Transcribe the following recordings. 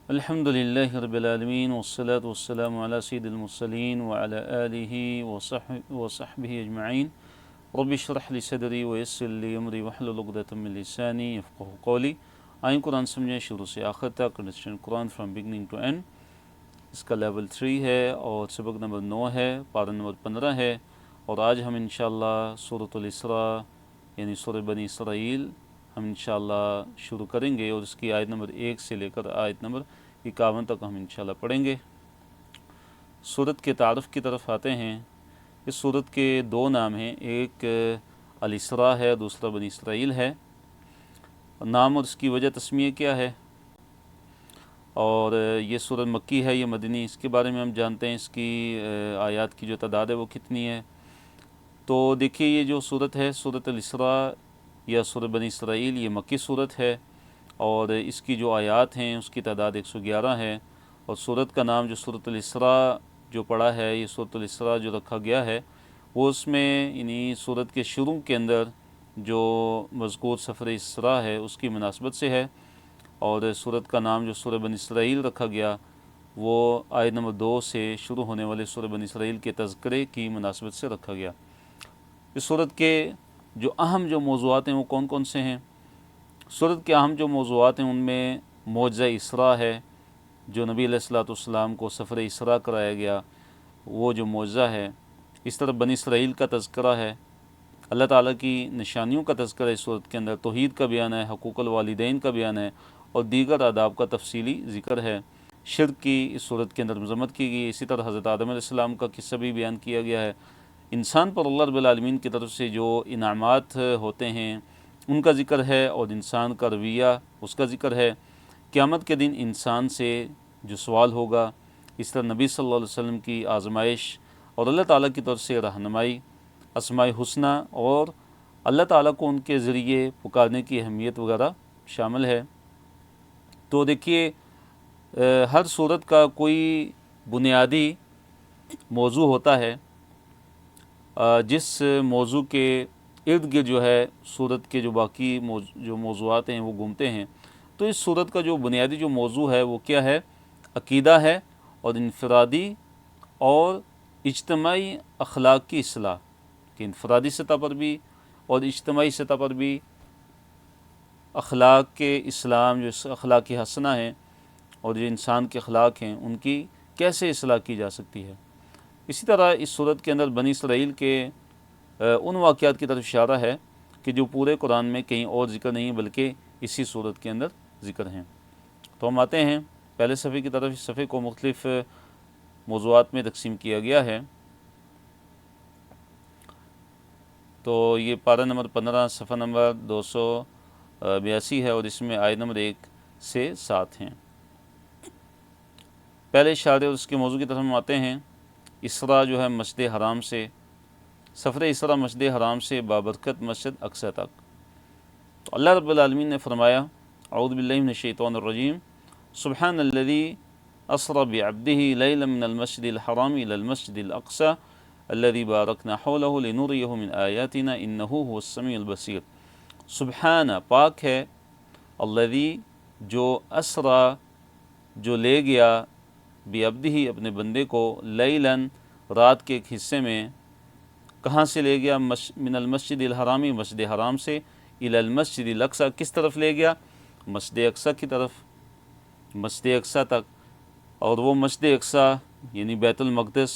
الحمد للہ رب العالمین والصلاة والسلام علی سید المرسلین وعلی آلہ وصحبہ اجمعین رب اشرح لی صدری ویسر لی امری واحلل عقدۃ من لسانی یفقہوا قولی۔ آئیں قرآن سمجھیں شروع سے آخر تک، understand Quran from beginning to end. اس کا لیول 3 ہے اور سبق نمبر 9 ہے، پارہ نمبر 15 ہے، اور آج ہم انشاءاللہ سورۃ الاسراء یعنی سورہ بنی اسرائیل ہم انشاءاللہ شروع کریں گے، اور اس کی آیت نمبر 1 سے لے کر آیت نمبر 51 تک ہم انشاءاللہ پڑھیں گے۔ سورت کے تعارف کی طرف آتے ہیں۔ اس سورت کے دو نام ہیں، ایک الاسراء ہے، دوسرا بنی اسرائیل ہے۔ نام اور اس کی وجہ تسمیہ کیا ہے، اور یہ سورت مکی ہے یا مدنی، اس کے بارے میں ہم جانتے ہیں۔ اس کی آیات کی جو تعداد ہے وہ کتنی ہے۔ تو دیکھیے، یہ جو سورت ہے سورت الاسراء یا سورت بنی اسرائیل، یہ مکی سورت ہے، اور اس کی جو آیات ہیں اس کی تعداد 111 ہے، اور سورت کا نام جو سورت الاسراء جو پڑھا ہے، یہ سورت الاسراء جو رکھا گیا ہے، وہ اس میں یعنی سورت کے شروع کے اندر جو مذکور سفر اسراء ہے اس کی مناسبت سے ہے، اور سورت کا نام جو سورہ بنی اسرائیل رکھا گیا وہ آیت نمبر 2 سے شروع ہونے والے سورہ بنی اسرائیل کے تذکرے کی مناسبت سے رکھا گیا۔ اس سورت کے جو اہم جو موضوعات ہیں وہ کون کون سے ہیں؟ سورت کے اہم جو موضوعات ہیں ان میں معجزہ اسراء ہے، جو نبی علیہ الصلوۃ والسلام کو سفر اسراء کرایا گیا، وہ جو معجزہ ہے۔ اس طرح بنی اسرائیل کا تذکرہ ہے، اللہ تعالیٰ کی نشانیوں کا تذکرہ اس صورت کے اندر، توحید کا بیان ہے، حقوق الوالدین کا بیان ہے، اور دیگر آداب کا تفصیلی ذکر ہے۔ شرک کی اس صورت کے اندر مذمت کی گئی ہے۔ اسی طرح حضرت آدم علیہ السلام کا قصہ بھی بیان کیا گیا ہے۔ انسان پر اللہ رب العالمین کی طرف سے جو انعامات ہوتے ہیں ان کا ذکر ہے، اور انسان کا رویہ اس کا ذکر ہے۔ قیامت کے دن انسان سے جو سوال ہوگا، اس طرح نبی صلی اللہ علیہ وسلم کی آزمائش، اور اللہ تعالیٰ کی طرف سے رہنمائی، اسماء حسنی اور اللہ تعالیٰ کو ان کے ذریعے پکارنے کی اہمیت وغیرہ شامل ہے۔ تو دیکھیے، ہر سورت کا کوئی بنیادی موضوع ہوتا ہے، جس موضوع کے ارد گرد جو ہے سورت کے جو باقی جو موضوعات ہیں وہ گھومتے ہیں۔ تو اس سورت کا جو بنیادی جو موضوع ہے وہ کیا ہے؟ عقیدہ ہے، اور انفرادی اور اجتماعی اخلاق کی اصلاح، کہ انفرادی سطح پر بھی اور اجتماعی سطح پر بھی اخلاق کے اسلام، جو اخلاق حسنہ ہیں اور جو انسان کے اخلاق ہیں ان کی کیسے اصلاح کی جا سکتی ہے۔ اسی طرح اس سورت کے اندر بنی اسرائیل کے ان واقعات کی طرف اشارہ ہے کہ جو پورے قرآن میں کہیں اور ذکر نہیں بلکہ اسی سورت کے اندر ذکر ہیں۔ تو ہم آتے ہیں پہلے صفحے کی طرف۔ اس صفحے کو مختلف موضوعات میں تقسیم کیا گیا ہے۔ تو یہ پارہ نمبر 15 صفحہ نمبر 282 ہے، اور اس میں آیت نمبر 1 سے 7 ہیں۔ پہلے اشارے اور اس کے موضوع کی طرف ہم آتے ہیں۔ اسراء جو ہے مسجد حرام سے، سفر اسراء مسجد حرام سے بابرکت مسجد اقصی تک۔ تو اللہ رب العالمین نے فرمایا، اعوذ باللہ من الشیطان الرجیم، سبحان الذی اسری بعبدہ لیلا من المسجد الحرام الی المسجد الاقصی الذی بارکنا حولہ لنریہ من آیاتنا انہ هو السمیع البصیر۔ سبحان، پاک ہے، الذی جو اسری جو لے گیا، بعبدہ اپنے بندے کو، لیلاً رات کے ایک حصے میں، کہاں سے لے گیا؟ من المسجد الحرامی مسجد حرام سے، الی المسجد الاقصی کس طرف لے گیا؟ مسجد اقصی کی طرف، مسجد اقصی تک۔ اور وہ مسجد اقصی یعنی بیت المقدس،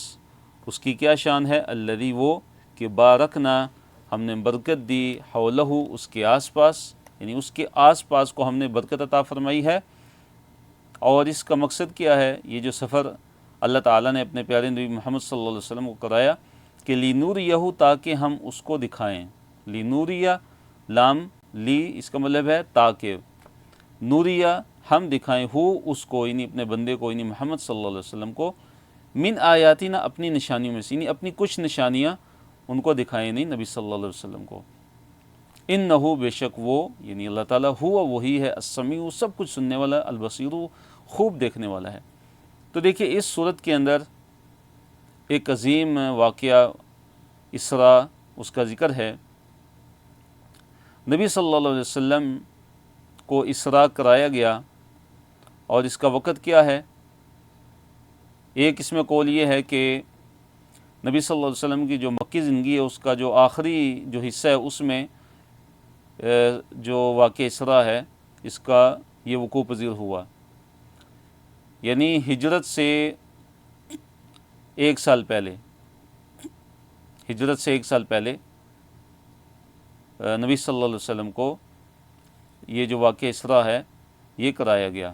اس کی کیا شان ہے؟ الذی، وہ کہ بارکنا، ہم نے برکت دی، حولہ، اس کے آس پاس، یعنی اس کے آس پاس کو ہم نے برکت عطا فرمائی ہے۔ اور اس کا مقصد کیا ہے؟ یہ جو سفر اللہ تعالیٰ نے اپنے پیارے نبی محمد صلی اللہ علیہ وسلم کو کرایا کہ لِنُرِیَہُ، تاکہ ہم اس کو دکھائیں۔ لِنُرِیَ، لام لی، اس کا مطلب ہے تاکہ، نوریہ ہم دکھائیں، ہو اس کو، یعنی اپنے بندے کو، یعنی محمد صلی اللہ علیہ وسلم کو، من آیاتنا، اپنی نشانیوں میں سے، یعنی اپنی کچھ نشانیاں ان کو دکھائیں، نہیں نبی صلی اللہ علیہ وسلم کو۔ انہ، بے شک وہ، یعنی اللہ تعالیٰ، ہوا وہی ہے، السمیع، سب کچھ سننے والا، البصیر، خوب دیکھنے والا ہے۔ تو دیکھیے، اس صورت کے اندر ایک عظیم واقعہ اسراء اس کا ذکر ہے۔ نبی صلی اللہ علیہ وسلم کو اسراء کرایا گیا، اور اس کا وقت کیا ہے؟ ایک اس میں قول یہ ہے کہ نبی صلی اللہ علیہ وسلم کی جو مکی زندگی ہے اس کا جو آخری جو حصہ ہے اس میں جو واقعہ اسراء ہے اس کا یہ وقوع پذیر ہوا، یعنی ہجرت سے ایک سال پہلے نبی صلی اللہ علیہ وسلم کو یہ جو واقعہ اسراء ہے یہ کرایا گیا۔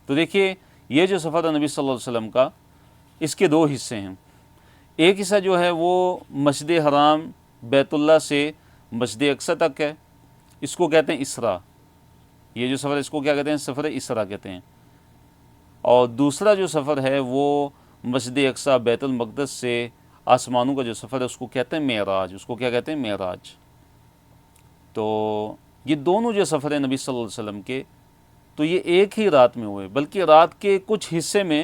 تو دیکھیے یہ جو سفر ہے نبی صلی اللہ علیہ وسلم کا، اس کے دو حصے ہیں۔ ایک حصہ جو ہے وہ مسجد حرام بیت اللہ سے مسجد اقصی تک ہے، اس کو کہتے ہیں اسراء۔ یہ جو سفر ہے اس کو کیا کہتے ہیں؟ سفر اسراء کہتے ہیں۔ اور دوسرا جو سفر ہے وہ مسجد اقصی بیت المقدس سے آسمانوں کا جو سفر ہے اس کو کہتے ہیں معراج۔ اس کو کیا کہتے ہیں؟ معراج۔ تو یہ دونوں جو سفر ہیں نبی صلی اللہ علیہ وسلم کے، تو یہ ایک ہی رات میں ہوئے، بلکہ رات کے کچھ حصے میں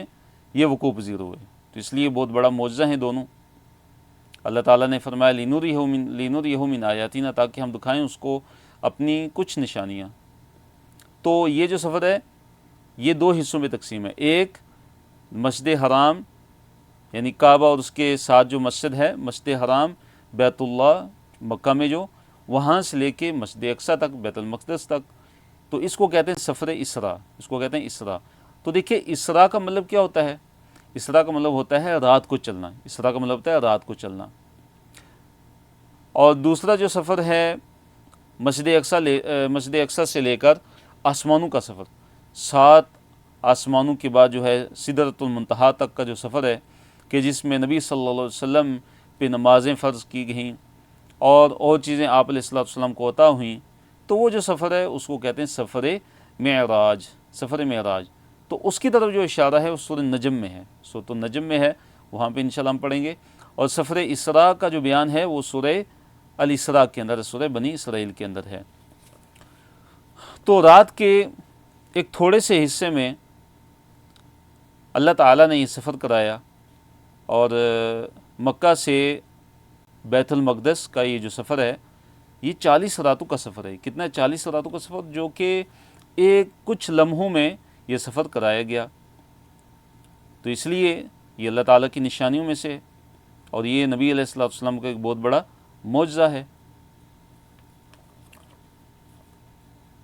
یہ وقوع پذیر ہوئے، تو اس لیے بہت بڑا معجزہ ہیں دونوں۔ اللہ تعالیٰ نے فرمایا لِنُرِيَهُ مِنْ آیاتِنَا، تاکہ ہم دکھائیں اس کو اپنی کچھ نشانیاں۔ تو یہ جو سفر ہے یہ دو حصوں میں تقسیم ہے، ایک مسجد حرام یعنی کعبہ اور اس کے ساتھ جو مسجد ہے، مسجد حرام بیت اللہ مکہ میں جو، وہاں سے لے کے مسجد اقصی تک بیت المقدس تک، تو اس کو کہتے ہیں سفر اسراء، اس کو کہتے ہیں اسراء۔ تو دیکھیے اسراء کا مطلب کیا ہوتا ہے؟ اسراء کا مطلب ہوتا ہے رات کو چلنا، اسراء کا مطلب ہوتا ہے رات کو چلنا۔ اور دوسرا جو سفر ہے مسجد اقصی سے لے کر آسمانوں کا سفر، 7 آسمانوں کے بعد جو ہے سدرۃ المنتہا تک کا جو سفر ہے، کہ جس میں نبی صلی اللہ علیہ وسلم پہ نمازیں فرض کی گئیں اور چیزیں آپ علیہ السلام کو عطا ہوئیں، تو وہ جو سفر ہے اس کو کہتے ہیں سفر معراج، سفر معراج۔ تو اس کی طرف جو اشارہ ہے وہ سورہ نجم میں ہے، سورۃ النجم میں ہے، وہاں پہ انشاءاللہ ہم پڑھیں گے۔ اور سفر اسراء کا جو بیان ہے وہ سورہ الاسراء کے اندر، سورہ بنی اسرائیل کے اندر ہے۔ تو رات کے ایک تھوڑے سے حصے میں اللہ تعالیٰ نے یہ سفر کرایا، اور مکہ سے بیت المقدس کا یہ جو سفر ہے یہ 40 راتوں کا سفر ہے۔ کتنا ہے؟ 40 راتوں کا سفر، جو کہ ایک کچھ لمحوں میں یہ سفر کرایا گیا۔ تو اس لیے یہ اللہ تعالیٰ کی نشانیوں میں سے، اور یہ نبی علیہ السلام کا ایک بہت بڑا معجزہ ہے۔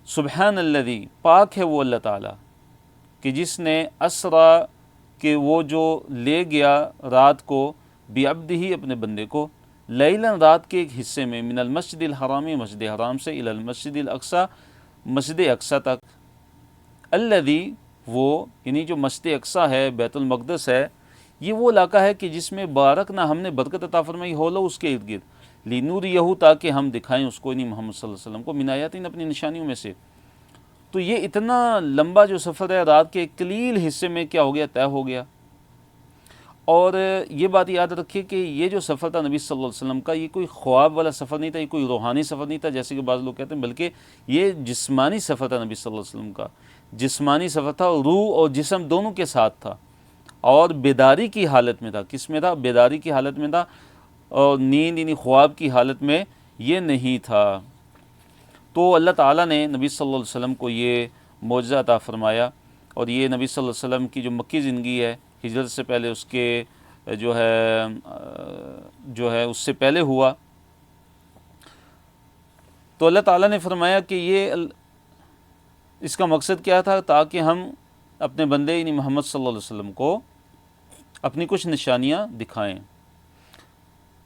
سبحان الذی، پاک ہے وہ اللہ تعالیٰ کہ جس نے اسرا، کہ وہ جو لے گیا رات کو، بعبدہ اپنے بندے کو، لیلاً رات کے ایک حصے میں، من المسجد الحرام مسجد حرام سے، الی المسجد الاقصی مسجد اقصی تک، الذی وہ یعنی جو مسجد اقصی ہے بیت المقدس ہے، یہ وہ علاقہ ہے کہ جس میں بارکنا ہم نے برکت عطا فرمائی ہولو اس کے ارد گرد، لنوریہ تاکہ ہم دکھائیں اس کو، یعنی محمد صلی اللہ علیہ وسلم کو، من آیاتنا اپنی نشانیوں میں سے۔ تو یہ اتنا لمبا جو سفر ہے رات کے ایک قلیل حصے میں کیا ہو گیا؟ طے ہو گیا۔ اور یہ بات یاد رکھیے کہ یہ جو سفر تھا نبی صلی اللہ علیہ وسلم کا، یہ کوئی خواب والا سفر نہیں تھا، یہ کوئی روحانی سفر نہیں تھا جیسے کہ بعض لوگ کہتے ہیں، بلکہ یہ جسمانی سفر تھا نبی صلی اللہ علیہ وسلم کا، جسمانی سفر تھا، روح اور جسم دونوں کے ساتھ تھا، اور بیداری کی حالت میں تھا۔ کس میں تھا؟ بیداری کی حالت میں تھا، اور نیند یعنی خواب کی حالت میں یہ نہیں تھا۔ تو اللہ تعالیٰ نے نبی صلی اللہ علیہ وسلم کو یہ معجزہ عطا فرمایا، اور یہ نبی صلی اللہ علیہ وسلم کی جو مکی زندگی ہے، ہجرت سے پہلے اس کے جو ہے اس سے پہلے ہوا۔ تو اللہ تعالیٰ نے فرمایا کہ یہ اس کا مقصد کیا تھا؟ تاکہ ہم اپنے بندے یعنی محمد صلی اللہ علیہ وسلم کو اپنی کچھ نشانیاں دکھائیں۔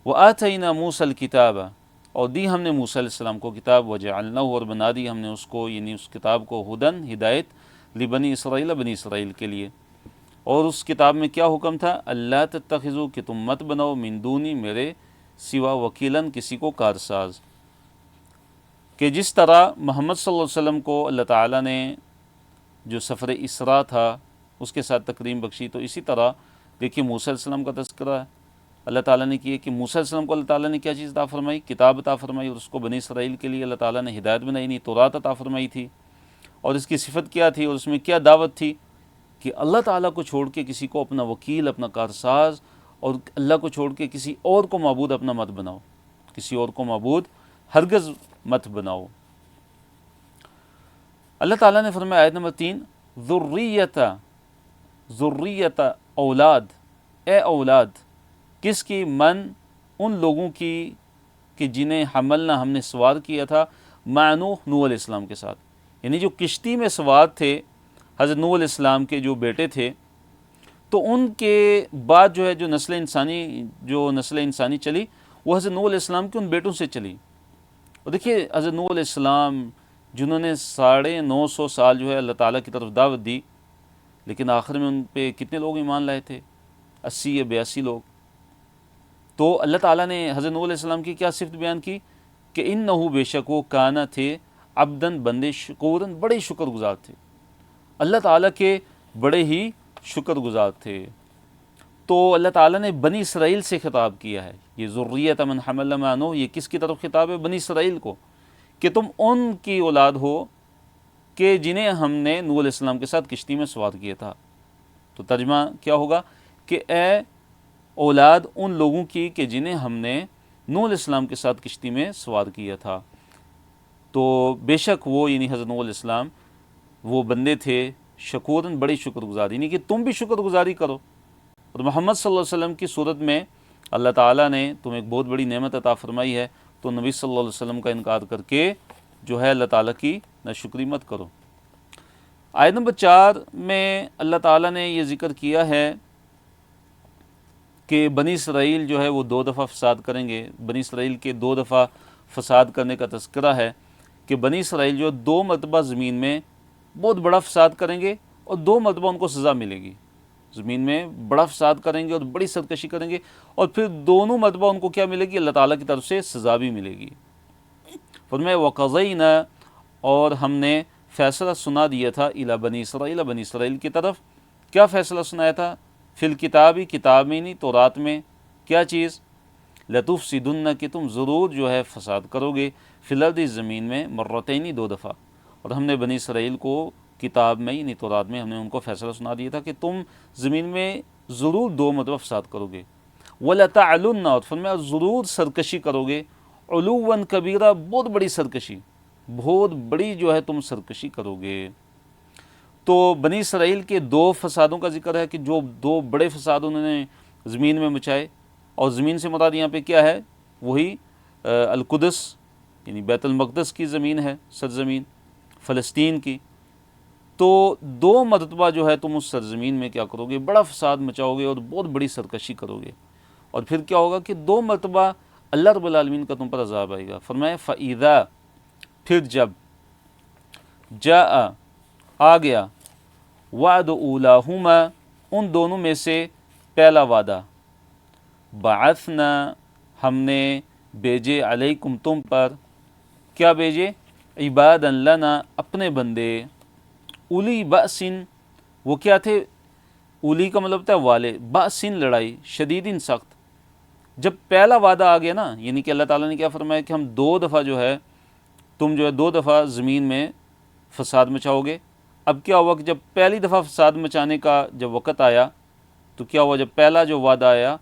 وَآتَيْنَا مُوسَى الْكِتَابَ، اور دی ہم نے موسیٰ علیہ السلام کو کتاب، وَجَعَلْنَاهُ، اور بنا دی ہم نے اس کو یعنی اس کتاب کو، ہدن ہدایت، لبنی اسرائیل بنی اسرائیل کے لیے۔ اور اس کتاب میں کیا حکم تھا؟ اللہ تتخذوا، کہ تم مت بناؤ، من دونی میرے سوا، وکیلاً کسی کو کارساز۔ کہ جس طرح محمد صلی اللہ علیہ وسلم کو اللہ تعالیٰ نے جو سفر اسراء تھا اس کے ساتھ تکریم بخشی، تو اسی طرح دیکھیے موسیٰ علیہ السلام کا تذکرہ اللہ تعالیٰ نے کیا کہ موسیٰ علیہ السلام کو اللہ تعالیٰ نے کیا چیز عطا فرمائی؟ کتاب عطا فرمائی، اور اس کو بنی اسرائیل کے لیے اللہ تعالیٰ نے ہدایت بنائی، نہیں تورات عطا فرمائی تھی۔ اور اس کی صفت کیا تھی، اور اس میں کیا دعوت تھی؟ کہ اللہ تعالیٰ کو چھوڑ کے کسی کو اپنا وکیل، اپنا کارساز، اور اللہ کو چھوڑ کے کسی اور کو معبود اپنا مت بناؤ، کسی اور کو معبود ہرگز مت بناؤ۔ اللہ تعالیٰ نے فرمایا آیت نمبر 3، ذریت ذریت اولاد، اے اولاد کس کی؟ من ان لوگوں کی کہ جنہیں حملنا ہم نے سوار کیا تھا مع نوح علیہ السلام کے ساتھ، یعنی جو کشتی میں سوار تھے حضرت نوح علیہ السلام کے جو بیٹے تھے، تو ان کے بعد جو ہے جو نسل انسانی چلی وہ حضرت نوح علیہ السلام کے ان بیٹوں سے چلی۔ اور دیکھیے حضرت نوح علیہ السلام جنہوں نے 950 سال جو ہے اللہ تعالیٰ کی طرف دعوت دی، لیکن آخر میں ان پہ کتنے لوگ ایمان لائے تھے؟ 80 یا 82 لوگ۔ تو اللہ تعالیٰ نے حضرت نوح علیہ السلام کی کیا صفت بیان کی کہ انہو بے شک وہ کانا تھے عبدن بندے شکورن، بڑے شکر گزار تھے، اللہ تعالیٰ کے بڑے ہی شکر گزار تھے۔ تو اللہ تعالیٰ نے بنی اسرائیل سے خطاب کیا ہے، یہ ذریت من حملنا مع نوح، یہ کس کی طرف خطاب ہے؟ بنی اسرائیل کو، کہ تم ان کی اولاد ہو کہ جنہیں ہم نے نوح علیہ السلام کے ساتھ کشتی میں سوار کیا تھا۔ تو ترجمہ کیا ہوگا کہ اے اولاد ان لوگوں کی کہ جنہیں ہم نے نوح علیہ السلام کے ساتھ کشتی میں سوار کیا تھا۔ تو بے شک وہ یعنی حضرت نوح علیہ السلام وہ بندے تھے شکورن، بڑی شکر گزاری، یعنی کہ تم بھی شکر گزاری کرو۔ اور محمد صلی اللہ علیہ وسلم کی صورت میں اللہ تعالیٰ نے تمہیں ایک بہت بڑی نعمت عطا فرمائی ہے، تو نبی صلی اللہ علیہ وسلم کا انکار کر کے جو ہے اللہ تعالیٰ کی ناشکری مت کرو۔ آیت نمبر 4 میں اللہ تعالیٰ نے یہ ذکر کیا ہے کہ بنی اسرائیل جو ہے وہ 2 دفعہ فساد کریں گے۔ بنی اسرائیل کے 2 دفعہ فساد کرنے کا تذکرہ ہے کہ بنی اسرائیل جو 2 مرتبہ زمین میں بہت بڑا فساد کریں گے اور 2 مرتبہ ان کو سزا ملے گی۔ زمین میں بڑا فساد کریں گے اور بڑی سرکشی کریں گے، اور پھر دونوں مرتبہ ان کو کیا ملے گی؟ اللہ تعالیٰ کی طرف سے سزا بھی ملے گی۔ فرمایا وَقَضَيْنَا، اور ہم نے فیصلہ سنا دیا تھا الی بنی اسرائیل، بنی اسرائیل کی طرف۔ کیا فیصلہ سنایا تھا؟ فی الکتابی، کتاب میں نہیں تورات میں۔ کیا چیز؟ لَتُفْسِدُنَّ، کہ تم ضرور جو ہے فساد کرو گے، فی الارض، زمین میں، مرتین، 2 دفعہ۔ اور ہم نے بنی اسرائیل کو کتاب میں یعنی تورات میں ہم نے ان کو فیصلہ سنا دیا تھا کہ تم زمین میں ضرور 2 مرتبہ فساد کرو گے۔ وَلَتَعْلُنَّ، اور فرمایا ضرور سرکشی کرو گے، عُلُوًّا کبیرہ، بہت بڑی سرکشی، بہت بڑی جو ہے تم سرکشی کرو گے۔ تو بنی اسرائیل کے 2 فسادوں کا ذکر ہے کہ جو 2 بڑے فساد انہوں نے زمین میں مچائے، اور زمین سے مراد یہاں پہ کیا ہے؟ وہی القدس یعنی بیت المقدس کی زمین ہے، سرزمین فلسطین کی۔ تو 2 مرتبہ جو ہے تم اس سرزمین میں کیا کرو گے؟ بڑا فساد مچاؤ گے اور بہت بڑی سرکشی کرو گے، اور پھر کیا ہوگا کہ 2 مرتبہ اللہ رب العالمین کا تم پر عذاب آئے گا۔ فرمایا فَإِذَا، پھر جب، جاء، آ گیا، وعد اولاہما، ان دونوں میں سے پہلا وعدہ، بعثنا، ہم نے بھیجے، علیکم، تم پر، کیا بھیجے؟ عبادا لنا، اپنے بندے، اولی بأسن، وہ کیا تھے؟ اولی کا مطلب ہوتا ہے والے، بأسن لڑائی، شدیدن سخت۔ جب پہلا وعدہ آ گیا نا، یعنی کہ اللہ تعالیٰ نے کیا فرمایا کہ ہم 2 دفعہ جو ہے تم جو ہے 2 دفعہ زمین میں فساد مچاؤ گے۔ اب کیا ہوا کہ جب پہلی دفعہ فساد مچانے کا جب وقت آیا تو کیا ہوا؟ جب پہلا جو وعدہ آیا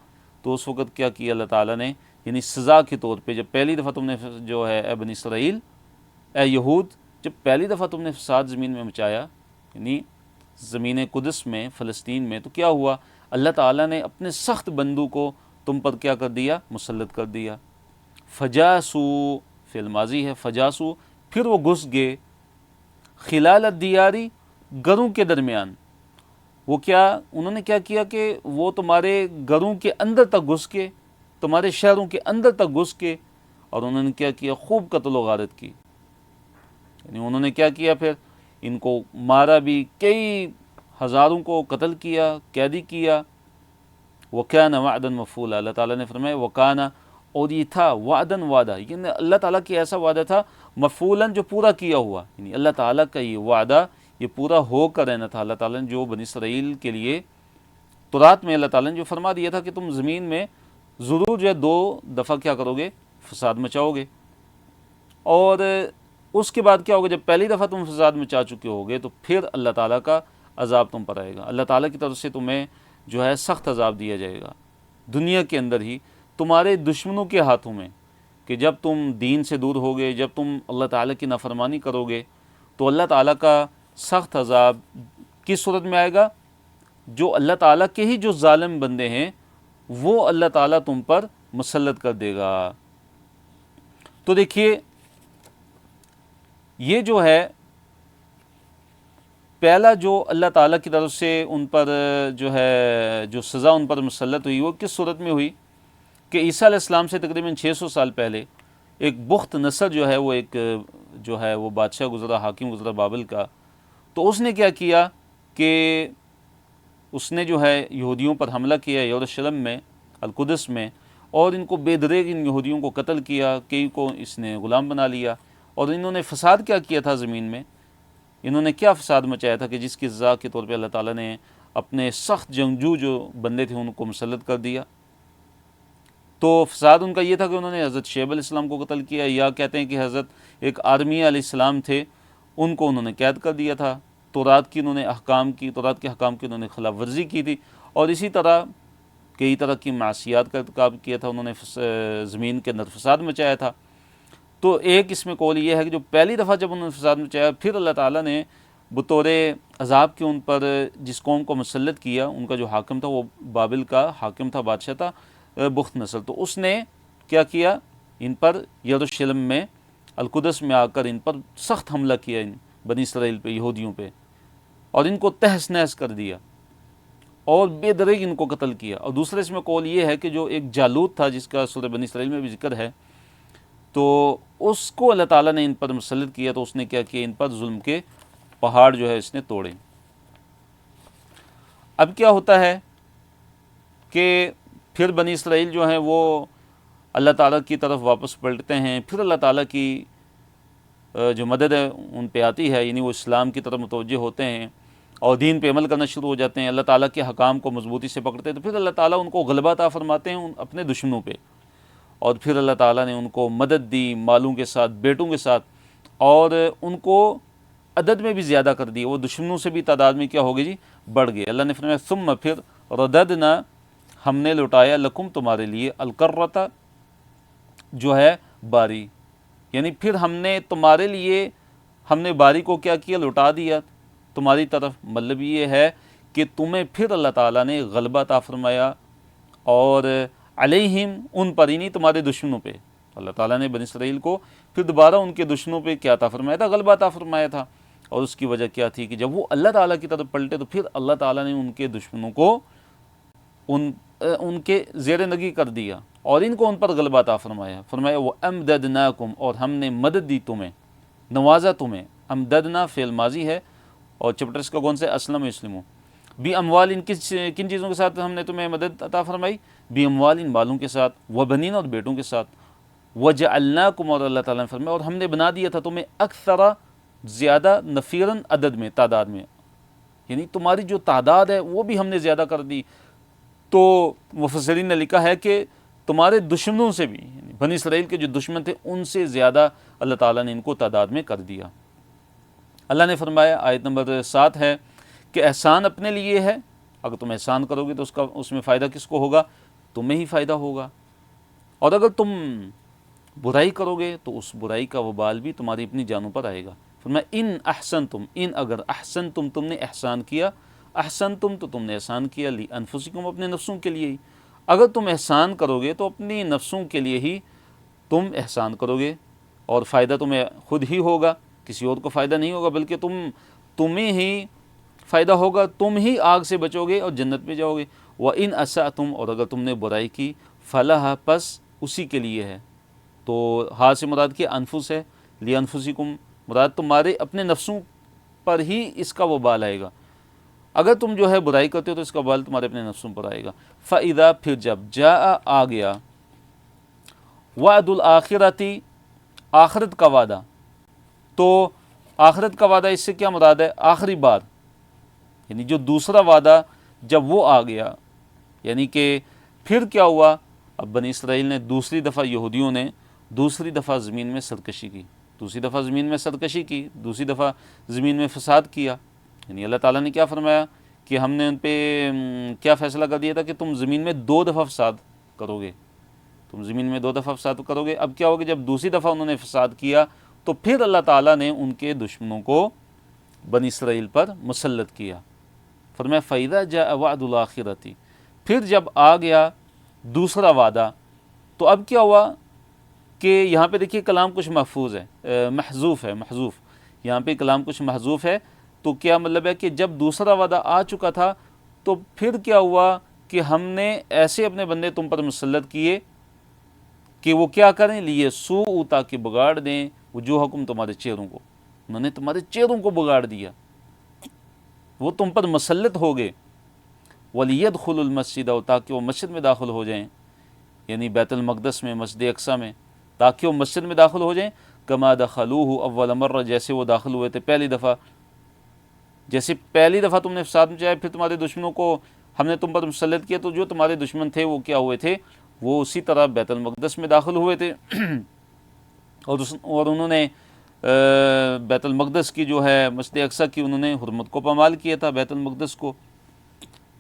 تو اس وقت کیا کیا اللہ تعالیٰ نے؟ یعنی سزا کے طور پہ، جب پہلی دفعہ تم نے جو ہے اے بنی اسرائیل، اے یہود، جب پہلی دفعہ تم نے فساد زمین میں مچایا یعنی زمین قدس میں، فلسطین میں، تو کیا ہوا؟ اللہ تعالیٰ نے اپنے سخت بندوں کو تم پر کیا کر دیا؟ مسلط کر دیا۔ فجاسو، فعل ماضی ہے، فجاسو، پھر وہ گھس گئے، خلال الدیاری، گھروں کے درمیان۔ وہ کیا انہوں نے کیا کیا کہ وہ تمہارے گھروں کے اندر تک گھس کے، تمہارے شہروں کے اندر تک گھس کے، اور انہوں نے کیا کیا؟ خوب قتل و غارت کی۔ یعنی انہوں نے کیا کیا؟ پھر ان کو مارا بھی، کئی ہزاروں کو قتل کیا، قیدی کیا۔ وَكَانَ وَعْدًا مَفْعُولًا، اللہ تعالیٰ نے فرمایا وَكَانَ، اور یہ تھا وعدن، وعدہ، یعنی اللہ تعالیٰ کی ایسا وعدہ تھا، مفعولاً، جو پورا کیا ہوا، یعنی اللہ تعالیٰ کا یہ وعدہ یہ پورا ہو کر رہنا تھا۔ اللہ تعالیٰ نے جو بنی اسرائیل کے لیے تورات میں اللہ تعالیٰ نے جو فرما دیا تھا کہ تم زمین میں ضرور جو ہے 2 دفعہ کیا کرو گے؟ فساد مچاؤ گے، اور اس کے بعد کیا ہوگا؟ جب پہلی دفعہ تم فساد مچا چکے ہوگے تو پھر اللہ تعالیٰ کا عذاب تم پر آئے گا، اللہ تعالیٰ کی طرف سے تمہیں جو ہے سخت عذاب دیا جائے گا دنیا کے اندر ہی، تمہارے دشمنوں کے ہاتھوں میں، کہ جب تم دین سے دور ہوگے، جب تم اللہ تعالیٰ کی نافرمانی کرو گے تو اللہ تعالیٰ کا سخت عذاب کس صورت میں آئے گا؟ جو اللہ تعالیٰ کے ہی جو ظالم بندے ہیں وہ اللہ تعالیٰ تم پر مسلط کر دے گا۔ تو دیکھیے یہ جو ہے پہلا جو اللہ تعالیٰ کی طرف سے ان پر جو سزا ان پر مسلط ہوئی وہ کس صورت میں ہوئی کہ عیسیٰ علیہ السلام سے تقریباً 600 سال پہلے ایک بخت نصر جو ہے وہ بادشاہ گزرا، حاکم گزرا بابل کا، تو اس نے کیا کیا کہ اس نے جو ہے یہودیوں پر حملہ کیا یروشلم میں، القدس میں، اور ان کو بے دریغ ان یہودیوں کو قتل کیا، کئی کو اس نے غلام بنا لیا، اور انہوں نے فساد کیا کیا تھا زمین میں، انہوں نے کیا فساد مچایا تھا کہ جس کی سزا کے طور پہ اللہ تعالیٰ نے اپنے سخت جنگجو جو بندے تھے ان کو مسلط کر دیا۔ تو فساد ان کا یہ تھا کہ انہوں نے حضرت شعیب علیہ السلام کو قتل کیا، یا کہتے ہیں کہ حضرت ایک آرمیہ علیہ السلام تھے ان کو انہوں نے قید کر دیا تھا، تورات کے حکام کی انہوں نے خلاف ورزی کی تھی، اور اسی طرح کئی طرح کی معصیات کا ارتکاب کیا تھا، انہوں نے زمین کے اندر فساد مچایا تھا۔ تو ایک اس میں قول یہ ہے کہ جو پہلی دفعہ جب انہوں نے فساد مچایا پھر اللہ تعالیٰ نے بطور عذاب کے ان پر جس قوم کو مسلط کیا، ان کا جو حاکم تھا وہ بابل کا حاکم تھا، بادشاہ تھا بخت نصر، تو اس نے کیا کیا، ان پر یروشلم میں القدس میں آ کر ان پر سخت حملہ کیا، ان بنی اسرائیل پہ، یہودیوں پہ، اور ان کو تہس نہس کر دیا اور بے دریغ ان کو قتل کیا۔ اور دوسرے اس میں قول یہ ہے کہ جو ایک جالوت تھا جس کا سورہ بنی اسرائیل میں بھی ذکر ہے، تو اس کو اللہ تعالیٰ نے ان پر مسلط کیا، تو اس نے کیا کیا، ان پر ظلم کے پہاڑ جو ہے اس نے توڑے۔ اب کیا ہوتا ہے کہ پھر بنی اسرائیل جو ہیں وہ اللہ تعالیٰ کی طرف واپس پلٹتے ہیں، پھر اللہ تعالیٰ کی جو مدد ہے ان پہ آتی ہے، یعنی وہ اسلام کی طرف متوجہ ہوتے ہیں اور دین پہ عمل کرنا شروع ہو جاتے ہیں، اللہ تعالیٰ کے حکام کو مضبوطی سے پکڑتے ہیں، تو پھر اللہ تعالیٰ ان کو غلبہ عطا فرماتے ہیں اپنے دشمنوں پہ، اور پھر اللہ تعالیٰ نے ان کو مدد دی مالوں کے ساتھ، بیٹوں کے ساتھ، اور ان کو عدد میں بھی زیادہ کر دی، وہ دشمنوں سے بھی تعداد میں کیا ہو گئی جی، بڑھ گئے۔ اللہ نے فرمایا ثم پھر رددنا ہم نے لوٹایا لکم تمہارے لیے الکرۃ جو ہے باری، یعنی پھر ہم نے تمہارے لیے ہم نے باری کو کیا کیا، لوٹا دیا تمہاری طرف۔ مطلب یہ ہے کہ تمہیں پھر اللہ تعالیٰ نے غلبہ عطا فرمایا، اور علیہم ان پر ہی نہیں تمہارے دشمنوں پہ، اللہ تعالیٰ نے بنی اسرائیل کو پھر دوبارہ ان کے دشمنوں پہ کیا عطا فرمایا تھا، غلبہ عطا فرمایا تھا، اور اس کی وجہ کیا تھی کہ جب وہ اللہ تعالیٰ کی طرف پلٹے تو پھر اللہ تعالیٰ نے ان کے دشمنوں کو ان کے زیر نگی کر دیا، اور ان کو ان پر غلبہ عطا فرمایا۔ فرمایا وَأَمْدَدْنَاكُمْ اور ہم نے مدد دی تمہیں، نوازا تمہیں۔ امددنا فعل ماضی ہے، اور چیپٹرز کا کون سے، اسلم یسلمو۔ بی اموال ان کن چیزوں کے ساتھ ہم نے تمہیں مدد عطا فرمائی، بی اموال ان بالوں کے ساتھ، وبنین اور بیٹوں کے ساتھ، وجعلناکم اور اللہ تعالیٰ نے فرمایا اور ہم نے بنا دیا تھا تمہیں اکثر زیادہ، نفیراً عدد میں، تعداد میں، یعنی تمہاری جو تعداد ہے وہ بھی ہم نے زیادہ کر دی۔ تو مفسرین نے لکھا ہے کہ تمہارے دشمنوں سے بھی، یعنی بنی اسرائیل کے جو دشمن تھے ان سے زیادہ اللہ تعالیٰ نے ان کو تعداد میں کر دیا۔ اللہ نے فرمایا، آیت نمبر 7 ہے کہ احسان اپنے لیے ہے، اگر تم احسان کرو گے تو اس میں فائدہ کس کو ہوگا، تمہیں ہی فائدہ ہوگا، اور اگر تم برائی کرو گے تو اس برائی کا وبال بھی تمہاری اپنی جانوں پر آئے گا۔ فرمایا ان احسنتم، ان اگر احسنتم تم نے احسان کیا، احسنتم تو تم نے احسان کیا، لی انفسکم اپنے نفسوں کے لیے ہی، اگر تم احسان کرو گے تو اپنی نفسوں کے لیے ہی تم احسان کرو گے، اور فائدہ تمہیں خود ہی ہوگا، کسی اور کو فائدہ نہیں ہوگا، بلکہ تمہیں ہی فائدہ ہوگا، تم ہی آگ سے بچو گے اور جنت میں جاؤ گے۔ وَإِنْ أَسَأْتُمْ اور اگر تم نے برائی کی، فَلَهَا پس اسی کے لیے ہے، تو ہاں سے مراد کی انفس ہے، لِأَنفُسِكُمْ مراد تمہارے اپنے نفسوں پر ہی اس کا وبال آئے گا، اگر تم جو ہے برائی کرتے ہو تو اس کا وبال تمہارے اپنے نفسوں پر آئے گا۔ فَإِذَا پھر جب جاء آ گیا، وعد الآخرتی آخرت کا وعدہ، تو آخرت کا وعدہ اس سے کیا مراد ہے، آخری بار، یعنی جو دوسرا وعدہ جب وہ آ گیا، یعنی کہ پھر کیا ہوا، اب بنی اسرائیل نے دوسری دفعہ، یہودیوں نے دوسری دفعہ زمین میں سرکشی کی، دوسری دفعہ زمین میں سرکشی کی، دوسری دفعہ زمین میں فساد کیا، یعنی اللہ تعالیٰ نے کیا فرمایا کہ ہم نے ان پہ کیا فیصلہ کر دیا تھا کہ تم زمین میں 2 دفعہ فساد کرو گے، تم زمین میں 2 دفعہ فساد کرو گے۔ اب کیا ہوگا، جب دوسری دفعہ انہوں نے فساد کیا تو پھر اللہ تعالیٰ نے ان کے دشمنوں کو بنی اسرائیل پر مسلط کیا، فرمایا فَإِذَا جَاءَ وَعْدُ الْآخِرَةِ، پھر جب آ گیا دوسرا وعدہ، تو اب کیا ہوا کہ یہاں پہ دیکھیے کلام کچھ محفوظ ہے، محذوف ہے، محذوف، یہاں پہ کلام کچھ محذوف ہے، تو کیا مطلب ہے کہ جب دوسرا وعدہ آ چکا تھا تو پھر کیا ہوا کہ ہم نے ایسے اپنے بندے تم پر مسلط کیے کہ وہ کیا کریں، لیے سو تاکہ بگاڑ دیں وجوہکم تمہارے چہروں کو، انہوں نے تمہارے چہروں کو بگاڑ دیا، وہ تم پر مسلط ہو گئے، وَلِيَدْخُلُوا الْمَسْجِدَ، اور تاکہ وہ مسجد میں داخل ہو جائیں، یعنی بیت المقدس میں، مسجد اقصیٰ میں، تاکہ وہ مسجد میں داخل ہو جائیں، کما دخلوہ اول مرہ، جیسے وہ داخل ہوئے تھے پہلی دفعہ، جیسے پہلی دفعہ تم نے فساد مچایا، پھر تمہارے دشمنوں کو ہم نے تم پر مسلط کیا، تو جو تمہارے دشمن تھے وہ کیا ہوئے تھے، وہ اسی طرح بیت المقدس میں داخل ہوئے تھے اور انہوں نے بیت المقدس کی جو ہے مسجد اقصیٰ کی انہوں نے حرمت کو پامال کیا تھا، بیت المقدس کو۔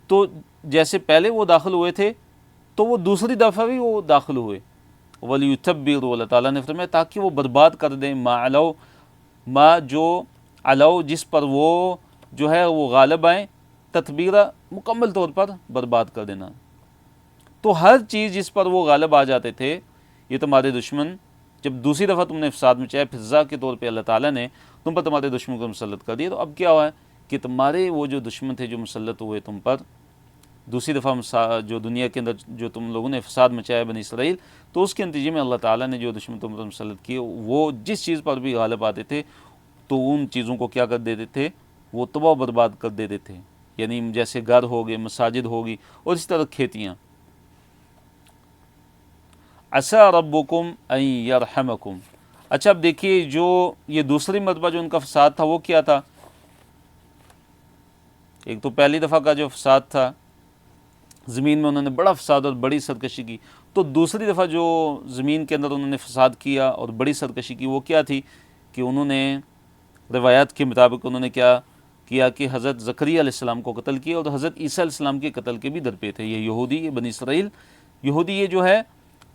تو جیسے پہلے وہ داخل ہوئے تھے تو وہ دوسری دفعہ بھی وہ داخل ہوئے، وَلِيُتَبِّرُوا، اللہ تعالیٰ نے فرمایا تاکہ وہ برباد کر دیں، ما جو علو، جس پر وہ جو ہے وہ غالب آئیں، تتبیرہ، مکمل طور پر برباد کر دینا۔ تو ہر چیز جس پر وہ غالب آ جاتے تھے، یہ تمہارے دشمن، جب دوسری دفعہ تم نے فساد مچایا، فضا کے طور پہ اللہ تعالیٰ نے تم پر تمہارے دشمن کو مسلط کر دیا، تو اب کیا ہوا ہے کہ تمہارے وہ جو دشمن تھے جو مسلط ہوئے تم پر دوسری دفعہ، جو دنیا کے اندر جو تم لوگوں نے فساد مچایا بنی اسرائیل، تو اس کے نتیجے میں اللہ تعالیٰ نے جو دشمن تم پر مسلط کیے، وہ جس چیز پر بھی غالب آتے تھے تو ان چیزوں کو کیا کر دیتے تھے، وہ تباہ و برباد کر دیتے تھے، یعنی جیسے گھر ہو گئے، مساجد ہوگی، اور اس طرح کھیتیاں۔ عسیٰ ربکم ان یرحمکم، اچھا اب دیکھیے جو یہ دوسری مرتبہ جو ان کا فساد تھا وہ کیا تھا، ایک تو پہلی دفعہ کا جو فساد تھا زمین میں انہوں نے بڑا فساد اور بڑی سرکشی کی، تو دوسری دفعہ جو زمین کے اندر انہوں نے فساد کیا اور بڑی سرکشی کی وہ کیا تھی کہ انہوں نے روایات کے مطابق انہوں نے کیا کیا کہ حضرت زکریا علیہ السلام کو قتل کیا، اور حضرت عیسیٰ علیہ السلام کے قتل کے بھی درپے تھے، یہ یہودی، یہ بنی اسرائیل یہودی، یہ جو ہے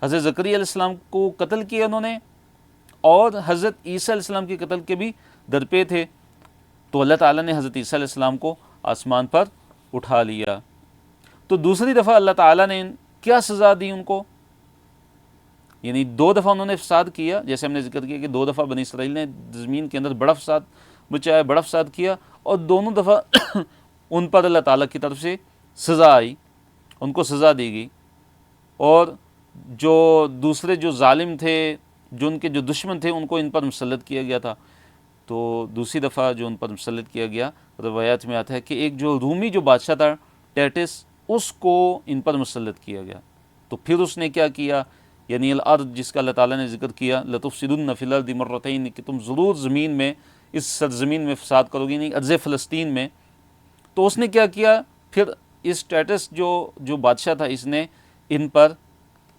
حضرت زکریا علیہ السلام کو قتل کیا انہوں نے، اور حضرت عیسیٰ علیہ السلام کے قتل کے بھی درپے تھے، تو اللہ تعالیٰ نے حضرت عیسیٰ علیہ السلام کو آسمان پر اٹھا لیا۔ تو دوسری دفعہ اللہ تعالیٰ نے کیا سزا دی ان کو، یعنی دو دفعہ انہوں نے فساد کیا، جیسے ہم نے ذکر کیا کہ دو دفعہ بنی اسرائیل نے زمین کے اندر بڑا فساد مچایا، بڑا فساد کیا، اور دونوں دفعہ ان پر اللہ تعالیٰ کی طرف سے سزا آئی، ان کو سزا دی گئی، اور جو دوسرے جو ظالم تھے، جو ان کے جو دشمن تھے، ان کو ان پر مسلط کیا گیا تھا۔ تو دوسری دفعہ جو ان پر مسلط کیا گیا، روایات میں آتا ہے کہ ایک جو رومی جو بادشاہ تھا ٹیٹس، اس کو ان پر مسلط کیا گیا، تو پھر اس نے کیا کیا، یعنی الارض جس کا اللہ تعالیٰ نے ذکر کیا، لَتُفْسِدُنَّ فِي الْأَرْضِ مَرَّتَيْنِ، کہ تم ضرور زمین میں، اس سرزمین میں فساد کرو گی، نہیں ارض فلسطین میں۔ تو اس نے کیا کیا، پھر اس ٹیٹس جو بادشاہ تھا، اس نے ان پر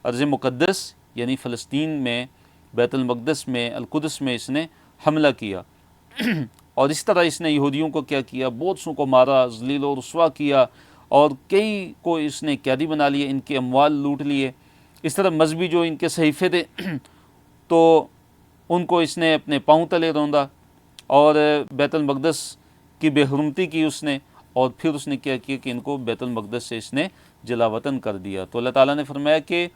ارض مقدس یعنی فلسطین میں، بیت المقدس میں، القدس میں اس نے حملہ کیا، اور اس طرح اس نے یہودیوں کو کیا کیا، بہت سو کو مارا، ذلیل و رسوا کیا، اور کئی کو اس نے قیدی بنا لیے، ان کے اموال لوٹ لیے۔ اس طرح مذہبی جو ان کے صحیفے تھے تو ان کو اس نے اپنے پاؤں تلے روندا، اور بیت المقدس کی بے حرمتی کی اس نے، اور پھر اس نے کیا کیا کہ ان کو بیت المقدس سے اس نے جلا وطن کر دیا۔ تو اللہ تعالیٰ نے فرمایا کہ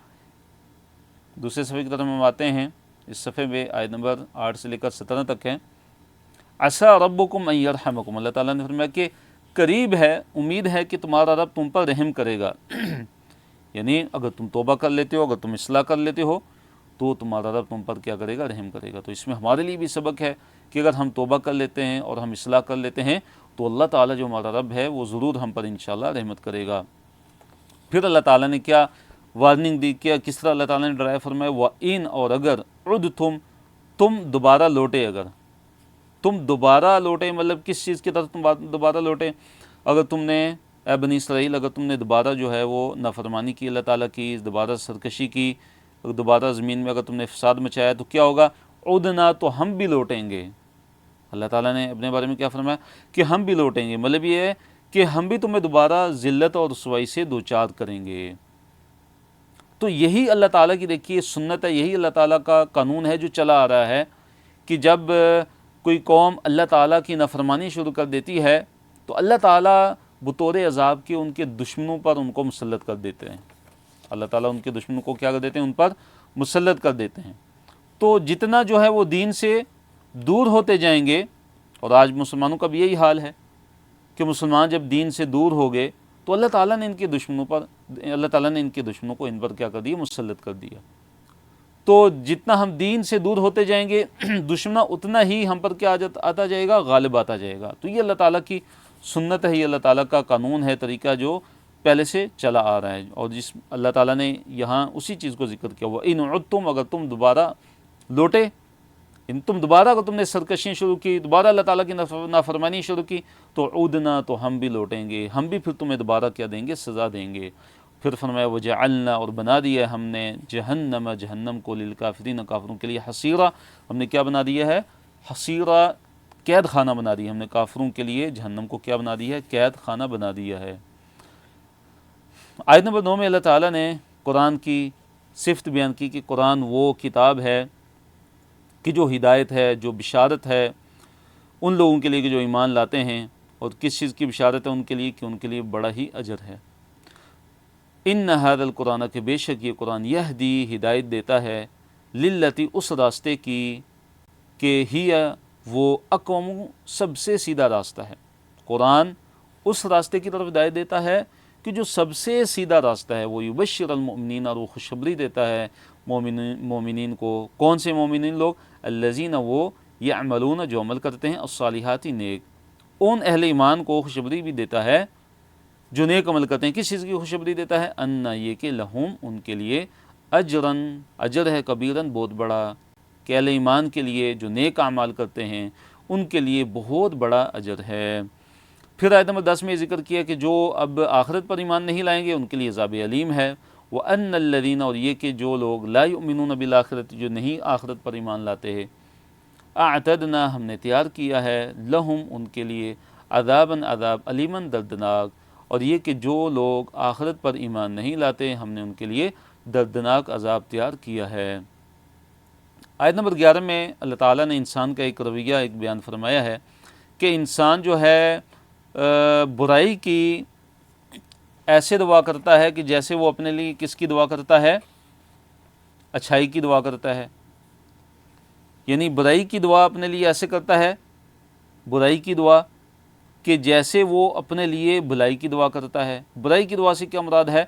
دوسرے صفحے کی طرف ہم آتے ہیں، اس صفحے میں آیت نمبر 8 سے لے کر 17 تک ہے، عسیٰ ربکم ان یرحمکم، اللہ تعالیٰ نے فرمایا کہ قریب ہے، امید ہے کہ تمہارا رب تم پر رحم کرے گا، یعنی اگر تم توبہ کر لیتے ہو، اگر تم اصلاح کر لیتے ہو، تو تمہارا رب تم پر کیا کرے گا، رحم کرے گا۔ تو اس میں ہمارے لیے بھی سبق ہے کہ اگر ہم توبہ کر لیتے ہیں اور ہم اصلاح کر لیتے ہیں تو اللہ تعالیٰ جو ہمارا رب ہے وہ ضرور ہم پر انشاءاللہ رحمت کرے گا۔ پھر اللہ تعالیٰ نے کیا وارننگ دی، کیا کس طرح اللہ تعالیٰ نے ڈرایا، فرمایا وَإِن، اور اگر عُدْتُم، تم دوبارہ لوٹے، اگر تم دوبارہ لوٹے، مطلب کس چیز کی طرف تم دوبارہ لوٹے، اگر تم نے اے بنی اسرائیل، اگر تم نے دوبارہ جو ہے وہ نافرمانی کی اللہ تعالیٰ کی، دوبارہ سرکشی کی، دوبارہ زمین میں اگر تم نے فساد مچایا، تو کیا ہوگا، عُدْنَا، تو ہم بھی لوٹیں گے۔ اللہ تعالیٰ نے اپنے بارے میں کیا فرمایا کہ ہم بھی لوٹیں گے، مطلب یہ ہے کہ ہم بھی تمہیں دوبارہ ذلت اور رسوائی سے دوچار کریں گے۔ تو یہی اللہ تعالیٰ کی دیکھیے سنت ہے، یہی اللہ تعالیٰ کا قانون ہے جو چلا آ رہا ہے کہ جب کوئی قوم اللہ تعالیٰ کی نافرمانی شروع کر دیتی ہے تو اللہ تعالیٰ بطور عذاب کے ان کے دشمنوں پر ان کو مسلط کر دیتے ہیں۔ اللہ تعالیٰ ان کے دشمنوں کو کیا کر دیتے ہیں؟ ان پر مسلط کر دیتے ہیں۔ تو جتنا جو ہے وہ دین سے دور ہوتے جائیں گے، اور آج مسلمانوں کا بھی یہی حال ہے کہ مسلمان جب دین سے دور ہو گئے تو اللہ تعالیٰ نے ان کے دشمنوں کو ان پر کیا کر دیا؟ مسلط کر دیا۔ تو جتنا ہم دین سے دور ہوتے جائیں گے دشمن اتنا ہی ہم پر کیا آتا جائے گا؟ غالب آتا جائے گا۔ تو یہ اللہ تعالیٰ کی سنت ہے، یہ اللہ تعالیٰ کا قانون ہے، طریقہ جو پہلے سے چلا آ رہا ہے، اور جس اللہ تعالیٰ نے یہاں اسی چیز کو ذکر کیا ہوا، ان عدتم، اگر تم دوبارہ لوٹے، تم دوبارہ اگر تم نے سرکشیاں شروع کی، دوبارہ اللہ تعالیٰ کی نافرمانی شروع کی، تو عودنا، تو ہم بھی لوٹیں گے، ہم بھی پھر تمہیں دوبارہ کیا دیں گے؟ سزا دیں گے۔ پھر فرمایا وجعلنا، اور بنا دیا ہم نے جہنم، جہنم کو للکافرین، کافروں کے لیے حصیرہ، ہم نے کیا بنا دیا ہے؟ حصیرہ، قید خانہ بنا دیا ہم نے کافروں کے لیے، جہنم کو کیا بنا دیا ہے؟ قید خانہ بنا دیا ہے۔ آیت نمبر 9 میں اللہ تعالیٰ نے قرآن کی صفت بیان کی کہ قرآن وہ کتاب ہے کہ جو ہدایت ہے، جو بشارت ہے ان لوگوں کے لیے کہ جو ایمان لاتے ہیں، اور کس چیز کی بشارت ہے ان کے لیے؟ کہ ان کے لیے بڑا ہی اجر ہے۔ ان ھذا القرآن، کہ بے شک یہ قرآن، یہدی، ہدایت دیتا ہے، للتی، اس راستے کی، کہ ہی وہ اقوم، سب سے سیدھا راستہ ہے۔ قرآن اس راستے کی طرف ہدایت دیتا ہے کہ جو سب سے سیدھا راستہ ہے، وہ یبشر المؤمنین، اور وہ خوشخبری دیتا ہے مومنین کو۔ کون سے مومنین لوگ؟ الذین، وہ یعملون، جو عمل کرتے ہیں، الصالحات، نیک، ان اہل ایمان کو خوشخبری بھی دیتا ہے جو نیک عمل کرتے ہیں۔ کس چیز کی خوشخبری دیتا ہے؟ ان، یہ کہ لہم، ان کے لیے، اجرن، اجر ہے، کبیرن، بہت بڑا، کہ اہل ایمان کے لیے جو نیک اعمال کرتے ہیں ان کے لیے بہت بڑا اجر ہے۔ پھر آیت نمبر 10 میں ذکر کیا کہ جو اب آخرت پر ایمان نہیں لائیں گے ان کے لیے عذاب علیم ہے۔ وَأَنَّ الَّذِينَ، اور یہ کہ جو لوگ لا یؤمنون بالآخرۃ، جو نہیں آخرت پر ایمان لاتے ہیں، اعتدنا، ہم نے تیار کیا ہے، لہم، ان کے لیے، عذاباً، عذاب، علیماً، دردناک، اور یہ کہ جو لوگ آخرت پر ایمان نہیں لاتے ہم نے ان کے لیے دردناک عذاب تیار کیا ہے۔ آیت نمبر 11 میں اللہ تعالیٰ نے انسان کا ایک رویہ ایک بیان فرمایا ہے کہ انسان جو ہے برائی کی ایسے دعا کرتا ہے کہ جیسے وہ اپنے لیے کس کی دعا کرتا ہے؟ اچھائی کی دعا کرتا ہے۔ یعنی برائی کی دعا اپنے لیے ایسے کرتا ہے، برائی کی دعا، کہ جیسے وہ اپنے لیے بھلائی کی دعا کرتا ہے۔ برائی کی دعا سے کیا مراد ہے؟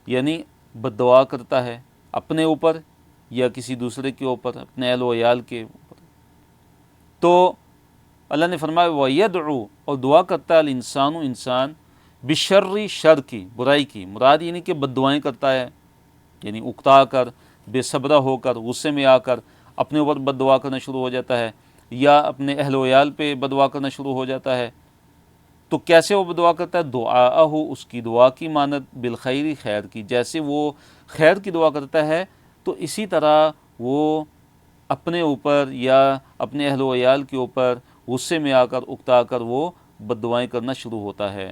یعنی بد دعا کرتا ہے اپنے اوپر یا کسی دوسرے کے اوپر، اپنے اہل و عیال کے اوپر۔ تو اللہ نے فرمایا وَيَدْعُو، اور دعا کرتا ہے الانسان، انسان، بِالشَّرِّ، شر کی، برائی کی، مراد یہ نہیں کہ بد دعائیں کرتا ہے، یعنی اکتا کر، بے صبرہ ہو کر، غصے میں آ کر اپنے اوپر بد دعا کرنا شروع ہو جاتا ہے، یا اپنے اہل و عیال پہ بد دعا کرنا شروع ہو جاتا ہے۔ تو کیسے وہ بد دعا کرتا ہے؟ دعاءہ، اس کی دعا کی مانت، بالخیر، خیر کی، جیسے وہ خیر کی دعا کرتا ہے تو اسی طرح وہ اپنے اوپر یا اپنے اہل و عیال کے اوپر غصے میں آ کر، اکتا کر وہ بد دعائیں کرنا شروع ہوتا ہے،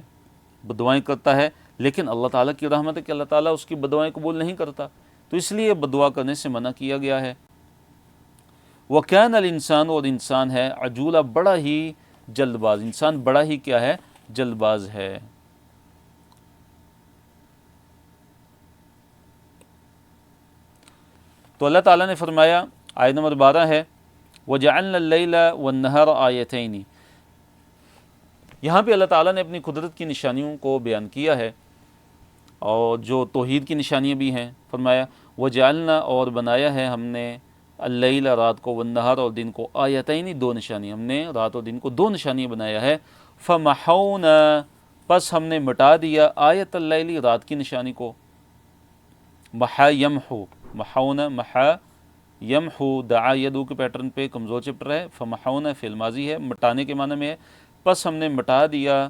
بد دعائیں کرتا ہے۔ لیکن اللہ تعالیٰ کی رحمت ہے کہ اللہ تعالیٰ اس کی بد دعائیں قبول نہیں کرتا، تو اس لیے بد دعا کرنے سے منع کیا گیا ہے۔ وَكَانَ الْإِنسَانُ، اور انسان ہے، عجولا، بڑا ہی جلد باز، انسان بڑا ہی کیا ہے؟ جلد باز ہے۔ تو اللہ تعالیٰ نے فرمایا، آیت نمبر 12 ہے، وَجَعَلْنَا اللَّيْلَ وَالنَّهَارَ آیَتَيْنِ، یہاں پہ اللہ تعالیٰ نے اپنی قدرت کی نشانیوں کو بیان کیا ہے، اور جو توحید کی نشانیاں بھی ہیں۔ فرمایا وَجَعَلْنَا، اور بنایا ہے ہم نے، اللیل، رات کو، والنہار، اور دن کو، آیتین، دو نشانی، ہم نے رات اور دن کو دو نشانی بنایا ہے۔ فمحونا، پس ہم نے مٹا دیا، آیت اللیل، رات کی نشانی کو، محا یمحو، محونا، محا یمحو، دعا یدعو کے پیٹرن پہ کمزور چپٹر ہے، فمحونا فعل ماضی ہے، مٹانے کے معنی میں ہے، پس ہم نے مٹا دیا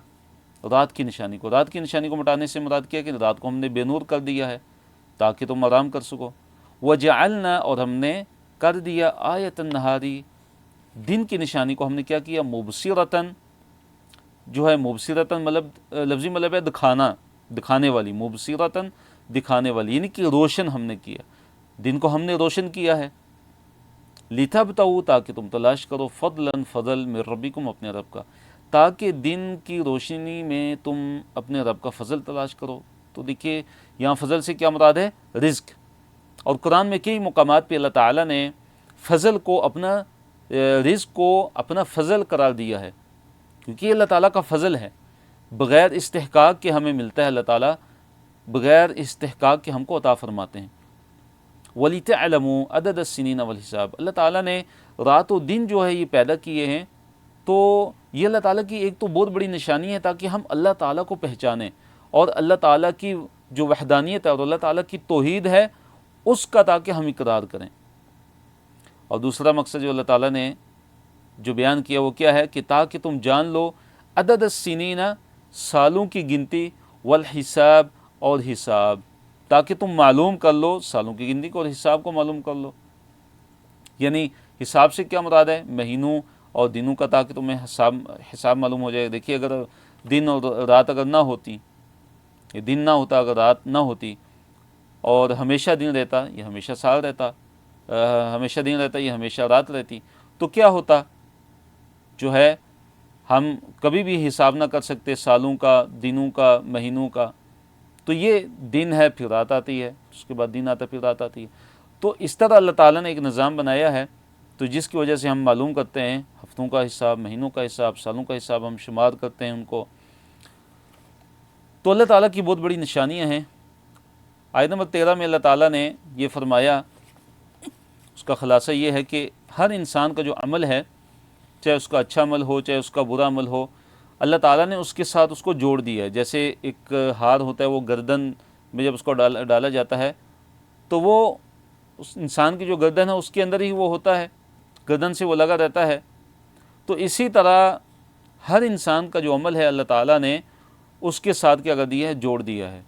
رات کی نشانی کو۔ رات کی نشانی کو مٹانے سے مراد کیا کہ رات کو ہم نے بے نور کر دیا ہے تاکہ تم آرام کر سکو۔ وجعلنا، اور ہم نے کر دیا، آیت النہاری، دن کی نشانی کو ہم نے کیا کیا؟ مبصرتن، جو ہے مبصرتن مطلب لفظی مطلب ہے دکھانا، دکھانے والی، مبصرتن، دکھانے والی، یعنی کہ روشن ہم نے کیا، دن کو ہم نے روشن کیا ہے۔ لتبتغوا، تاکہ تم تلاش کرو، فضلا، فضل، من ربکم، اپنے رب کا، تاکہ دن کی روشنی میں تم اپنے رب کا فضل تلاش کرو۔ تو دیکھیے یہاں فضل سے کیا مراد ہے؟ رزق۔ اور قرآن میں کئی مقامات پہ اللہ تعالیٰ نے فضل کو اپنا رزق کو اپنا فضل قرار دیا ہے، کیونکہ یہ اللہ تعالیٰ کا فضل ہے، بغیر استحقاق کے ہمیں ملتا ہے۔ اللہ تعالیٰ بغیر استحقاق کے ہم کو عطا فرماتے ہیں۔ وَلِتَعْلَمُوا عَدَدَ السِّنِينَ وَالْحِسَابَ، اللہ تعالیٰ نے رات و دن جو ہے یہ پیدا کیے ہیں، تو یہ اللہ تعالیٰ کی ایک تو بہت بڑی نشانی ہے تاکہ ہم اللہ تعالیٰ کو پہچانیں اور اللہ تعالیٰ کی جو وحدانیت ہے اور اللہ تعالیٰ کی توحید ہے اس کا تاکہ ہم اقرار کریں۔ اور دوسرا مقصد جو اللہ تعالیٰ نے جو بیان کیا وہ کیا ہے کہ تاکہ تم جان لو عدد السنین، سالوں کی گنتی، والحساب اور حساب، تاکہ تم معلوم کر لو سالوں کی گنتی کو اور حساب کو معلوم کر لو۔ یعنی حساب سے کیا مراد ہے؟ مہینوں اور دنوں کا، تاکہ تمہیں حساب معلوم ہو جائے۔ دیکھیے اگر دن اور رات اگر نہ ہوتی، یہ دن نہ ہوتا اگر رات نہ ہوتی، اور ہمیشہ دن رہتا یہ ہمیشہ سال رہتا، ہمیشہ دن رہتا یہ ہمیشہ رات رہتی، تو کیا ہوتا؟ جو ہے ہم کبھی بھی حساب نہ کر سکتے سالوں کا، دنوں کا، مہینوں کا۔ تو یہ دن ہے پھر رات آتی ہے، اس کے بعد دن آتا پھر رات آتی ہے۔ تو اس طرح اللہ تعالیٰ نے ایک نظام بنایا ہے، تو جس کی وجہ سے ہم معلوم کرتے ہیں ہفتوں کا حساب، مہینوں کا حساب، سالوں کا حساب، ہم شمار کرتے ہیں ان کو۔ تو اللہ تعالیٰ کی بہت بڑی نشانیاں ہیں۔ آیت نمبر 13 میں اللہ تعالیٰ نے یہ فرمایا، اس کا خلاصہ یہ ہے کہ ہر انسان کا جو عمل ہے، چاہے اس کا اچھا عمل ہو چاہے اس کا برا عمل ہو، اللہ تعالیٰ نے اس کے ساتھ اس کو جوڑ دیا ہے۔ جیسے ایک ہار ہوتا ہے، وہ گردن میں جب اس کو ڈالا جاتا ہے تو وہ اس انسان کی جو گردن ہے اس کے اندر ہی وہ ہوتا ہے، گردن سے وہ لگا رہتا ہے۔ تو اسی طرح ہر انسان کا جو عمل ہے اللہ تعالیٰ نے اس کے ساتھ کیا کر دیا ہے؟ جوڑ دیا ہے،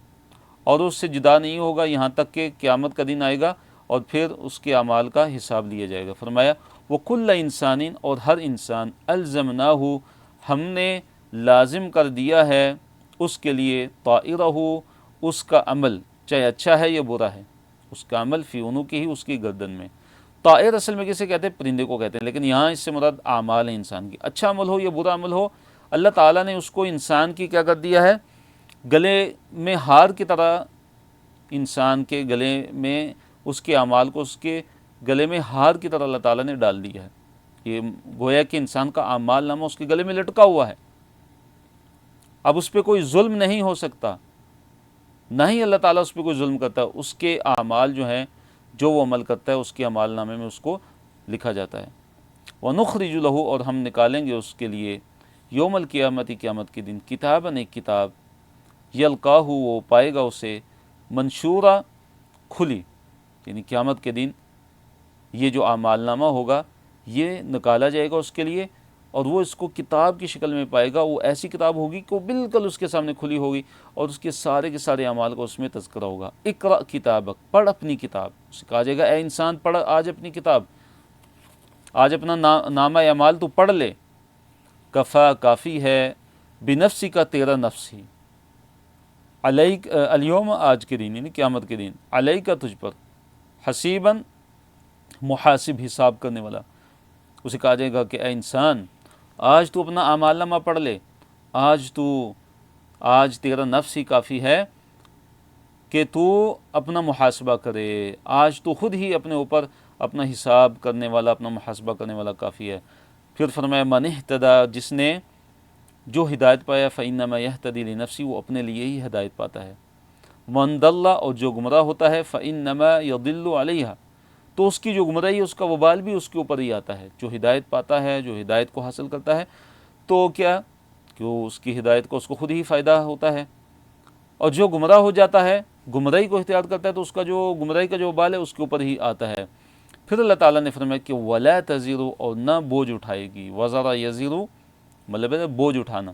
اور اس سے جدا نہیں ہوگا یہاں تک کہ قیامت کا دن آئے گا اور پھر اس کے اعمال کا حساب لیا جائے گا۔ فرمایا وَكُلَّ إِنسَانٍ، اور ہر انسان، أَلْزَمْنَاهُ، ہم نے لازم کر دیا ہے اس کے لیے، طَائِرَهُ، اس کا عمل، چاہے اچھا ہے یا برا ہے، اس کا عمل فی عنقہ، اس کی گردن میں۔ طائر اصل میں کسے کہتے ہیں؟ پرندے کو کہتے ہیں، لیکن یہاں اس سے مراد اعمال ہیں انسان کی، اچھا عمل ہو یا برا عمل ہو، اللہ تعالیٰ نے اس کو انسان کی کیا کر دیا ہے؟ گلے میں ہار کی طرح، انسان کے گلے میں اس کے اعمال کو اس کے گلے میں ہار کی طرح اللہ تعالیٰ نے ڈال دیا ہے۔ یہ گویا کہ انسان کا اعمال نامہ اس کے گلے میں لٹکا ہوا ہے، اب اس پہ کوئی ظلم نہیں ہو سکتا، نہ ہی اللہ تعالیٰ اس پہ کوئی ظلم کرتا ہے۔ اس کے اعمال جو ہیں، جو وہ عمل کرتا ہے اس کے اعمال نامے میں اس کو لکھا جاتا ہے۔ وَنُخْرِجُ لَهُ، اور ہم نکالیں گے اس کے لیے، یوم القیامت، قیامت کے دن، کتاباً، ایک کتاب، یلقاہ، وہ پائے گا اسے، منشورہ، کھلی، یعنی قیامت کے دن یہ جو اعمال نامہ ہوگا یہ نکالا جائے گا اس کے لیے، اور وہ اس کو کتاب کی شکل میں پائے گا۔ وہ ایسی کتاب ہوگی کہ وہ بالکل اس کے سامنے کھلی ہوگی، اور اس کے سارے اعمال کا اس میں تذکرہ ہوگا۔ اقرأ کتابک، پڑھ اپنی کتاب، اسے کہا جائے گا اے انسان پڑھ آج اپنی کتاب، آج اپنا نامہ اعمال تو پڑھ لے۔ کفا، کافی ہے، بنفسی کا، تیرا نفس ہی، علیک، الیوم، آج کے دن یعنی قیامت کے دن، علیک، تجھ پر، حسیباً، محاسب، حساب کرنے والا۔ اسے کہا جائے گا کہ اے انسان آج تو اپنا اعمال نامہ پڑھ لے، آج تیرا نفس ہی کافی ہے کہ تو اپنا محاسبہ کرے، آج تو خود ہی اپنے اوپر اپنا حساب کرنے والا، اپنا محاسبہ کرنے والا کافی ہے۔ پھر فرمایا من اہتدیٰ، جس نے جو ہدایت پایا، فإنما یہتدی لنفسی، وہ اپنے لیے ہی ہدایت پاتا ہے۔ من ضل، اور جو گمراہ ہوتا ہے، فإنما یضل علیہا، تو اس کی جو گمراہی ہے اس کا وبال بھی اس کے اوپر ہی آتا ہے۔ جو ہدایت پاتا ہے، جو ہدایت کو حاصل کرتا ہے، تو کیا کہ اس کی ہدایت کو اس کو خود ہی فائدہ ہوتا ہے، اور جو گمراہ ہو جاتا ہے، گمراہی کو اختیار کرتا ہے، تو اس کا جو گمراہی کا جو وبال ہے اس کے اوپر ہی آتا ہے۔ پھر اللہ تعالیٰ نے فرمایا کہ وَلَا تَزِرُ، اور نہ بوجھ اٹھائے گی، وَزَرَ يَزِرُ، مطلب ہے بوجھ اٹھانا،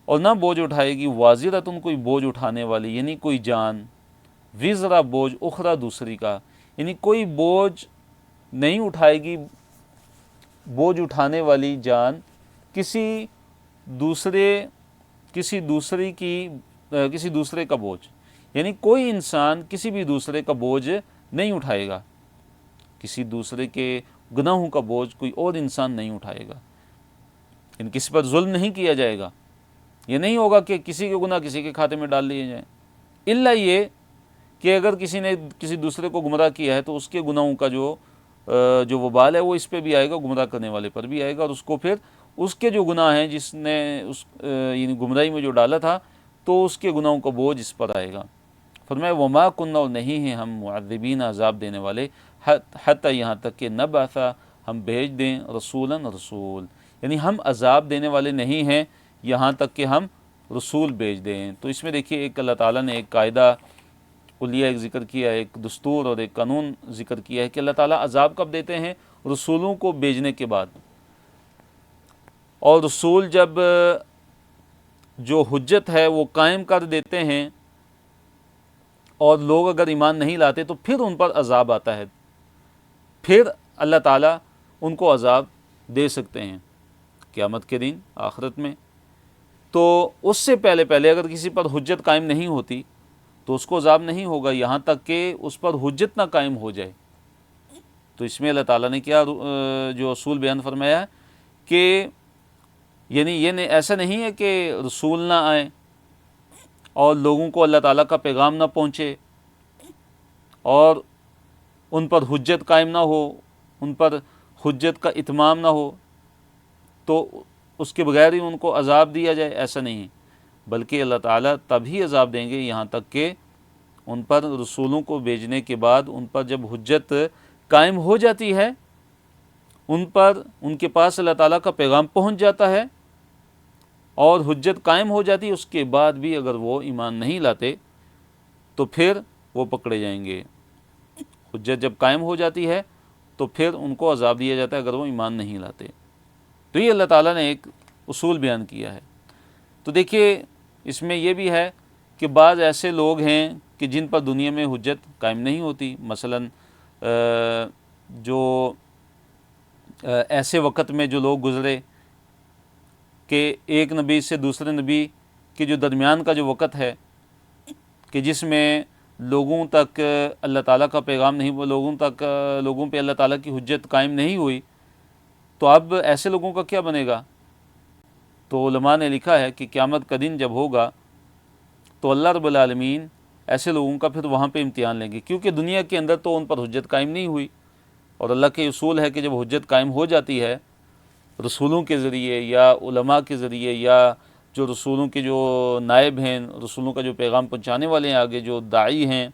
اور نہ بوجھ اٹھائے گی، وازرتن، کوئی بوجھ اٹھانے والی، یعنی کوئی جان، وزرا، بوجھ، اخرى، دوسری کا، یعنی کوئی بوجھ نہیں اٹھائے گی، بوجھ اٹھانے والی جان کسی دوسرے کا بوجھ، یعنی کوئی انسان کسی بھی دوسرے کا بوجھ نہیں اٹھائے گا، کسی دوسرے کے گناہوں کا بوجھ کوئی اور انسان نہیں اٹھائے گا۔ کسی پر ظلم نہیں کیا جائے گا، یہ نہیں ہوگا کہ کسی کے گناہ کسی کے کھاتے میں ڈال لیے جائیں، الا یہ کہ اگر کسی نے کسی دوسرے کو گمراہ کیا ہے تو اس کے گناہوں کا جو وبال ہے وہ اس پہ بھی آئے گا، گمراہ کرنے والے پر بھی آئے گا، اور اس کو پھر اس کے جو گناہ ہیں جس نے یعنی گمراہی میں جو ڈالا تھا تو اس کے گناہوں کا بوجھ اس پر آئے گا۔ فرمایا وما کننا، اور نہیں ہیں ہم معذبین عذاب دینے والے، حتی یہاں تک کہ نبعث، ہم بھیج دیں رسولاً رسول، یعنی ہم عذاب دینے والے نہیں ہیں یہاں تک کہ ہم رسول بھیج دیں۔ تو اس میں دیکھیے ایک اللہ تعالیٰ نے ایک قاعدہ کلیہ ایک ذکر کیا ہے، ایک دستور اور ایک قانون ذکر کیا ہے کہ اللہ تعالیٰ عذاب کب دیتے ہیں؟ رسولوں کو بھیجنے کے بعد، اور رسول جب جو حجت ہے وہ قائم کر دیتے ہیں اور لوگ اگر ایمان نہیں لاتے تو پھر ان پر عذاب آتا ہے، پھر اللہ تعالیٰ ان کو عذاب دے سکتے ہیں قیامت کے دن، آخرت میں۔ تو اس سے پہلے اگر کسی پر حجت قائم نہیں ہوتی تو اس کو عذاب نہیں ہوگا یہاں تک کہ اس پر حجت نہ قائم ہو جائے۔ تو اس میں اللہ تعالیٰ نے کیا جو اصول بیان فرمایا کہ یعنی یہ ایسا نہیں ہے کہ رسول نہ آئیں اور لوگوں کو اللہ تعالیٰ کا پیغام نہ پہنچے اور ان پر حجت قائم نہ ہو، ان پر حجت کا اتمام نہ ہو تو اس کے بغیر ہی ان کو عذاب دیا جائے، ایسا نہیں، بلکہ اللہ تعالیٰ تبھی عذاب دیں گے یہاں تک کہ ان پر رسولوں کو بھیجنے کے بعد ان پر جب حجت قائم ہو جاتی ہے، ان کے پاس اللہ تعالیٰ کا پیغام پہنچ جاتا ہے اور حجت قائم ہو جاتی ہے، اس کے بعد بھی اگر وہ ایمان نہیں لاتے تو پھر وہ پکڑے جائیں گے۔ حجت جب قائم ہو جاتی ہے تو پھر ان کو عذاب دیا جاتا ہے اگر وہ ایمان نہیں لاتے۔ تو یہ اللہ تعالیٰ نے ایک اصول بیان کیا ہے۔ تو دیکھیے اس میں یہ بھی ہے کہ بعض ایسے لوگ ہیں کہ جن پر دنیا میں حجت قائم نہیں ہوتی، مثلا جو ایسے وقت میں جو لوگ گزرے کہ ایک نبی سے دوسرے نبی کے جو درمیان کا جو وقت ہے کہ جس میں لوگوں تک اللہ تعالیٰ کا پیغام نہیں، لوگوں پہ اللہ تعالیٰ کی حجت قائم نہیں ہوئی، تو اب ایسے لوگوں کا کیا بنے گا؟ تو علماء نے لکھا ہے کہ قیامت کا دن جب ہوگا تو اللہ رب العالمین ایسے لوگوں کا پھر وہاں پہ امتحان لیں گے، کیونکہ دنیا کے اندر تو ان پر حجت قائم نہیں ہوئی، اور اللہ کے اصول ہے کہ جب حجت قائم ہو جاتی ہے رسولوں کے ذریعے یا علماء کے ذریعے یا جو رسولوں کے جو نائب ہیں، رسولوں کا جو پیغام پہنچانے والے ہیں آگے جو داعی ہیں،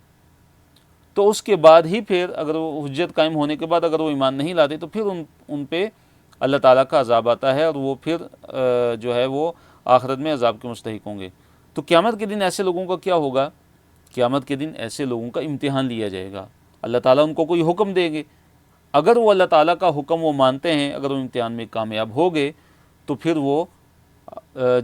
تو اس کے بعد ہی پھر اگر وہ حجت قائم ہونے کے بعد اگر وہ ایمان نہیں لاتے تو پھر ان پہ اللہ تعالیٰ کا عذاب آتا ہے اور وہ پھر جو ہے وہ آخرت میں عذاب کے مستحق ہوں گے۔ تو قیامت کے دن ایسے لوگوں کا کیا ہوگا؟ قیامت کے دن ایسے لوگوں کا امتحان لیا جائے گا، اللہ تعالیٰ ان کو کوئی حکم دیں گے، اگر وہ اللہ تعالیٰ کا حکم وہ مانتے ہیں، اگر وہ امتحان میں کامیاب ہو گئے تو پھر وہ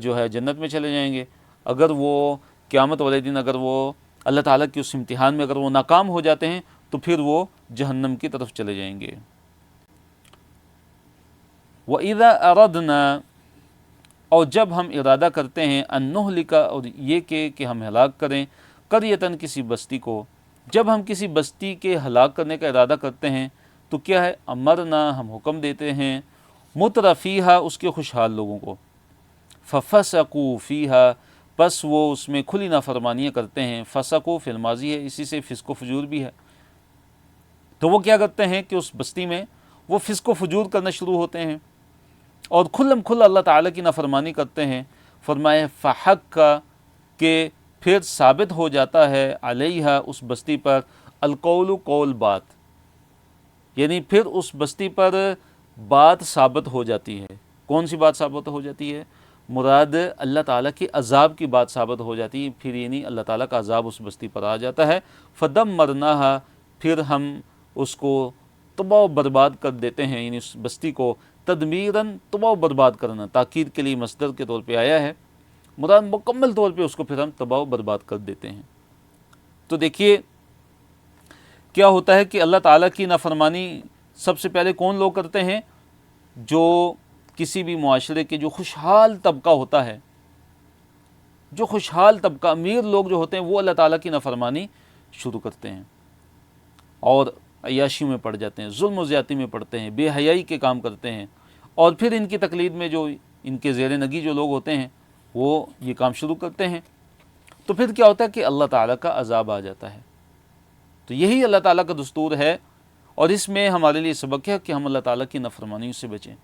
جو ہے جنت میں چلے جائیں گے، اگر وہ قیامت والے دن اگر وہ اللہ تعالیٰ کے اس امتحان میں اگر وہ ناکام ہو جاتے ہیں تو پھر وہ جہنم کی طرف چلے جائیں گے۔ وَإِذَا أَرَدْنَا، اور جب ہم ارادہ کرتے ہیں، أَن نُهْلِكَ، اور یہ کہ ہم ہلاک کریں، قَرْيَةً، کسی بستی کو، جب ہم کسی بستی کے ہلاک کرنے کا ارادہ کرتے ہیں تو کیا ہے؟ امرنا، ہم حکم دیتے ہیں، مترفیہا، اس کے خوشحال لوگوں کو، ففسقوا فیہا، پس وہ اس میں کھلی نافرمانیاں کرتے ہیں، فسقوا فی الماضی ہے، اسی سے فسق و فجور بھی ہے، تو وہ کیا کرتے ہیں کہ اس بستی میں وہ فسق و فجور کرنا شروع ہوتے ہیں اور کھلم کھل اللہ تعالیٰ کی نافرمانی کرتے ہیں۔ فرمائے فحق کا، کہ پھر ثابت ہو جاتا ہے، علیہا، اس بستی پر، القول، قول، بات، یعنی پھر اس بستی پر بات ثابت ہو جاتی ہے۔ کون سی بات ثابت ہو جاتی ہے؟ مراد اللہ تعالیٰ کے عذاب کی بات ثابت ہو جاتی ہے، پھر یعنی اللہ تعالیٰ کا عذاب اس بستی پر آ جاتا ہے۔ فدمرناہا، پھر ہم اس کو تباہ و برباد کر دیتے ہیں، یعنی اس بستی کو تدمیراً، تباہ و برباد کرنا، تاکید کے لیے مصدر کے طور پہ آیا ہے، مراد مکمل طور پہ اس کو پھر ہم تباہ و برباد کر دیتے ہیں۔ تو دیکھیے کیا ہوتا ہے کہ اللہ تعالیٰ کی نافرمانی سب سے پہلے کون لوگ کرتے ہیں؟ جو کسی بھی معاشرے کے جو خوشحال طبقہ ہوتا ہے، جو خوشحال طبقہ، امیر لوگ جو ہوتے ہیں، وہ اللہ تعالیٰ کی نافرمانی شروع کرتے ہیں اور عیاشیوں میں پڑ جاتے ہیں، ظلم و زیادتی میں پڑتے ہیں، بے حیائی کے کام کرتے ہیں، اور پھر ان کی تقلید میں جو ان کے زیر نگی جو لوگ ہوتے ہیں وہ یہ کام شروع کرتے ہیں، تو پھر کیا ہوتا ہے کہ اللہ تعالیٰ کا عذاب آ جاتا ہے۔ تو یہی اللہ تعالیٰ کا دستور ہے، اور اس میں ہمارے لیے سبق ہے کہ ہم اللہ تعالیٰ کی نافرمانیوں سے بچیں،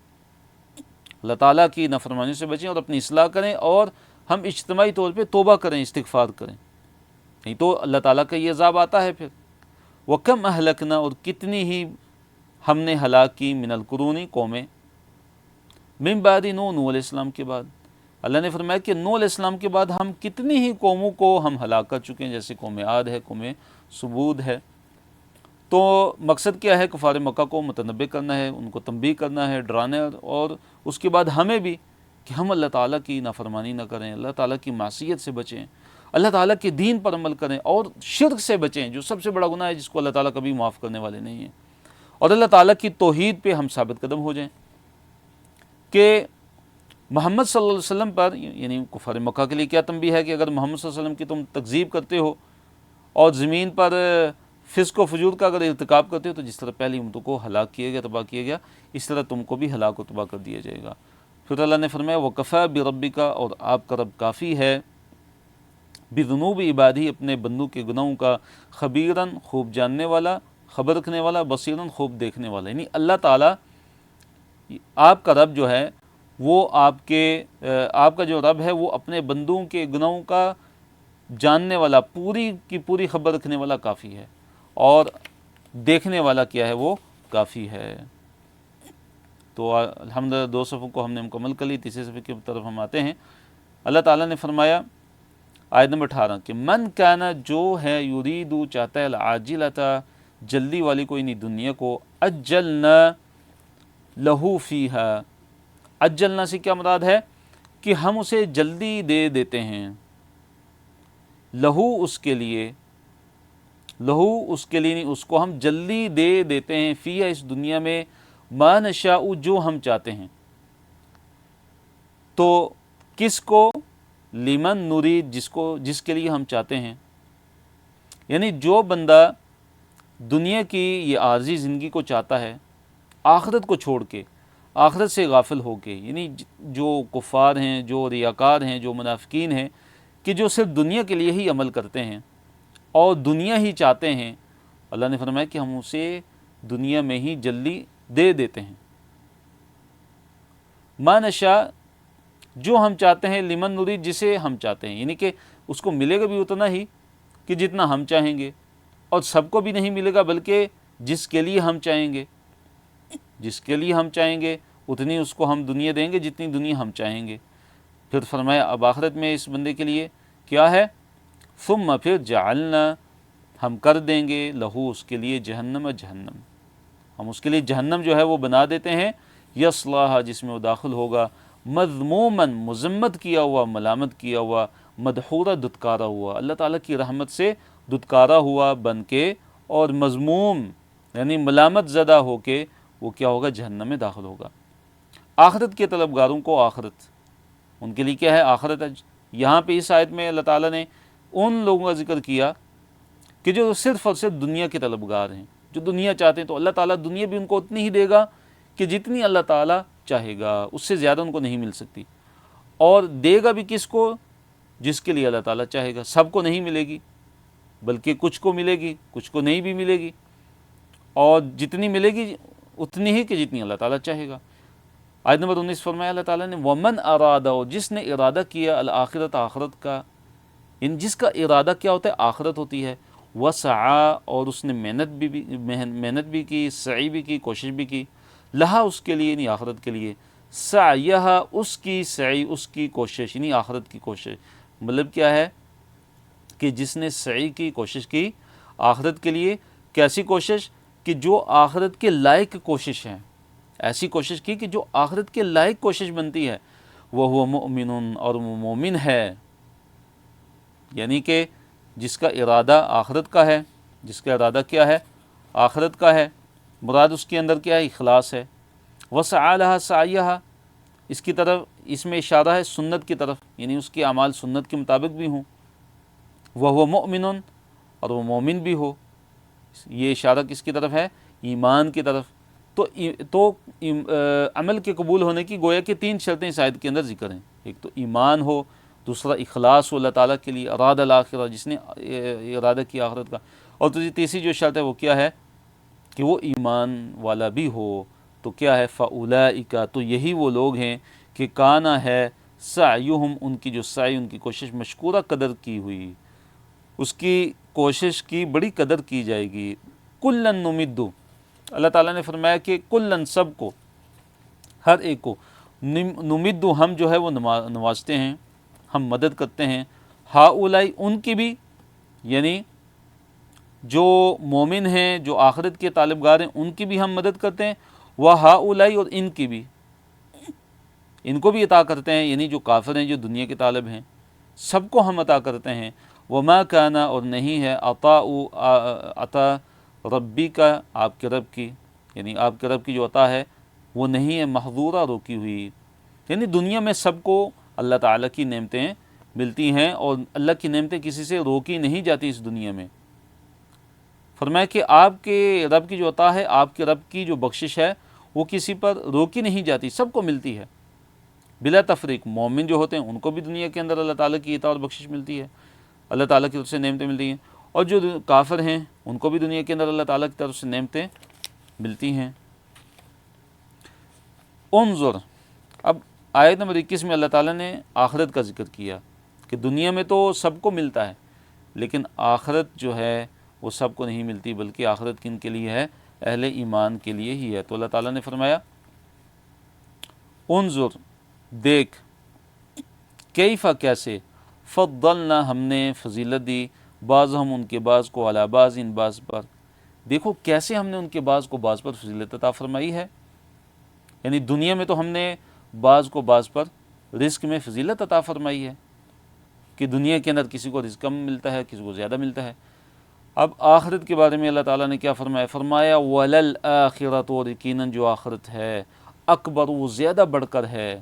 اللہ تعالیٰ کی نافرمانیوں سے بچیں اور اپنی اصلاح کریں، اور ہم اجتماعی طور پہ توبہ کریں، استغفار کریں، نہیں تو اللہ تعالیٰ کا یہ عذاب آتا ہے پھر۔ وَكَمْ أَهْلَكْنَا، اور کتنی ہی ہم نے ہلاک کی، من القرون قومیں، من بعد نوح علیہ السلام کے بعد۔ اللہ نے فرمایا کہ نوح علیہ السلام کے بعد ہم کتنی ہی قوموں کو ہم ہلاک کر چکے ہیں، جیسے قوم عاد ہے، قوم ثمود ہے۔ تو مقصد کیا ہے؟ کفار مکہ کو متنبہ کرنا ہے، ان کو تنبیہ کرنا ہے، ڈرانا ہے، اور اس کے بعد ہمیں بھی کہ ہم اللہ تعالیٰ کی نافرمانی نہ کریں، اللہ تعالیٰ کی معصیت سے بچیں، اللہ تعالیٰ کے دین پر عمل کریں، اور شرک سے بچیں جو سب سے بڑا گناہ ہے، جس کو اللہ تعالیٰ کبھی معاف کرنے والے نہیں ہیں، اور اللہ تعالیٰ کی توحید پہ ہم ثابت قدم ہو جائیں کہ محمد صلی اللہ علیہ وسلم پر، یعنی کفار مکہ کے لیے کیا تنبیہ ہے کہ اگر محمد صلی اللہ علیہ وسلم کی تم تکذیب کرتے ہو اور زمین پر فسق و فجور کا اگر ارتکاب کرتے ہو، تو جس طرح پہلی امتوں کو ہلاک کیا گیا، تباہ کیا گیا، اس طرح تم کو بھی ہلاک و تباہ کر دیا جائے گا۔ پھر اللہ نے فرمایا وَكَفَىٰ بِرَبِّكَ، اور آپ کا رب کافی ہے، بِذُنُوبِ عِبَادِهِ، اپنے بندوں کے گناہوں کا، خبیراً خوب جاننے والا، خبر رکھنے والا، بصیراً خوب دیکھنے والا، یعنی اللہ تعالیٰ آپ کا رب جو ہے وہ آپ کا جو رب ہے وہ اپنے بندوں کے گناہوں کا جاننے والا، پوری کی پوری خبر رکھنے والا کافی ہے، اور دیکھنے والا کیا ہے؟ وہ کافی ہے۔ تو الحمدللہ 2 صفحوں کو ہم نے مکمل کر لی، تیسرے صفحے کی طرف ہم آتے ہیں۔ اللہ تعالیٰ نے فرمایا آیت نمبر 18 کہ من کانا، جو ہے، یریدو چاہتا ہے، العاجلۃ جلدی والی کو، یعنی دنیا کو، اجلنا لہو فیہا، اجلنا سے کیا مراد ہے کہ ہم اسے جلدی دے دیتے ہیں، لہو اس کے لیے، نہیں، اس کو ہم جلدی دے دیتے ہیں، فیہا اس دنیا میں، ما نشاء جو ہم چاہتے ہیں۔ تو کس کو؟ لمن نرید، جس کے لیے ہم چاہتے ہیں، یعنی جو بندہ دنیا کی یہ عارضی زندگی کو چاہتا ہے، آخرت کو چھوڑ کے، آخرت سے غافل ہو کے، یعنی جو کفار ہیں، جو ریاکار ہیں، جو منافقین ہیں، کہ جو صرف دنیا کے لیے ہی عمل کرتے ہیں اور دنیا ہی چاہتے ہیں، اللہ نے فرمایا کہ ہم اسے دنیا میں ہی جلدی دے دیتے ہیں۔ ما نشاء جو ہم چاہتے ہیں، لمن نرید جسے ہم چاہتے ہیں، یعنی کہ اس کو ملے گا بھی اتنا ہی کہ جتنا ہم چاہیں گے، اور سب کو بھی نہیں ملے گا، بلکہ جس کے لیے ہم چاہیں گے، اتنی اس کو ہم دنیا دیں گے جتنی دنیا ہم چاہیں گے۔ پھر فرمایا اب آخرت میں اس بندے کے لیے کیا ہے؟ ثم پھر جعلنا ہم کر دیں گے، لہو اس کے لیے، جہنم ہم اس کے لیے جہنم جو ہے وہ بنا دیتے ہیں، یصلاھا جس میں وہ داخل ہوگا، مذموماً مذمت کیا ہوا، ملامت کیا ہوا، مدحورا دھتکارا ہوا، اللہ تعالیٰ کی رحمت سے دھتکارا ہوا بن کے، اور مذموم یعنی ملامت زدہ ہو کے وہ کیا ہوگا؟ جہنم میں داخل ہوگا۔ آخرت کے طلبگاروں کو آخرت، ان کے لیے کیا ہے؟ آخرت۔ یہاں پہ اس آیت میں اللہ تعالیٰ نے ان لوگوں کا ذکر کیا کہ جو صرف اور صرف دنیا کے طلبگار ہیں، جو دنیا چاہتے ہیں، تو اللہ تعالیٰ دنیا بھی ان کو اتنی ہی دے گا کہ جتنی اللہ تعالیٰ چاہے گا، اس سے زیادہ ان کو نہیں مل سکتی، اور دے گا بھی کس کو؟ جس کے لیے اللہ تعالیٰ چاہے گا۔ سب کو نہیں ملے گی، بلکہ کچھ کو ملے گی، کچھ کو نہیں بھی ملے گی، اور جتنی ملے گی اتنی ہی کہ جتنی اللہ تعالیٰ چاہے گا۔ آیت نمبر 19 فرمایا اللہ تعالیٰ نے ومن ارادہ، جس نے ارادہ کیا، الآخرت آخرت کا، ان جس کا ارادہ کیا ہوتا ہے؟ آخرت ہوتی ہے، وسعی اور اس نے محنت بھی کی، سعی بھی کی، کوشش بھی کی، لہا اس کے لیے یعنی آخرت کے لیے، سعیہا اس کی سعی، اس کی کوشش یعنی آخرت کی کوشش، مطلب کیا ہے کہ جس نے سعی کی، کوشش کی آخرت کے لیے، کیسی کوشش کہ جو آخرت کے لائق کوشش ہے، ایسی کوشش کی کہ جو آخرت کے لائق کوشش بنتی ہے، وہ مؤمن اور وہ مومن ہے، یعنی کہ جس کا ارادہ آخرت کا ہے، جس کا ارادہ کیا ہے؟ آخرت کا ہے، مراد اس کے اندر کیا ہے؟ اخلاص ہے۔ وسعی لہا سعیہا، اس کی طرف، اس میں اشارہ ہے سنت کی طرف، یعنی اس کے اعمال سنت کے مطابق بھی ہوں، وہ مؤمن اور وہ مومن بھی ہو۔ یہ اشارہ کس کی طرف ہے؟ ایمان کی طرف، تو عمل کے قبول ہونے کی گویا کہ 3 شرطیں اس آیت کے اندر ذکر ہیں۔ ایک تو ایمان ہو، دوسرا اخلاص ہو اللہ تعالیٰ کے لیے، اراد الآخرہ، جس نے ارادہ کیا آخرت کا، اور تیسری جو شرط ہے وہ کیا ہے کہ وہ ایمان والا بھی ہو۔ تو کیا ہے؟ فَأُولَئِكَ، تو یہی وہ لوگ ہیں کہ کانا ہے سعیہم، ان کی جو سعی، ان کی کوشش مشکورہ، قدر کی ہوئی، اس کی کوشش کی بڑی قدر کی جائے گی۔ کُلًّا نُمِدُّ، اللہ تعالیٰ نے فرمایا کہ کُلًّا، سب کو، ہر ایک کو، نُمِدُّ، ہم جو ہے وہ نوازتے ہیں، ہم مدد کرتے ہیں، ہؤلاء، ان کی بھی، یعنی جو مومن ہیں، جو آخرت کے طالبگار ہیں، ان کی بھی ہم مدد کرتے ہیں، وہؤلاء، اور ان کی بھی، ان کو بھی عطا کرتے ہیں، یعنی جو کافر ہیں، جو دنیا کے طالب ہیں، سب کو ہم عطا کرتے ہیں۔ وما کانا، اور نہیں ہے، عطا ربی کا، آپ کے رب کی، یعنی آپ کے رب کی جو عطا ہے وہ نہیں ہے محظورہ، روکی ہوئی، یعنی دنیا میں سب کو اللہ تعالیٰ کی نعمتیں ملتی ہیں، اور اللہ کی نعمتیں کسی سے روکی نہیں جاتی اس دنیا میں۔ فرمایا کہ آپ کے رب کی جو عطا ہے، آپ کے رب کی جو بخشش ہے، وہ کسی پر روکی نہیں جاتی، سب کو ملتی ہے بلا تفریق۔ مومن جو ہوتے ہیں ان کو بھی دنیا کے اندر اللہ تعالیٰ کی عطا اور بخشش ملتی ہے، اللہ تعالیٰ کی طرف سے نعمتیں ملتی ہیں، اور جو کافر ہیں ان کو بھی دنیا کے اندر اللہ تعالیٰ کی طرف سے نعمتیں ملتی ہیں۔ انظر، اب آیت نمبر 21 میں اللہ تعالیٰ نے آخرت کا ذکر کیا کہ دنیا میں تو سب کو ملتا ہے، لیکن آخرت جو ہے وہ سب کو نہیں ملتی، بلکہ آخرت کن کے لیے ہے؟ اہل ایمان کے لیے ہی ہے۔ تو اللہ تعالیٰ نے فرمایا انظر، دیکھ، کیفا، کیسے، فضلنا، ہم نے فضیلت دی، بعضہم، ان کے بعض کو، علی بعض، ان بعض پر، دیکھو کیسے ہم نے ان کے بعض کو بعض پر فضیلت عطا فرمائی ہے۔ یعنی دنیا میں تو ہم نے بعض کو بعض پر رزق میں فضیلت عطا فرمائی ہے کہ دنیا کے اندر کسی کو رزق کم ملتا ہے، کسی کو زیادہ ملتا ہے۔ اب آخرت کے بارے میں اللہ تعالیٰ نے کیا فرمایا؟ فرمایا وَلَلْآخِرَةُ، اور یقیناً جو آخرت ہے، اکبر، وہ زیادہ بڑھ کر ہے،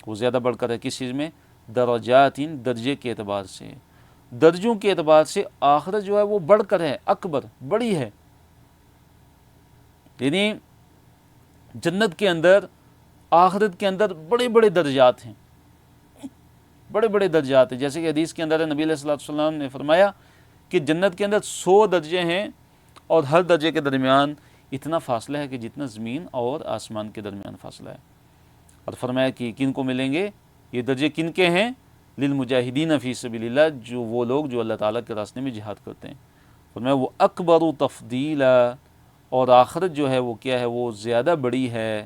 وہ زیادہ بڑھ کر ہے کس چیز میں؟ درجات، درجے کے اعتبار سے، درجوں کے اعتبار سے آخرت جو ہے وہ بڑھ کر ہے، اکبر، بڑی ہے۔ یعنی جنت کے اندر، آخرت کے اندر بڑے بڑے درجات ہیں، بڑے بڑے درجات ہیں، جیسے کہ حدیث کے اندر ہے، نبی علیہ الصلوۃ والسلام نے فرمایا کہ جنت کے اندر 100 درجے ہیں، اور ہر درجے کے درمیان اتنا فاصلہ ہے کہ جتنا زمین اور آسمان کے درمیان فاصلہ ہے۔ اور فرمایا کہ کن کو ملیں گے یہ درجے؟ کن کے ہیں؟ للمجاہدین فی سبیل اللہ، جو وہ لوگ جو اللہ تعالیٰ کے راستے میں جہاد کرتے ہیں۔ فرمایا وہ اکبر تفضیلا، اور آخرت جو ہے وہ کیا ہے؟ وہ زیادہ بڑی ہے،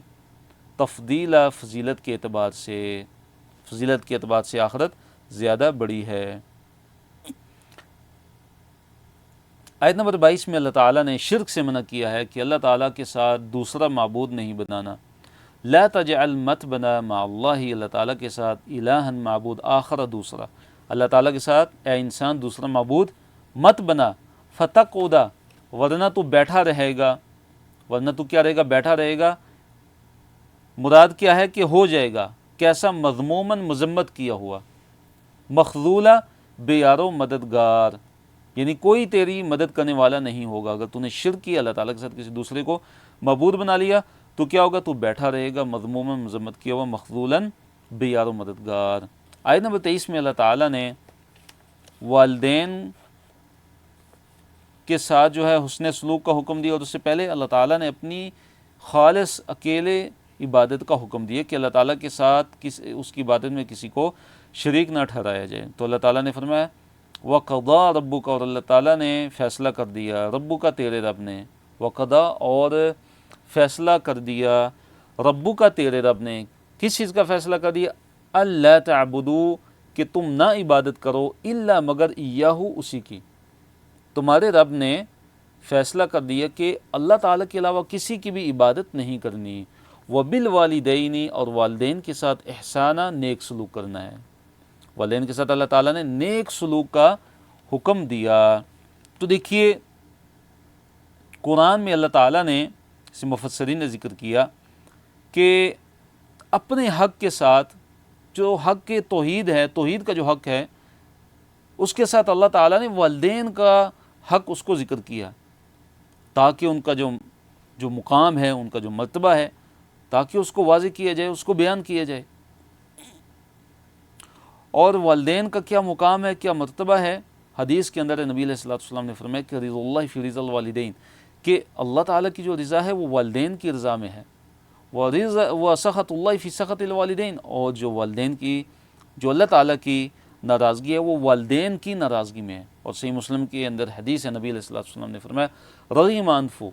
تفضیلا، فضیلت کے اعتبار سے، فضیلت کے اعتبار سے آخرت زیادہ بڑی ہے۔ آیت نمبر 22 میں اللہ تعالیٰ نے شرک سے منع کیا ہے کہ اللہ تعالیٰ کے ساتھ دوسرا معبود نہیں بنانا۔ لا تجعل، مت بنا، مع اللہ، اللہ تعالیٰ کے ساتھ، الہا، معبود، آخر، دوسرا، اللہ تعالیٰ کے ساتھ اے انسان دوسرا معبود مت بنا، فتقعد، ورنہ تو بیٹھا رہے گا، ورنہ تو کیا رہے گا؟ بیٹھا رہے گا۔ مراد کیا ہے کہ ہو جائے گا کیسا؟ مذموماً، مذمت کیا ہوا، مخذولا، بے یار و مددگار، یعنی کوئی تیری مدد کرنے والا نہیں ہوگا۔ اگر تو نے شرک کیا، اللہ تعالیٰ کے ساتھ کسی دوسرے کو معبود بنا لیا، تو کیا ہوگا؟ تو بیٹھا رہے گا، مذموماً، مذمت کیا ہوا، مخذولاً، بے یار و مددگار۔ آیت نمبر 23 میں اللہ تعالیٰ نے والدین کے ساتھ جو ہے حسن سلوک کا حکم دیا، اور اس سے پہلے اللہ تعالیٰ نے اپنی خالص اکیلے عبادت کا حکم دیا کہ اللہ تعالیٰ کے ساتھ اس کی عبادت میں کسی کو شریک نہ ٹھہرایا جائے۔ تو اللہ تعالیٰ نے فرمایا وَقَضَىٰ رَبُّكَ، اور اللہ تعالیٰ نے فیصلہ کر دیا، ربو کا، تیرے رب نے، وَقَضَىٰ، اور فیصلہ کر دیا، ربو کا، تیرے رب نے، کس چیز کا فیصلہ کر دیا؟ اللہ تعبدوا، کہ تم نہ عبادت کرو، الا، مگر، ایاہو، اسی کی، تمہارے رب نے فیصلہ کر دیا کہ اللہ تعالیٰ کے علاوہ کسی کی بھی عبادت نہیں کرنی، وبالوالدین، اور والدین کے ساتھ احسانہ، نیک سلوک کرنا ہے، والدین کے ساتھ اللہ تعالیٰ نے نیک سلوک کا حکم دیا۔ تو دیکھیے قرآن میں اللہ تعالیٰ نے، اس مفسرین نے ذکر کیا کہ اپنے حق کے ساتھ، جو حق کے توحید ہے، توحید کا جو حق ہے، اس کے ساتھ اللہ تعالیٰ نے والدین کا حق اس کو ذکر کیا، تاکہ ان کا جو جو مقام ہے، ان کا جو مرتبہ ہے، تاکہ اس کو واضح کیا جائے، اس کو بیان کیا جائے۔ اور والدین کا کیا مقام ہے، کیا مرتبہ ہے، حدیث کے اندر نبی علیہ الصلوۃ والسلام نے فرمایا کہ رضا اللہ فی رضا الوالدین، کہ اللہ تعالیٰ کی جو رضا ہے وہ والدین کی رضا میں ہے، وسخط اللہ فی سخط الوالدین، اور جو والدین کی، جو اللہ تعالیٰ کی ناراضگی ہے وہ والدین کی ناراضگی میں ہے۔ اور صحیح مسلم کے اندر حدیث ہے، نبی علیہ الصلوۃ والسلام نے فرمایا رغیم انفو،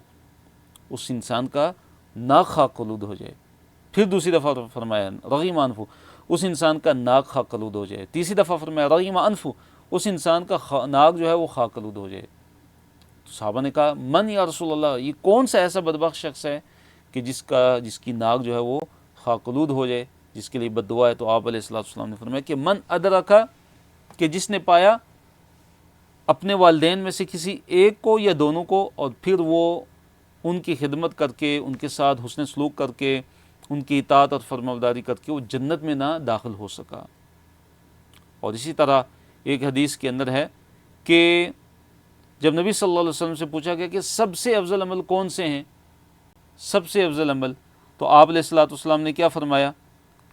اس انسان کا ناک خاک آلود ہو جائے۔ پھر دوسری دفعہ فرمایا رغیم انفو، اس انسان کا ناک خاک آلود ہو جائے۔ تیسری دفعہ فرمایا رغیم انفو، اس انسان کا ناک جو ہے وہ خاک آلود ہو جائے۔ تو صحابہ نے کہا من یا رسول اللہ، یہ کون سا ایسا بدبخت شخص ہے کہ جس کی ناک جو ہے وہ خاک آلود ہو جائے، جس کے لیے بد دعا ہے؟ تو آپ علیہ الصلوۃ والسلام نے فرمایا کہ من ادرکا، کہ جس نے پایا اپنے والدین میں سے کسی ایک کو یا دونوں کو، اور پھر وہ ان کی خدمت کر کے، ان کے ساتھ حسن سلوک کر کے، ان کی اطاعت اور فرمانبرداری کر کے وہ جنت میں نہ داخل ہو سکا۔ اور اسی طرح ایک حدیث کے اندر ہے کہ جب نبی صلی اللہ علیہ وسلم سے پوچھا گیا کہ سب سے افضل عمل کون سے ہیں، سب سے افضل عمل، تو آپ علیہ الصلوۃ والسلام نے کیا فرمایا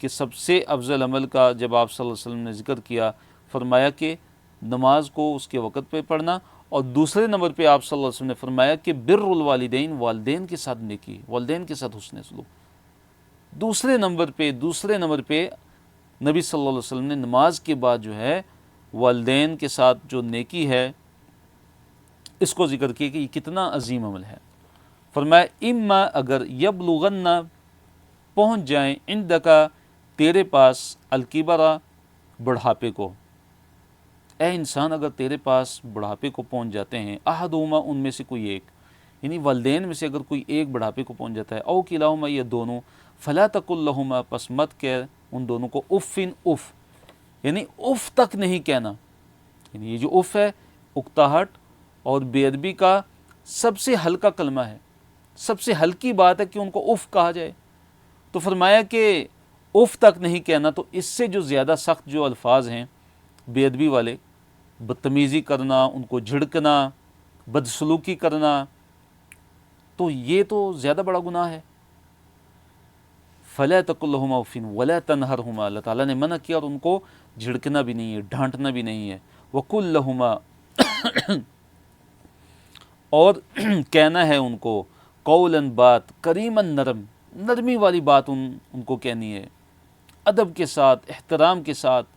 کہ سب سے افضل عمل کا جب آپ صلی اللہ علیہ وسلم نے ذکر کیا، فرمایا کہ نماز کو اس کے وقت پہ پڑھنا، اور دوسرے نمبر پہ آپ صلی اللہ علیہ وسلم نے فرمایا کہ بر الوالدین، والدین کے ساتھ نیکی، والدین کے ساتھ حسن سلوک۔ دوسرے نمبر پہ نبی صلی اللہ علیہ وسلم نے نماز کے بعد جو ہے والدین کے ساتھ جو نیکی ہے اس کو ذکر کیا کہ یہ کتنا عظیم عمل ہے۔ فرمایا اما، اگر یبلغن، پہنچ جائیں، عندکا، تیرے پاس، الکبرا، بڑھاپے کو، اے انسان اگر تیرے پاس بڑھاپے کو پہنچ جاتے ہیں، احدہما، ان میں سے کوئی ایک، یعنی والدین میں سے اگر کوئی ایک بڑھاپے کو پہنچ جاتا ہے، او کلاہما، یا دونوں، فلا تقل لہما، پس مت کہہ ان دونوں کو افن، اف، یعنی اف تک نہیں کہنا۔ یعنی یہ جو اف ہے، اکتاہٹ اور بے ادبی کا سب سے ہلکا کلمہ ہے، سب سے ہلکی بات ہے کہ ان کو اف کہا جائے۔ تو فرمایا کہ اف تک نہیں کہنا، تو اس سے جو زیادہ سخت جو الفاظ ہیں بے ادبی والے، بدتمیزی کرنا، ان کو جھڑکنا، بدسلوکی کرنا، تو یہ تو زیادہ بڑا گناہ ہے۔ فَلَا تَقُلْ لَهُمَا اُفٍّ وَلَا تَنْهَرْهُمَا، اللہ تعالیٰ نے منع کیا اور ان کو جھڑکنا بھی نہیں ہے، ڈانٹنا بھی نہیں ہے۔ وَقُلْ لَهُمَا، اور کہنا ہے ان کو، قولاً، بات، کریماً، نرمی والی بات ان کو کہنی ہے، ادب کے ساتھ، احترام کے ساتھ۔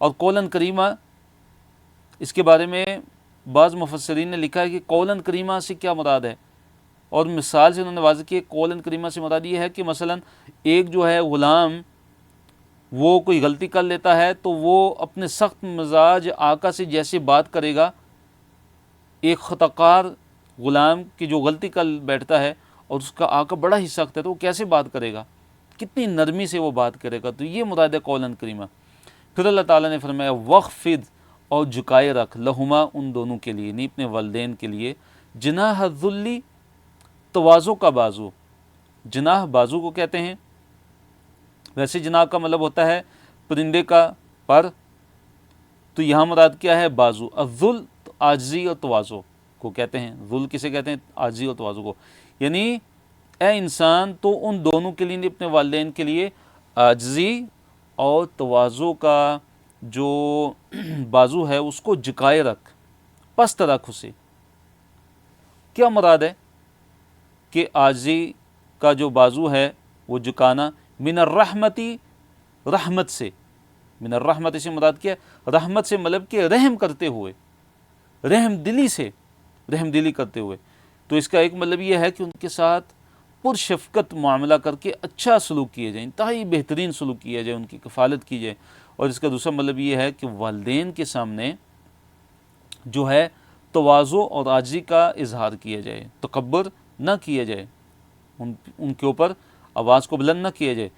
اور قولاً کریمہ، اس کے بارے میں بعض مفسرین نے لکھا ہے کہ قولاً کریمہ سے کیا مراد ہے، اور مثال سے انہوں نے واضح کیا قولاً کریمہ سے مراد یہ ہے کہ مثلا ایک جو ہے غلام، وہ کوئی غلطی کر لیتا ہے تو وہ اپنے سخت مزاج آقا سے جیسے بات کرے گا، ایک خطاکار غلام کی جو غلطی کر بیٹھتا ہے اور اس کا آقا بڑا ہی سخت ہے تو وہ کیسے بات کرے گا، کتنی نرمی سے وہ بات کرے گا، تو یہ مراد ہے قولاً کریمہ۔ پھر اللہ تعالیٰ نے فرمایا وخفض، اور جھکائے رکھ، لہما، ان دونوں کے لیے، نہیں اپنے والدین کے لیے، جناح الذل، تواضع کا بازو۔ جناح بازو کو کہتے ہیں، ویسے جناح کا مطلب ہوتا ہے پرندے کا پر، تو یہاں مراد کیا ہے، بازو۔ الذل عاجزی اور تواضع کو کہتے ہیں، ذل کسے کہتے ہیں، عاجزی اور تواضع کو، یعنی اے انسان تو ان دونوں کے لیے، اپنے والدین کے لیے عاجزی اور تواضع کا جو بازو ہے اس کو جھکائے رکھ، پست رکھ اسے۔ کیا مراد ہے کہ عاجزی کا جو بازو ہے وہ جھکانا، من الرحمتی، رحمت سے، من الرحمت سے مراد کیا ہے، رحمت سے مطلب کہ رحم کرتے ہوئے، رحم دلی سے، رحم دلی کرتے ہوئے۔ تو اس کا ایک مطلب یہ ہے کہ ان کے ساتھ پرشفقت معاملہ کر کے اچھا سلوک کیا جائے، انتہائی بہترین سلوک کیا جائے، ان کی کفالت کی جائے۔ اور اس کا دوسرا مطلب یہ ہے کہ والدین کے سامنے جو ہے تواضع اور عاجزی کا اظہار کیا جائے، تکبر نہ کیا جائے، ان کے اوپر آواز کو بلند نہ کیا جائے،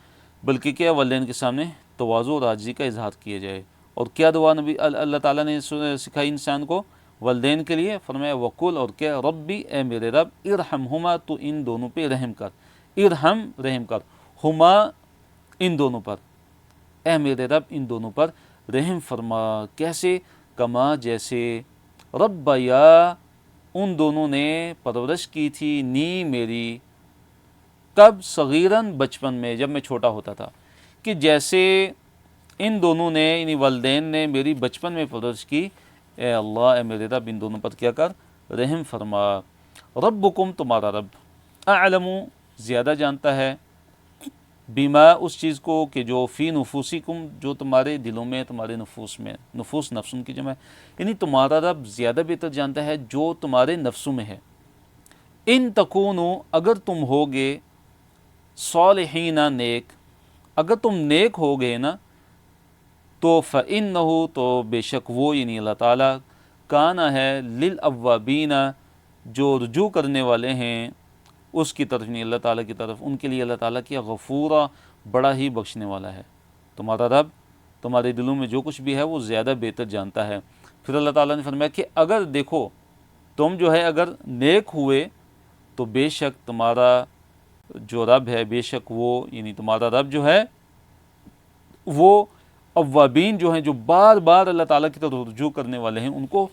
بلکہ کیا والدین کے سامنے تواضع اور عاجزی کا اظہار کیا جائے۔ اور کیا دعا نبی اللہ تعالیٰ نے سکھائی انسان کو والدین کے لیے، فرمایا وقل، اور کیا، ربی، اے میرے رب، ارحمہما، تو ان دونوں پہ رحم کر، ارحم، رحم کر، ہما، ان دونوں پر، اے میرے رب ان دونوں پر رحم فرما، کیسے، کما، جیسے، ربیا، ان دونوں نے پرورش کی تھی نی میری، کب؟ صغیراً بچپن میں، جب میں چھوٹا ہوتا تھا، کہ جیسے ان دونوں نے یعنی والدین نے میری بچپن میں پرورش کی، اے اللہ اے میرے رب ان دونوں پر کیا کر، رحم فرما۔ ربکم تمہارا رب، اعلم زیادہ جانتا ہے، بما اس چیز کو کہ جو فی نفوسکم جو تمہارے دلوں میں، تمہارے نفوس میں، نفوس نفس ان کی جمع ہے، یعنی تمہارا رب زیادہ بہتر جانتا ہے جو تمہارے نفسوں میں ہے۔ ان تکونو اگر تم ہوگے، صالحین نیک، اگر تم نیک ہو گئے نا، تو فإنہ تو بے شک وہ یعنی اللہ تعالیٰ، کانا ہے للأوابین جو رجوع کرنے والے ہیں اس کی طرف، نہیں اللہ تعالیٰ کی طرف، ان کے لیے اللہ تعالیٰ کی غفورا بڑا ہی بخشنے والا ہے۔ تمہارا رب تمہارے دلوں میں جو کچھ بھی ہے وہ زیادہ بہتر جانتا ہے۔ پھر اللہ تعالیٰ نے فرمایا کہ اگر دیکھو تم جو ہے اگر نیک ہوئے تو بے شک تمہارا جو رب ہے، بے شک وہ یعنی تمہارا رب جو ہے وہ اوابین جو ہیں، جو بار بار اللہ تعالیٰ کی طرف رجوع کرنے والے ہیں، ان کو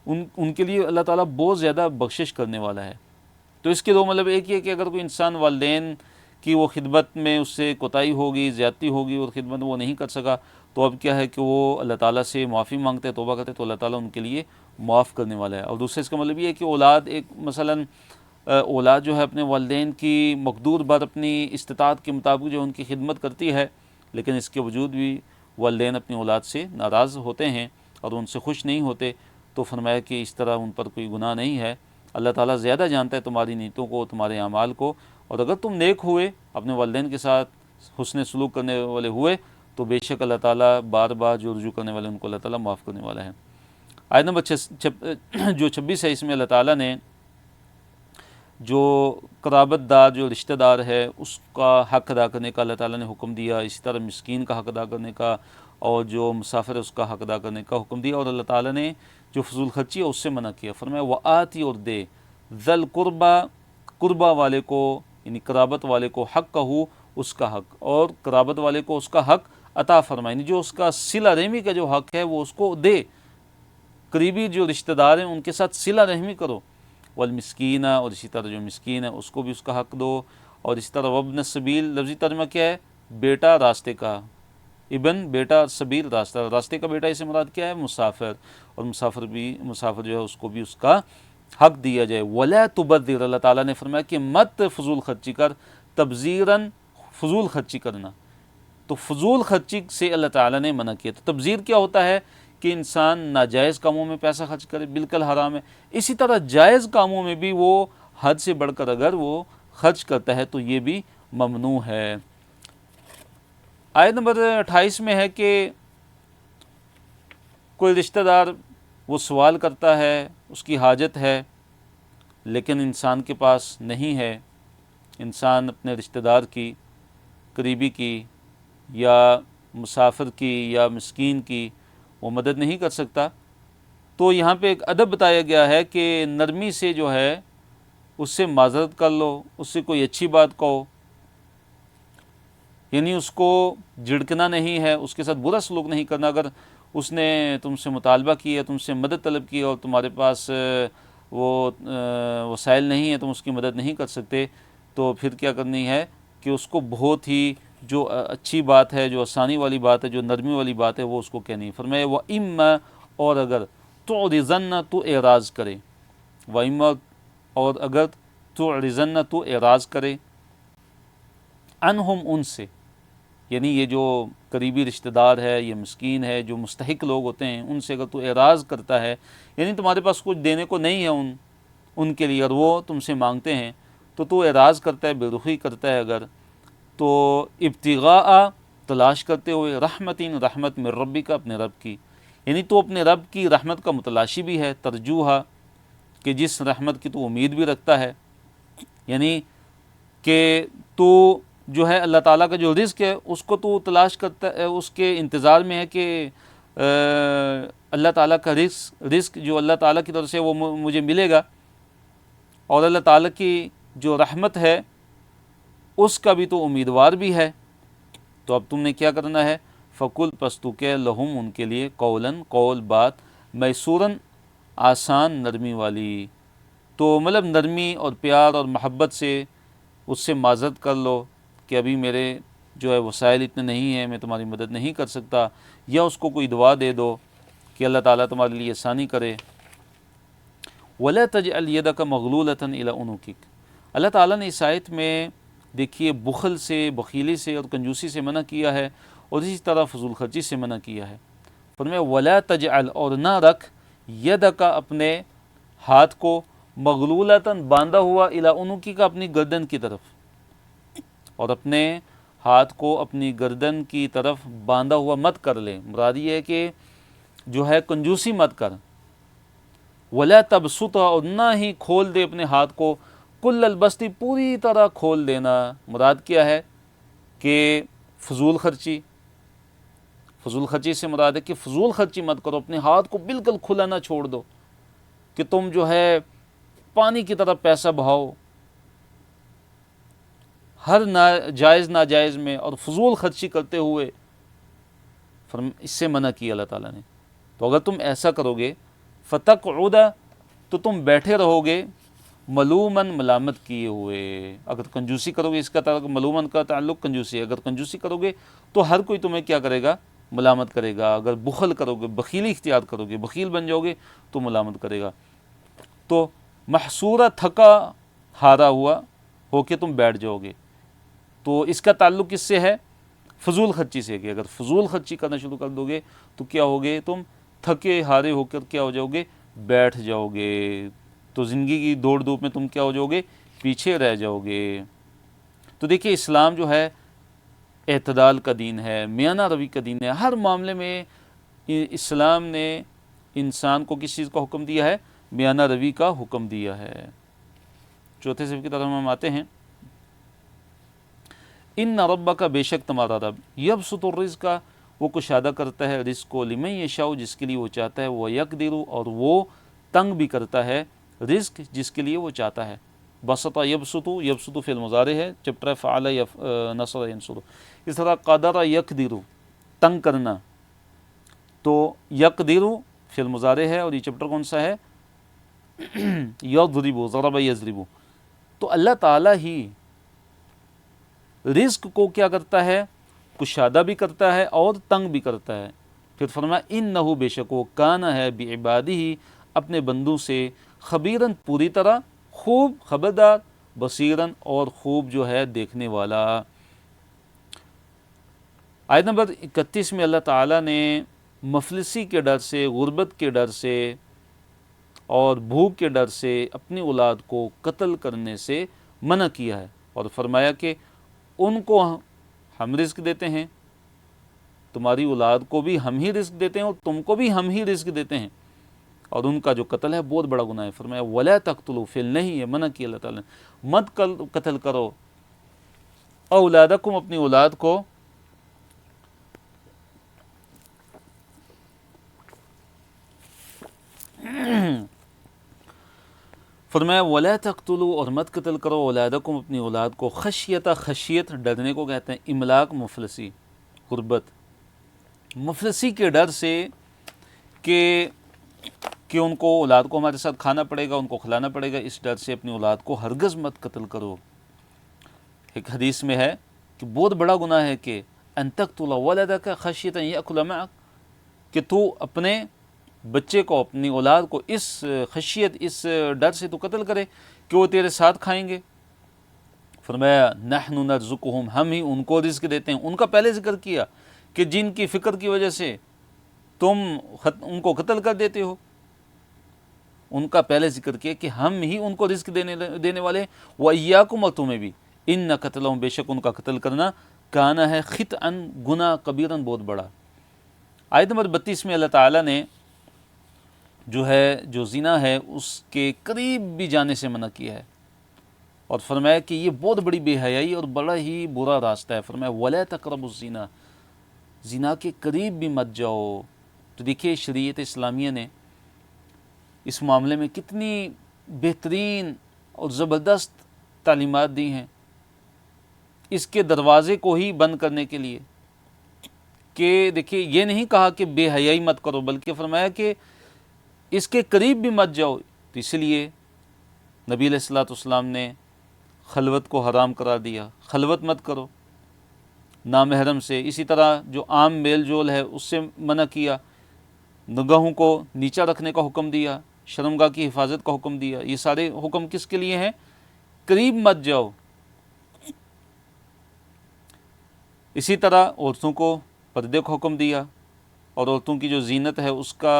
ان کے لیے اللہ تعالیٰ بہت زیادہ بخشش کرنے والا ہے۔ تو اس کے دو مطلب ایک یہ کہ اگر کوئی انسان والدین کی وہ خدمت میں اس سے کوتاہی ہوگی، زیادتی ہوگی اور خدمت وہ نہیں کر سکا، تو اب کیا ہے کہ وہ اللہ تعالیٰ سے معافی مانگتے ہیں، توبہ کرتے، تو اللہ تعالیٰ ان کے لیے معاف کرنے والا ہے۔ اور دوسرے اس کا مطلب یہ ہے کہ اولاد ایک مثلاً اولاد جو ہے اپنے والدین کی مقدور بر اپنی استطاعت کے مطابق جو ان کی خدمت کرتی ہے، لیکن اس کے وجود بھی والدین اپنی اولاد سے ناراض ہوتے ہیں اور ان سے خوش نہیں ہوتے، تو فرمایا کہ اس طرح ان پر کوئی گناہ نہیں ہے۔ اللہ تعالیٰ زیادہ جانتا ہے تمہاری نیتوں کو، تمہارے اعمال کو، اور اگر تم نیک ہوئے، اپنے والدین کے ساتھ حسن سلوک کرنے والے ہوئے، تو بے شک اللہ تعالیٰ بار بار جو رجوع کرنے والے ان کو اللہ تعالیٰ معاف کرنے والا ہے۔ آیت نمبر جو 26 ہے، اس میں اللہ تعالیٰ نے جو قرابت دار جو رشتہ دار ہے اس کا حق ادا کرنے کا اللہ تعالیٰ نے حکم دیا، اسی طرح مسکین کا حق ادا کرنے کا، اور جو مسافر ہے اس کا حق ادا کرنے کا حکم دیا، اور اللہ تعالیٰ نے جو فضول خرچی ہے اس سے منع کیا۔ فرمایا وآتی اور دے، ذل قربا قربا والے کو یعنی قرابت والے کو، حق کہو اس کا حق، اور قرابت والے کو اس کا حق عطا فرمائے، یعنی جو اس کا صلہ رحمی کا جو حق ہے وہ اس کو دے، قریبی جو رشتہ دار ہیں ان کے ساتھ صلہ رحمی کرو، والمسکینہ اور اسی طرح جو مسکین ہے اس کو بھی اس کا حق دو، اور اسی طرح وابن السبیل لفظی ترجمہ کیا ہے؟ بیٹا راستے کا، ابن بیٹا، سبیل راستہ، راستے کا بیٹا، اسے مراد کیا ہے؟ مسافر، اور مسافر جو ہے اس کو بھی اس کا حق دیا جائے۔ ولا تبذر، اللہ تعالیٰ نے فرمایا کہ مت فضول خرچی کر، تبذیراً فضول خرچی کرنا، تو فضول خرچی سے اللہ تعالیٰ نے منع کیا۔ تو تبذیر کیا ہوتا ہے؟ کہ انسان ناجائز کاموں میں پیسہ خرچ کرے، بالکل حرام ہے۔ اسی طرح جائز کاموں میں بھی وہ حد سے بڑھ کر اگر وہ خرچ کرتا ہے تو یہ بھی ممنوع ہے۔ آیت نمبر 28 میں ہے کہ کوئی رشتہ دار وہ سوال کرتا ہے، اس کی حاجت ہے، لیکن انسان کے پاس نہیں ہے، انسان اپنے رشتہ دار کی، قریبی کی یا مسافر کی یا مسکین کی وہ مدد نہیں کر سکتا، تو یہاں پہ ایک ادب بتایا گیا ہے کہ نرمی سے جو ہے اس سے معذرت کر لو، اس سے کوئی اچھی بات کہو، یعنی اس کو جھڑکنا نہیں ہے، اس کے ساتھ برا سلوک نہیں کرنا۔ اگر اس نے تم سے مطالبہ کیا، تم سے مدد طلب کی اور تمہارے پاس وہ وسائل نہیں ہیں، تم اس کی مدد نہیں کر سکتے، تو پھر کیا کرنی ہے کہ اس کو بہت ہی جو اچھی بات ہے، جو آسانی والی بات ہے، جو نرمی والی بات ہے، وہ اس کو کہنی ہے۔ فرمایا وَإِمَّا اور اگر تُعْرِضَنَّ تو اعراض کرے، وَإِمَّا اور اگر تُعْرِضَنَّ تو اعراض کرے، عَنْهُمْ ان سے، یعنی یہ جو قریبی رشتہ دار ہے، یہ مسکین ہے، جو مستحق لوگ ہوتے ہیں، ان سے اگر تو اعراض کرتا ہے، یعنی تمہارے پاس کچھ دینے کو نہیں ہے ان کے لیے اور وہ تم سے مانگتے ہیں، تو اعراض کرتا ہے، بے رخی کرتا ہے اگر، تو ابتغاء تلاش کرتے ہوئے، رحمتین رحمت من ربی کا اپنے رب کی، یعنی تو اپنے رب کی رحمت کا متلاشی بھی ہے، ترجوہا کہ جس رحمت کی تو امید بھی رکھتا ہے، یعنی کہ تو جو ہے اللہ تعالیٰ کا جو رزق ہے اس کو تو تلاش کرتا ہے، اس کے انتظار میں ہے کہ اللہ تعالیٰ کا رزق جو اللہ تعالیٰ کی طرف سے وہ مجھے ملے گا، اور اللہ تعالیٰ کی جو رحمت ہے اس کا بھی تو امیدوار بھی ہے۔ تو اب تم نے کیا کرنا ہے؟ فقل پس تو کہ لہم ان کے لیے قولاً قول بات، میسوراً آسان نرمی والی، تو مطلب نرمی اور پیار اور محبت سے اس سے معذرت کر لو کہ ابھی میرے جو ہے وسائل اتنے نہیں ہیں، میں تمہاری مدد نہیں کر سکتا، یا اس کو کوئی دعا دے دو کہ اللہ تعالیٰ تمہارے لیے آسانی کرے۔ وَلَا تَجْعَلْ يَدَكَ مَغْلُولَةً إِلَىٰ عُنُقِكَ، اللہ تعالیٰ نے اس آیت میں دیکھیے بخل سے، بخیلی سے اور کنجوسی سے منع کیا ہے، اور اسی طرح فضول خرچی سے منع کیا ہے۔ فرمایا وَلَا تَجْعَلْ، اور نہ رکھ، يَدَكَ اپنے ہاتھ کو، مغلولتاً باندھا ہوا، إِلَىٰ عُنُقِكَ اپنی گردن کی طرف، اور اپنے ہاتھ کو اپنی گردن کی طرف باندھا ہوا مت کر لے۔ مراد یہ ہے کہ جو ہے کنجوسی مت کر۔ وَلَا تَبْسُطْ، اور نہ ہی کھول دے اپنے ہاتھ کو، کل البسطِ، پوری طرح کھول دینا۔ مراد کیا ہے کہ فضول خرچی، فضول خرچی سے مراد ہے کہ فضول خرچی مت کرو، اپنے ہاتھ کو بالکل کھلا نہ چھوڑ دو کہ تم جو ہے پانی کی طرح پیسہ بہاؤ ہر ناجائز میں اور فضول خرچی کرتے ہوئے، اس سے منع کیا اللہ تعالیٰ نے۔ تو اگر تم ایسا کرو گے، فَتَقْعُدَ، تو تم بیٹھے رہو گے، ملوماً، ملامت کیے ہوئے۔ اگر کنجوسی کرو گے، اس کا تعلق ملوماً کا تعلق کنجوسی ہے، اگر کنجوسی کرو گے تو ہر کوئی تمہیں کیا کرے گا؟ ملامت کرے گا۔ اگر بخل کرو گے، بخیلی اختیار کرو گے، بخیل بن جاؤ گے تو ملامت کرے گا۔ تو محصورہ، تھکا ہارا ہوا ہو کے تم بیٹھ جاؤ گے، تو اس کا تعلق کس سے ہے؟ فضول خرچی سے، کہ اگر فضول خرچی کرنا شروع کر دو گے تو کیا ہوگے؟ تم تھکے ہارے ہو کر کیا ہو جاؤ گے؟ بیٹھ جاؤ گے، تو زندگی کی دوڑ دھوپ میں تم کیا ہو جاؤ گے؟ پیچھے رہ جاؤ گے۔ تو دیکھیے اسلام جو ہے اعتدال کا دین ہے، میانہ روی کا دین ہے۔ ہر معاملے میں اسلام نے انسان کو کس چیز کا حکم دیا ہے؟ میانہ روی کا حکم دیا ہے۔ چوتھے صفحے کی طرف ہم آتے ہیں۔ ان ربک، بے شک تمہارا رب، یبسط الرزق، وہ کشادہ کرتا ہے رزق کو، لمن یشاء، جس کے لیے وہ چاہتا ہے، وہ یقدر، اور وہ تنگ بھی کرتا ہے رزق جس کے لیے وہ چاہتا ہے۔ بسط یبسط، یبسط فعل مضارع ہے، چپٹر فعل نصر ینصر۔ اس طرح قدر یقدر، تنگ کرنا، تو یقدر فعل مضارع ہے، اور یہ چپٹر کون سا ہے؟ یضرب، ضرب یضرب۔ تو اللہ تعالیٰ ہی رزق کو کیا کرتا ہے؟ کشادہ بھی کرتا ہے اور تنگ بھی کرتا ہے۔ پھر فرمایا انہ، بے شک وہ، کان ہے، بعبادہ، اپنے بندوں سے، خبیراً، پوری طرح، خوب خبردار، بصیراً، اور خوب جو ہے دیکھنے والا۔ آیت نمبر 31 میں اللہ تعالیٰ نے مفلسی کے ڈر سے، غربت کے ڈر سے اور بھوک کے ڈر سے اپنی اولاد کو قتل کرنے سے منع کیا ہے، اور فرمایا کہ ان کو ہم رزق دیتے ہیں، تمہاری اولاد کو بھی ہم ہی رزق دیتے ہیں، اور تم کو بھی ہم ہی رزق دیتے ہیں، اور ان کا جو قتل ہے بہت بڑا گناہ ہے۔ فرمایا وَلَا تَقْتُلُوا، فعل نہیں ہے، منع کیا اللہ تعالیٰ نے، مت قتل کرو اولادکم، اپنی اولاد کو، فرمایا وَلَا تَقْتُلُوا، اور مت قتل کرو اولادکم، اپنی اولاد کو، خشیت، خشیت ڈرنے کو کہتے ہیں، املاق، مفلسی، غربت، مفلسی کے ڈر سے کہ ان کو، اولاد کو ہمارے ساتھ کھانا پڑے گا، ان کو کھلانا پڑے گا، اس ڈر سے اپنی اولاد کو ہرگز مت قتل کرو۔ ایک حدیث میں ہے کہ بہت بڑا گناہ ہے کہ ان تقتل ولدک خشیۃ ان یأکل معک، کہ تو اپنے بچے کو، اپنی اولاد کو اس خشیت، اس ڈر سے تو قتل کرے کہ وہ تیرے ساتھ کھائیں گے۔ فرمایا نحن نرزقہم، ہم ہی ان کو رزق دیتے ہیں۔ ان کا پہلے ذکر کیا کہ جن کی فکر کی وجہ سے تم ان کو قتل کر دیتے ہو، ان کا پہلے ذکر کیا کہ ہم ہی ان کو رزق دینے والے، وَإِيَّاكُمْ، اور تمہیں بھی، ان قتلہم، بے شک ان کا قتل کرنا، کانا ہے، خطأً، گناہ، کبیراً، بہت بڑا۔ آیت نمبر 32 میں اللہ تعالیٰ نے جو ہے، جو زنا ہے اس کے قریب بھی جانے سے منع کیا ہے، اور فرمایا کہ یہ بہت بڑی بے حیائی اور بڑا ہی برا راستہ ہے۔ فرمایا وَلَا تَقْرَبُوا الزِّنَا، زنا کے قریب بھی مت جاؤ۔ تو دیکھیے شریعت اسلامیہ نے اس معاملے میں کتنی بہترین اور زبردست تعلیمات دی ہیں، اس کے دروازے کو ہی بند کرنے کے لیے، کہ دیکھیے یہ نہیں کہا کہ بے حیائی مت کرو، بلکہ فرمایا کہ اس کے قریب بھی مت جاؤ۔ تو اس لیے نبی علیہ الصلوۃ والسلام نے خلوت کو حرام قرار دیا، خلوت مت کرو نامحرم سے۔ اسی طرح جو عام میل جول ہے اس سے منع کیا، نگاہوں کو نیچا رکھنے کا حکم دیا، شرمگاہ کی حفاظت کا حکم دیا۔ یہ سارے حکم کس کے لیے ہیں؟ قریب مت جاؤ۔ اسی طرح عورتوں کو پردے کا حکم دیا، اور عورتوں کی جو زینت ہے اس کا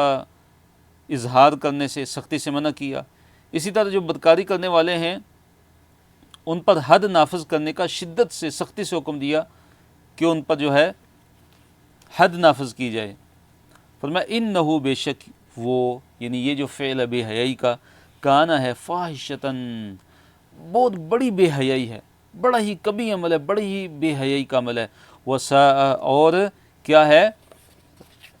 اظہار کرنے سے سختی سے منع کیا۔ اسی طرح جو بدکاری کرنے والے ہیں ان پر حد نافذ کرنے کا شدت سے سختی سے حکم دیا کہ ان پر جو ہے حد نافذ کی جائے۔ فرمایا انہو بے شک وہ، یعنی یہ جو فعل بے حیائی کا کانا ہے، فاحشتاً بہت بڑی بے حیائی ہے، بڑا ہی کبھی عمل ہے، بڑی ہی بے حیائی کا عمل ہے، وساء اور کیا ہے،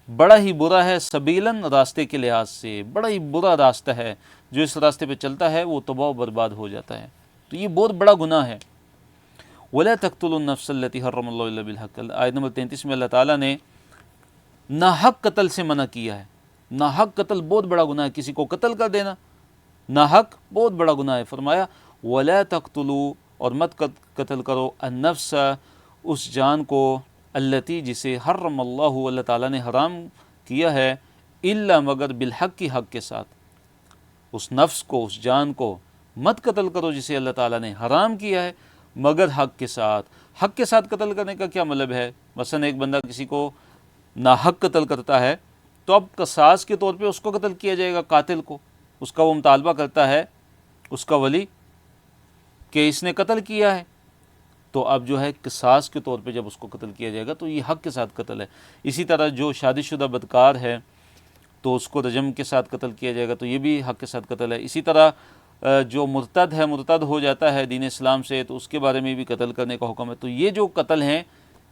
بڑا ہی برا ہے، سبیلاً راستے کے لحاظ سے بڑا ہی برا راستہ ہے، جو اس راستے پہ چلتا ہے وہ تباہ و برباد ہو جاتا ہے۔ تو یہ بہت بڑا گناہ ہے۔ وَلَا تَقْتُلُوا النَّفْسَ الَّتِي حَرَّمَ اللَّهُ إِلَّا بِالْحَقِّ، آیت نمبر 33 میں اللہ تعالیٰ نے ناحق قتل سے منع کیا ہے۔ ناحق قتل بہت بڑا گناہ ہے، کسی کو قتل کر دینا ناحق بہت بڑا گناہ ہے۔ فرمایا وَلَا تَقْتُلُوا، اور مت قتل کرو، النفس اس جان کو، التی جسے حرم اللہ اللہ تعالیٰ نے حرام کیا ہے، الا مگر بالحق کی حق کے ساتھ۔ اس نفس کو، اس جان کو مت قتل کرو جسے اللہ تعالیٰ نے حرام کیا ہے مگر حق کے ساتھ۔ حق کے ساتھ قتل کرنے کا کیا مطلب ہے؟ مثلا ایک بندہ کسی کو ناحق قتل کرتا ہے تو اب قصاص کے طور پہ اس کو قتل کیا جائے گا، قاتل کو۔ اس کا وہ مطالبہ کرتا ہے اس کا ولی کہ اس نے قتل کیا ہے، تو اب جو ہے قصاص کے طور پہ جب اس کو قتل کیا جائے گا تو یہ حق کے ساتھ قتل ہے۔ اسی طرح جو شادی شدہ بدکار ہے تو اس کو رجم کے ساتھ قتل کیا جائے گا، تو یہ بھی حق کے ساتھ قتل ہے۔ اسی طرح جو مرتد ہے، مرتد ہو جاتا ہے دین اسلام سے، تو اس کے بارے میں بھی قتل کرنے کا حکم ہے۔ تو یہ جو قتل ہیں،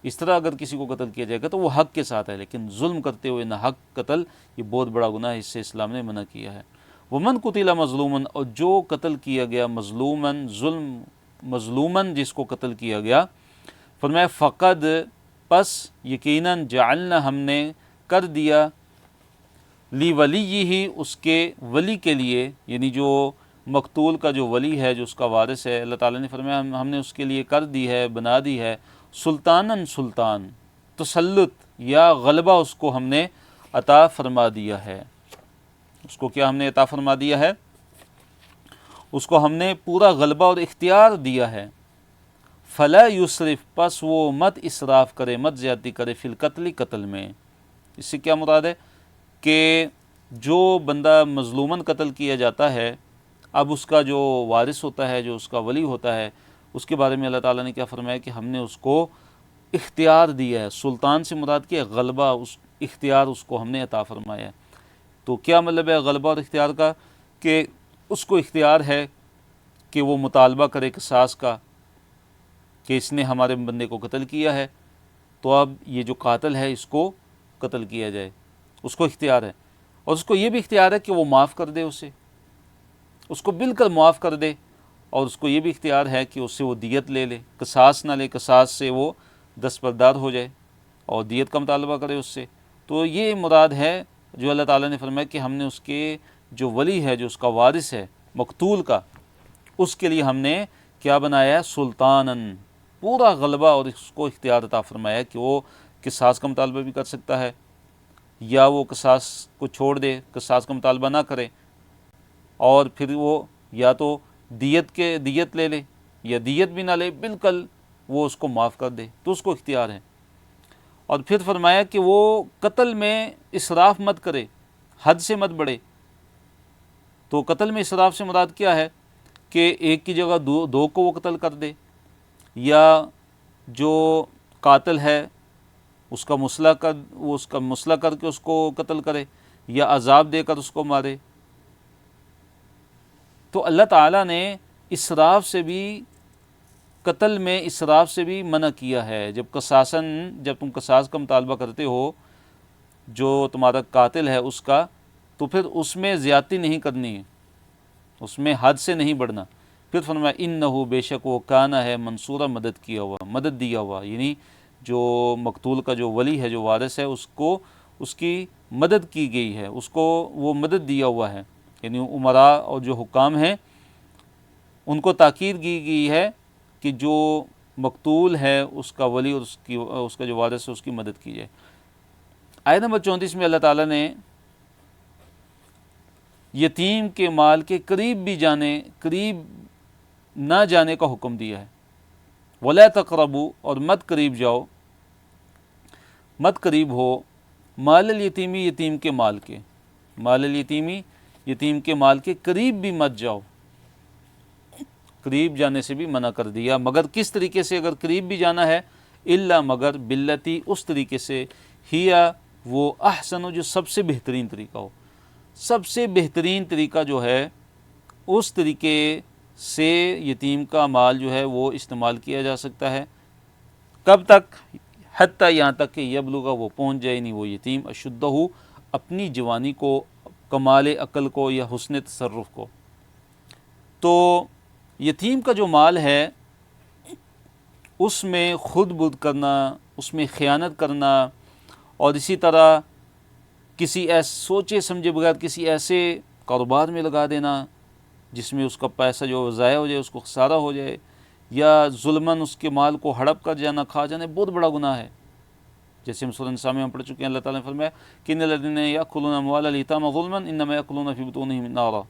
اس طرح اگر کسی کو قتل کیا جائے گا تو وہ حق کے ساتھ ہے، لیکن ظلم کرتے ہوئے نہ حق قتل یہ بہت بڑا گناہ ہے، اس سے اسلام نے منع کیا ہے۔ ومن قتل مظلوما، اور جو قتل کیا گیا مظلوماً، مظلوماً جس کو قتل کیا گیا، فرمایا فقد پس یقیناً جعلنا ہم نے کر دیا، لی ولی ہی اس کے ولی کے لیے، یعنی جو مقتول کا جو ولی ہے، جو اس کا وارث ہے، اللہ تعالیٰ نے فرمایا ہم نے اس کے لیے کر دی ہے، بنا دی ہے، سلطاناً سلطان، تسلط یا غلبہ اس کو ہم نے عطا فرما دیا ہے۔ اس کو کیا ہم نے عطا فرما دیا ہے؟ اس کو ہم نے پورا غلبہ اور اختیار دیا ہے۔ فلا یسرف، پس وہ مت اسراف کرے، مت زیادتی کرے، فی القتل، قتل میں۔ اس سے کیا مراد ہے کہ جو بندہ مظلوماً قتل کیا جاتا ہے، اب اس کا جو وارث ہوتا ہے، جو اس کا ولی ہوتا ہے، اس کے بارے میں اللہ تعالیٰ نے کیا فرمایا کہ ہم نے اس کو اختیار دیا ہے۔ سلطان سے مراد کیا؟ غلبہ، اس اختیار اس کو ہم نے عطا فرمایا ہے۔ تو کیا مطلب ہے غلبہ اور اختیار کا؟ کہ اس کو اختیار ہے کہ وہ مطالبہ کرے قصاص کا، کہ اس نے ہمارے بندے کو قتل کیا ہے، تو اب یہ جو قاتل ہے اس کو قتل کیا جائے، اس کو اختیار ہے۔ اور اس کو یہ بھی اختیار ہے کہ وہ معاف کر دے، اسے اس کو بالکل معاف کر دے، اور اس کو یہ بھی اختیار ہے کہ اس سے وہ دیت لے لے، قصاص نہ لے، قصاص سے وہ دستبردار ہو جائے اور دیت کا مطالبہ کرے اس سے۔ تو یہ مراد ہے جو اللہ تعالیٰ نے فرمایا کہ ہم نے اس کے جو ولی ہے، جو اس کا وارث ہے مقتول کا، اس کے لیے ہم نے کیا بنایا ہے؟ سلطاناً، پورا غلبہ اور اس کو اختیار عطا فرمایا کہ وہ قصاص کا مطالبہ بھی کر سکتا ہے، یا وہ قصاص کو چھوڑ دے، قصاص کا مطالبہ نہ کرے، اور پھر وہ یا تو دیت لے لے، یا دیت بھی نہ لے، بالکل وہ اس کو معاف کر دے، تو اس کو اختیار ہے۔ اور پھر فرمایا کہ وہ قتل میں اسراف مت کرے، حد سے مت بڑھے۔ تو قتل میں اسراف سے مراد کیا ہے؟ کہ ایک کی جگہ دو کو وہ قتل کر دے، یا جو قاتل ہے اس کا مسلح کر کے اس کو قتل کرے، یا عذاب دے کر اس کو مارے۔ تو اللہ تعالیٰ نے اسراف سے بھی، قتل میں اسراف سے بھی منع کیا ہے۔ جب تم قصاص کا مطالبہ کرتے ہو جو تمہارا قاتل ہے اس کا، تو پھر اس میں زیادتی نہیں کرنی ہے، اس میں حد سے نہیں بڑھنا۔ پھر فرمایا انہو، بے شک وہ، کانا ہے، منصورہ، مدد کیا ہوا، مدد دیا ہوا، یعنی جو مقتول کا جو ولی ہے، جو وارث ہے، اس کو اس کی مدد کی گئی ہے، اس کو وہ مدد دیا ہوا ہے۔ یعنی عمراء اور جو حکام ہیں ان کو تاکید کی گئی ہے کہ جو مقتول ہے اس کا ولی اور اس کا جو وارث ہے اس کی مدد کی جائے۔ آیت نمبر 34 میں اللہ تعالیٰ نے یتیم کے مال کے قریب نہ جانے کا حکم دیا ہے۔ وَلَا تَقْرَبُوا، اور مت قریب ہو مال الیتیمی، یتیم کے مال کے، مال الیتیمی، یتیم کے مال کے قریب بھی مت جاؤ، قریب جانے سے بھی منع کر دیا۔ مگر کس طریقے سے اگر قریب بھی جانا ہے؟ الا، مگر باللتی، اس طریقے سے، ہیا، وہ احسن، جو سب سے بہترین طریقہ ہو، سب سے بہترین طریقہ جو ہے اس طریقے سے یتیم کا مال جو ہے وہ استعمال کیا جا سکتا ہے۔ کب تک؟ حتیٰ، یہاں تک کہ یبلغ، وہ پہنچ جائے، نہیں وہ یتیم، اشدہ، اپنی جوانی کو، کمال عقل کو یا حسن تصرف کو۔ تو یتیم کا جو مال ہے اس میں خود بدھ کرنا، اس میں خیانت کرنا، اور اسی طرح کسی سوچے سمجھے بغیر کسی ایسے کاروبار میں لگا دینا جس میں اس کا پیسہ جو ضائع ہو جائے، اس کو خسارہ ہو جائے، یا ظلماً اس کے مال کو ہڑپ کر جانا، کھا جانا، بہت بڑا گناہ ہے۔ جیسے ہم سورۃ النساء میں ہم پڑھ چکے ہیں، اللہ تعالیٰ نے فرمایا کہ ان الذین یأکلون اموال الیتامی ظلما انما یأکلون فی بطونہم نارا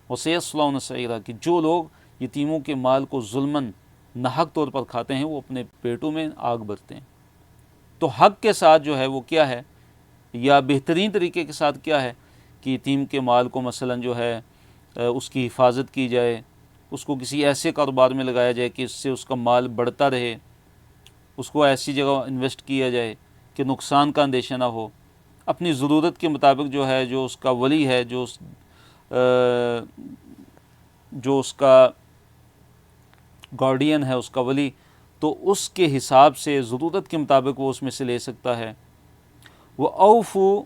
وسیصلون سعیرا، کہ جو لوگ یتیموں کے مال کو ظلماً، ناحق طور پر کھاتے ہیں، وہ اپنے پیٹوں میں آگ بھرتے ہیں۔ تو حق کے ساتھ جو ہے وہ کیا ہے، یا بہترین طریقے کے ساتھ کیا ہے کہ یتیم کے مال کو مثلاً جو ہے اس کی حفاظت کی جائے، اس کو کسی ایسے کاروبار میں لگایا جائے کہ اس سے اس کا مال بڑھتا رہے، اس کو ایسی جگہ انویسٹ کیا جائے کہ نقصان کا اندیشہ نہ ہو، اپنی ضرورت کے مطابق جو ہے، جو اس کا ولی ہے، جو اس کا گارڈین ہے، اس کا ولی، تو اس کے حساب سے ضرورت کے مطابق وہ اس میں سے لے سکتا ہے۔ وہ اوفو،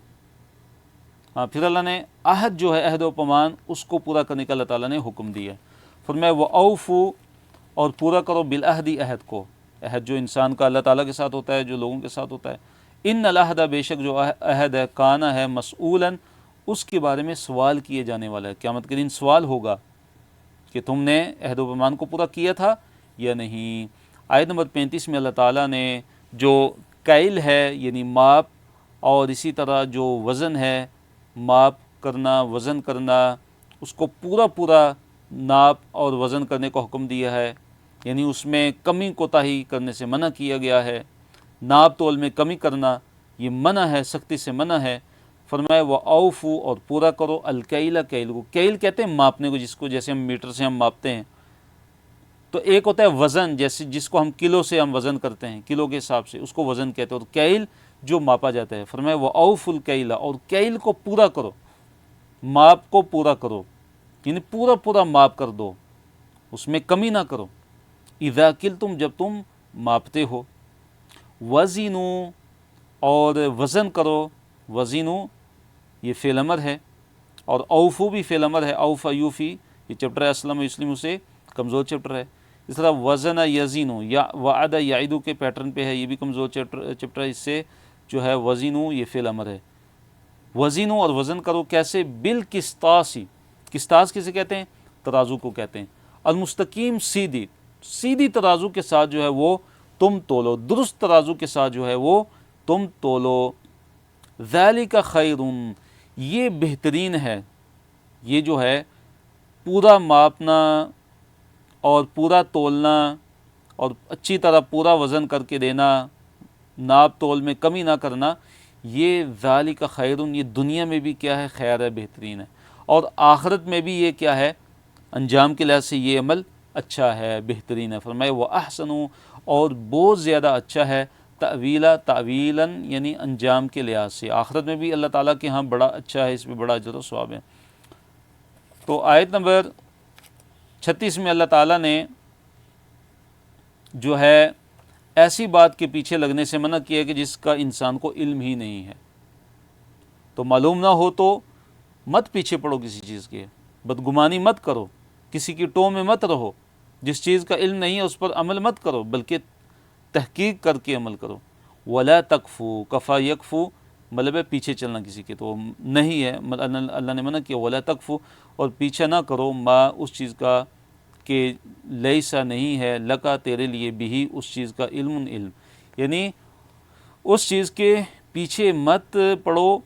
پھر اللہ نے عہد جو ہے، عہد و پیمان، اس کو پورا کرنے کا اللہ تعالیٰ نے حکم دیا۔ فرمایا وہ اوفو، اور پورا کرو بالعہدی، عہد کو، عہد جو انسان کا اللہ تعالیٰ کے ساتھ ہوتا ہے، جو لوگوں کے ساتھ ہوتا ہے۔ ان العہد، بے شک جو عہد ہے، کانا ہے، مسئولاً، اس کے بارے میں سوال کیے جانے والا ہے، قیامت کے دن سوال ہوگا کہ تم نے عہد و پیمان کو پورا کیا تھا یا نہیں۔ آیت نمبر 35 میں اللہ تعالیٰ نے جو کیل ہے، یعنی ماپ، اور اسی طرح جو وزن ہے، ماپ کرنا، وزن کرنا، اس کو پورا ناپ اور وزن کرنے کا حکم دیا ہے، یعنی اس میں کمی کوتاہی کرنے سے منع کیا گیا ہے۔ ناپ تول میں کمی کرنا یہ منع ہے، سختی سے منع ہے۔ فرمایا وہ اوفو، اور پورا کرو، الکیل، کیل کو، کیل کہتے ہیں ماپنے کو، جیسے ہم میٹر سے ہم ماپتے ہیں، تو ایک ہوتا ہے وزن، جیسے جس کو ہم کلو سے ہم وزن کرتے ہیں، کلو کے حساب سے، اس کو وزن کہتے ہیں، اور کیل جو ماپا جاتا ہے۔ فرمایا وہ اوف الکیل، اور کیل کو پورا کرو، ماپ کو پورا کرو، یعنی پورا ماپ کر دو، اس میں کمی نہ کرو۔ اذا کلتم، جب تم ماپتے ہو۔ وزنو، اور وزن کرو، وزنو یہ فعل امر ہے، اور اوفو بھی فعل امر ہے، اوفا یوفی، یہ چیپٹر ہے اسلم و یسلم سے کمزور چیپٹر ہے۔ اس طرح وزن یزینو، یا وعد یعیدو کے پیٹرن پہ ہے، یہ بھی کمزور چیپٹر ہے، اس سے جو ہے وزنو یہ فعل امر ہے۔ وزنو، اور وزن کرو، کیسے؟ بالقسطاسی، قسطاس کسے کہتے ہیں؟ ترازو کو کہتے ہیں۔ المستقیم، سیدھی ترازو کے ساتھ جو ہے وہ تم تولو، درست ترازو کے ساتھ جو ہے وہ تم تولو۔ ذالک خیر، یہ بہترین ہے، یہ جو ہے پورا ماپنا اور پورا تولنا اور اچھی طرح پورا وزن کر کے دینا، ناپ تول میں کمی نہ کرنا، یہ ذالک خیر، یہ دنیا میں بھی کیا ہے؟ خیر ہے، بہترین ہے، اور آخرت میں بھی یہ کیا ہے؟ انجام کے لحاظ سے یہ عمل اچھا ہے، بہترین ہے۔ فرمائے وہ احسنو، اور بہت زیادہ اچھا ہے، تعویلاً یعنی انجام کے لحاظ سے، آخرت میں بھی اللہ تعالیٰ کے ہاں بڑا اچھا ہے، اس میں بڑا اجر و ثواب ہے۔ تو آیت نمبر 36 میں اللہ تعالیٰ نے جو ہے ایسی بات کے پیچھے لگنے سے منع کیا کہ جس کا انسان کو علم ہی نہیں ہے، تو معلوم نہ ہو تو مت پیچھے پڑو کسی چیز کے، بدگمانی مت کرو، کسی کی ٹو میں مت رہو، جس چیز کا علم نہیں ہے اس پر عمل مت کرو، بلکہ تحقیق کر کے عمل کرو۔ ولا تکفو، کفا یکفو مطلب ہے پیچھے چلنا کسی کے، تو نہیں ہے، اللہ نے منع کیا ولا تکفو، اور پیچھے نہ کرو، ما اس چیز کا، کہ لیسا نہیں ہے لکا تیرے لیے بھی اس چیز کا علم، یعنی اس چیز کے پیچھے مت پڑو،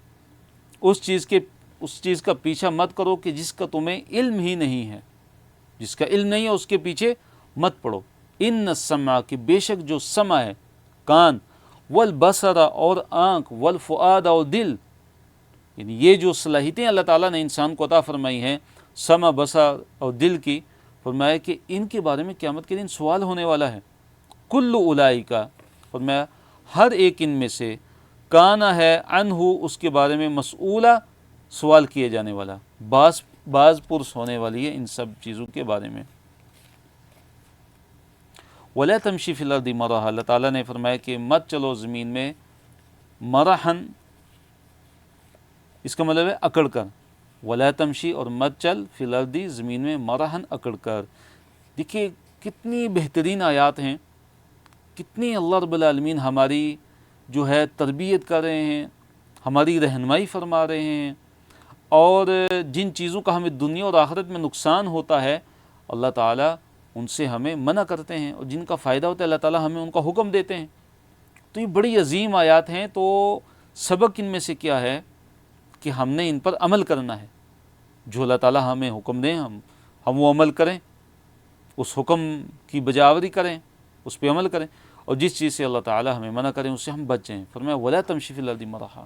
اس چیز کا پیچھا مت کرو کہ جس کا تمہیں علم ہی نہیں ہے، جس کا علم نہیں ہے اس کے پیچھے مت پڑو۔ ان السمع کہ بے شک جو سمع ہے کان، والبصر اور آنکھ، والفؤاد اور دل، یعنی یہ جو صلاحیتیں اللہ تعالیٰ نے انسان کو عطا فرمائی ہیں سمع، بصر اور دل کی، فرمایا کہ ان کے بارے میں قیامت کے دن سوال ہونے والا ہے۔ کل اولئک، فرمایا ہر ایک ان میں سے، کانا ہے عنہ اس کے بارے میں، مسئولہ سوال کیے جانے والا، باز پرس ہونے والی ہے ان سب چیزوں کے بارے میں۔ وَلَا تَمْشِ فِي الْأَرْضِ مَرَحًا، اللہ تعالیٰ نے فرمایا کہ مت چلو زمین میں مرحن، اس کا مطلب ہے اکڑ کر، وَلَا تَمْشِ اور مت چل فی الْأَرْضِ زمین میں مرحن اکڑ کر۔ دیکھیے کتنی بہترین آیات ہیں، کتنی اللہ رب العالمین ہماری جو ہے تربیت کر رہے ہیں، ہماری رہنمائی فرما رہے ہیں، اور جن چیزوں کا ہمیں دنیا اور آخرت میں نقصان ہوتا ہے اللہ تعالیٰ ان سے ہمیں منع کرتے ہیں، اور جن کا فائدہ ہوتا ہے اللہ تعالیٰ ہمیں ان کا حکم دیتے ہیں۔ تو یہ بڑی عظیم آیات ہیں۔ تو سبق ان میں سے کیا ہے کہ ہم نے ان پر عمل کرنا ہے، جو اللہ تعالیٰ ہمیں حکم دیں ہم وہ عمل کریں، اس حکم کی بجاوری کریں، اس پہ عمل کریں، اور جس چیز سے اللہ تعالیٰ ہمیں منع کریں اس سے ہم بچ جائیں۔ فرمایا وَلَا تَمْشِ فِي الْأَرْضِ مَرَحًا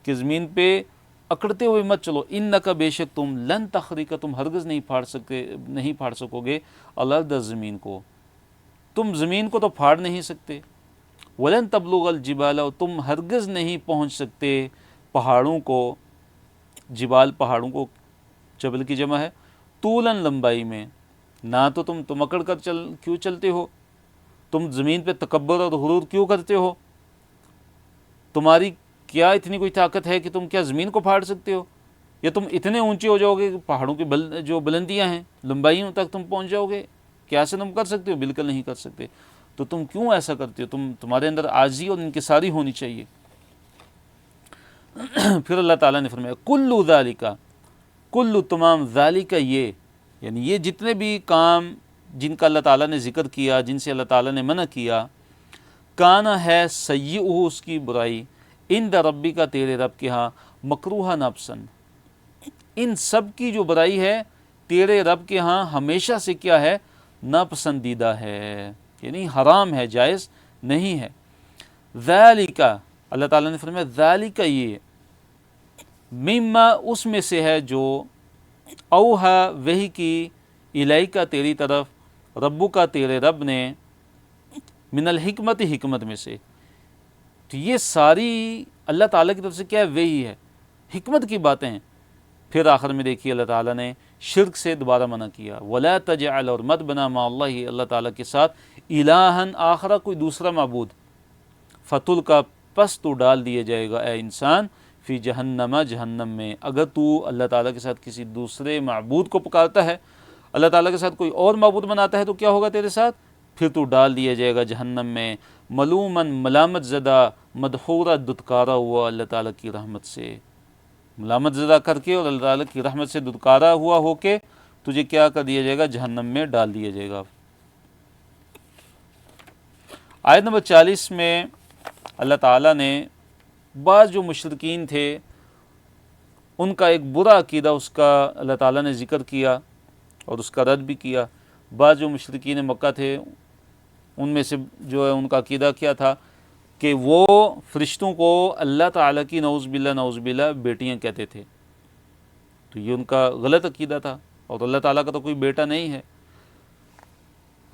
کہ زمین پہ اکڑتے ہوئے مت چلو، اِنَّكَ بے شک تم، لن تخرق تم ہرگز نہیں پھاڑ سکو گے، الارض زمین کو، تم زمین کو تو پھاڑ نہیں سکتے، وَلَن تَبْلُغَ الْجِبَالَ اور تم ہرگز نہیں پہنچ سکتے پہاڑوں کو، جبال پہاڑوں کو جبل کی جمع ہے، طولاً لمبائی میں، نہ تو تم اکڑ کر کیوں چلتے ہو، تم زمین پہ تکبر اور غرور کیوں کرتے ہو، تمہاری کیا اتنی کوئی طاقت ہے کہ تم کیا زمین کو پھاڑ سکتے ہو، یا تم اتنے اونچے ہو جاؤ گے کہ پہاڑوں کی جو بلندیاں ہیں لمبائیوں تک تم پہنچ جاؤ گے، کیا ایسے تم کر سکتے ہو؟ بالکل نہیں کر سکتے۔ تو تم کیوں ایسا کرتے ہو؟ تمہارے اندر عاجزی اور انکساری ہونی چاہیے۔ پھر اللہ تعالیٰ نے فرمایا کلُّ ذالک، کلُّ تمام، ذالک یہ، یعنی یہ جتنے بھی کام جن کا اللہ تعالیٰ نے ذکر کیا، جن سے اللہ تعالیٰ نے منع کیا، کانا ہے سیئہ اس کی برائی، عند ربی کا تیرے رب کے ہاں، مکروہ ناپسند، ان سب کی جو برائی ہے تیرے رب کے ہاں ہمیشہ سے کیا ہے؟ ناپسندیدہ ہے، یعنی حرام ہے، جائز نہیں ہے۔ ذالک، اللہ تعالیٰ نے فرمایا ذالک یہ، مما اس میں سے ہے جو، اوہا وحی کی، الیکا تیری طرف، ربو کا تیرے رب نے، من الحکمت حکمت میں سے۔ تو یہ ساری اللہ تعالیٰ کی طرف سے کیا ہے؟ وحی ہے، حکمت کی باتیں ہیں۔ پھر آخر میں دیکھیے اللہ تعالیٰ نے شرک سے دوبارہ منع کیا، وَلَا تَجْعَلْ اور مت بنا مع اللہ تعالیٰ کے ساتھ، الہًا آخر کوئی دوسرا معبود، فتل کا پس تو ڈال دیا جائے گا اے انسان، فی جہنم جہنم میں۔ اگر تو اللہ تعالیٰ کے ساتھ کسی دوسرے معبود کو پکارتا ہے، اللہ تعالیٰ کے ساتھ کوئی اور معبود بناتا ہے، تو کیا ہوگا تیرے ساتھ؟ پھر تو ڈال دیا جائے گا جہنم میں، ملومن ملامت زدہ، مدحورا دتکارا ہوا اللہ تعالیٰ کی رحمت سے، ملامت زدہ کر کے اور اللہ تعالیٰ کی رحمت سے دتکارا ہوا ہو کے تجھے کیا کر دیا جائے گا؟ جہنم میں ڈال دیا جائے گا۔ آیت نمبر 40 میں اللہ تعالیٰ نے بعض جو مشرکین تھے ان کا ایک برا عقیدہ اس کا اللہ تعالیٰ نے ذکر کیا اور اس کا رد بھی کیا۔ بعض جو مشرکین مکہ تھے ان میں سے جو ہے ان کا عقیدہ کیا تھا کہ وہ فرشتوں کو اللہ تعالیٰ کی نعوذ باللہ بیٹیاں کہتے تھے۔ تو یہ ان کا غلط عقیدہ تھا، اور اللہ تعالیٰ کا تو کوئی بیٹا نہیں ہے،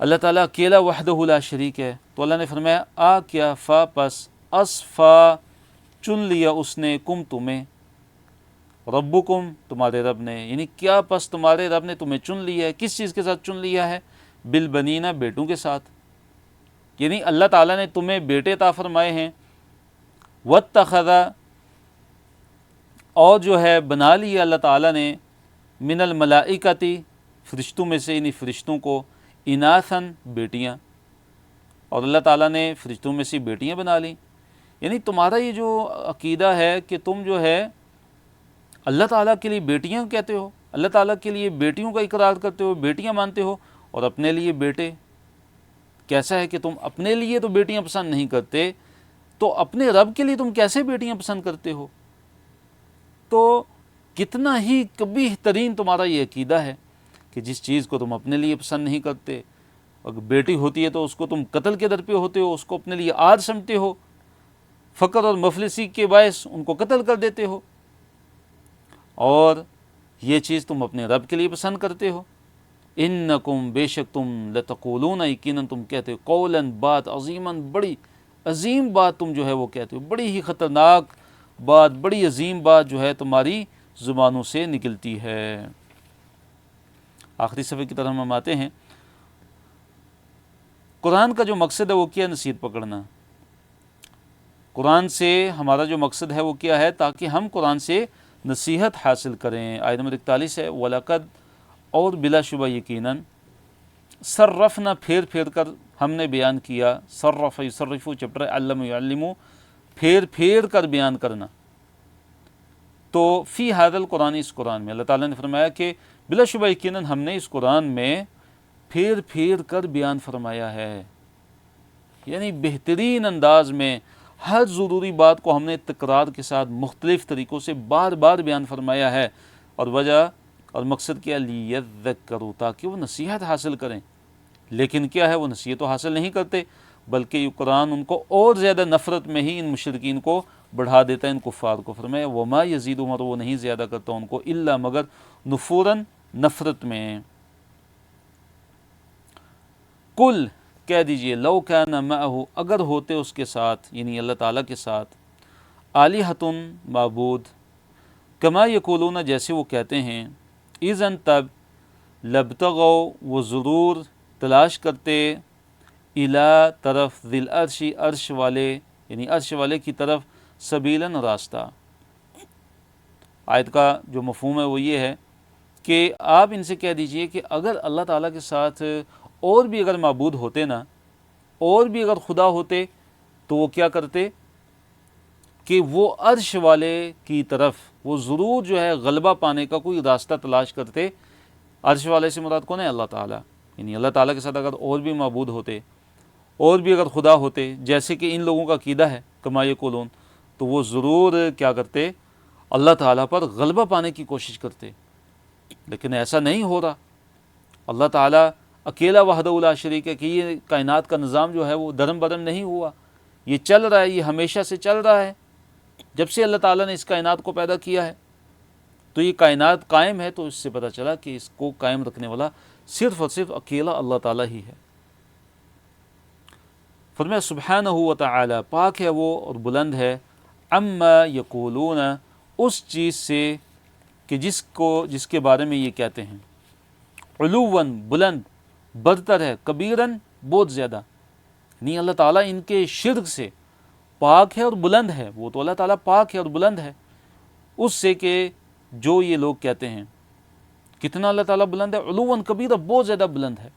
اللہ تعالیٰ اکیلا وحدہ لا شریک ہے۔ تو اللہ نے فرمایا آ کیا، فا پس، اصفا چن لیا اس نے، کم تمہیں، ربکم تمہارے رب نے، یعنی کیا پس تمہارے رب نے تمہیں چن لیا ہے، کس چیز کے ساتھ چن لیا ہے؟ بالبنینا بیٹوں کے ساتھ، یعنی اللہ تعالیٰ نے تمہیں بیٹے عطا فرمائے ہیں، واتخذ اور جو ہے بنا لیا اللہ تعالیٰ نے، من الملائکتی فرشتوں میں سے، یعنی فرشتوں کو، اناثن بیٹیاں، اور اللہ تعالیٰ نے فرشتوں میں سے بیٹیاں بنا لیں۔ یعنی تمہارا یہ جو عقیدہ ہے کہ تم جو ہے اللہ تعالیٰ کے لیے بیٹیاں کہتے ہو، اللہ تعالیٰ کے لیے بیٹیوں کا اقرار کرتے ہو، بیٹیاں مانتے ہو، اور اپنے لیے بیٹے، کیسا ہے کہ تم اپنے لیے تو بیٹیاں پسند نہیں کرتے، تو اپنے رب کے لیے تم کیسے بیٹیاں پسند کرتے ہو؟ تو کتنا ہی قبیح ترین تمہارا یہ عقیدہ ہے کہ جس چیز کو تم اپنے لیے پسند نہیں کرتے، اگر بیٹی ہوتی ہے تو اس کو تم قتل کے در پہ ہوتے ہو، اس کو اپنے لیے آر سمجھتے ہو، فقر اور مفلسی کے باعث ان کو قتل کر دیتے ہو، اور یہ چیز تم اپنے رب کے لیے پسند کرتے ہو۔ انکم، بے شک تم، لتقولون، یقیناً تم کہتے ہو، قولاً، بات، عظیماً، بڑی عظیم بات تم جو ہے وہ کہتے ہو، بڑی ہی خطرناک بات، بڑی عظیم بات جو ہے تمہاری زبانوں سے نکلتی ہے۔ آخری صفحے کی طرف ہم آتے ہیں۔ قرآن کا جو مقصد ہے وہ کیا؟ نصیحت پکڑنا۔ قرآن سے ہمارا جو مقصد ہے وہ کیا ہے؟ تاکہ ہم قرآن سے نصیحت حاصل کریں۔ آیت نمبر 41 ہے، وَلَقَدْ، اور بلا شبہ یقیناً، صرفنا، پھیر پھیر کر ہم نے بیان کیا، صرف یصرف چیپٹر علم یعلم، پھیر پھیر کر بیان کرنا، تو فی ھذا القرآن، اس قرآن میں اللہ تعالیٰ نے فرمایا کہ بلا شبہ یقیناً ہم نے اس قرآن میں پھیر پھیر کر بیان فرمایا ہے، یعنی بہترین انداز میں ہر ضروری بات کو ہم نے تکرار کے ساتھ مختلف طریقوں سے بار بار بیان فرمایا ہے، اور وجہ اور مقصد کیا؟ لیذکروا، تاکہ وہ نصیحت حاصل کریں۔ لیکن کیا ہے؟ وہ نصیحت تو حاصل نہیں کرتے، بلکہ یہ قرآن ان کو اور زیادہ نفرت میں ہی ان مشرکین کو بڑھا دیتا ہے، ان کفار کو۔ فرمایا وما یزیدہم، اور وہ نہیں زیادہ کرتا ان کو، الا مگر، نفوراً، نفرت میں۔ کل، کہہ دیجئے، لو کان معہ، اگر ہوتے اس کے ساتھ، یعنی اللہ تعالیٰ کے ساتھ، آلہۃ، معبود، کما یقولون، جیسے وہ کہتے ہیں، اذن، تب، لبتغوا، وہ ضرور تلاش کرتے، الی، طرف، ذی العرش، عرش والے، یعنی عرش والے کی طرف، سبیلاً، راستہ۔ آیت کا جو مفہوم ہے وہ یہ ہے کہ آپ ان سے کہہ دیجئے کہ اگر اللہ تعالیٰ کے ساتھ اور بھی اگر معبود ہوتے نا، اور بھی اگر خدا ہوتے، تو وہ کیا کرتے کہ وہ عرش والے کی طرف وہ ضرور جو ہے غلبہ پانے کا کوئی راستہ تلاش کرتے۔ عرش والے سے مراد کون ہے؟ اللہ تعالیٰ، یعنی اللہ تعالیٰ کے ساتھ اگر اور بھی معبود ہوتے، اور بھی اگر خدا ہوتے، جیسے کہ ان لوگوں کا عقیدہ ہے کما یقولون، تو وہ ضرور کیا کرتے؟ اللہ تعالیٰ پر غلبہ پانے کی کوشش کرتے۔ لیکن ایسا نہیں ہو رہا، اللہ تعالیٰ اکیلا وحدہ لا شریک ہے، کہ یہ کائنات کا نظام جو ہے وہ درم برم نہیں ہوا، یہ چل رہا ہے، یہ ہمیشہ سے چل رہا ہے، جب سے اللہ تعالیٰ نے اس کائنات کو پیدا کیا ہے تو یہ کائنات قائم ہے۔ تو اس سے پتہ چلا کہ اس کو قائم رکھنے والا صرف اور صرف اکیلا اللہ تعالیٰ ہی ہے۔ فرمایا سبحانہ و تعالی، پاک ہے وہ اور بلند ہے، عما یقولون، اس چیز سے کہ جس کے بارے میں یہ کہتے ہیں، علواً، بلند، برتر ہے، کبیراً، بہت زیادہ، یعنی اللہ تعالیٰ ان کے شرک سے پاک ہے اور بلند ہے، وہ تو اللہ تعالیٰ پاک ہے اور بلند ہے اس سے کہ جو یہ لوگ کہتے ہیں۔ کتنا اللہ تعالیٰ بلند ہے؟ علواً کبیرہ، بہت زیادہ بلند ہے۔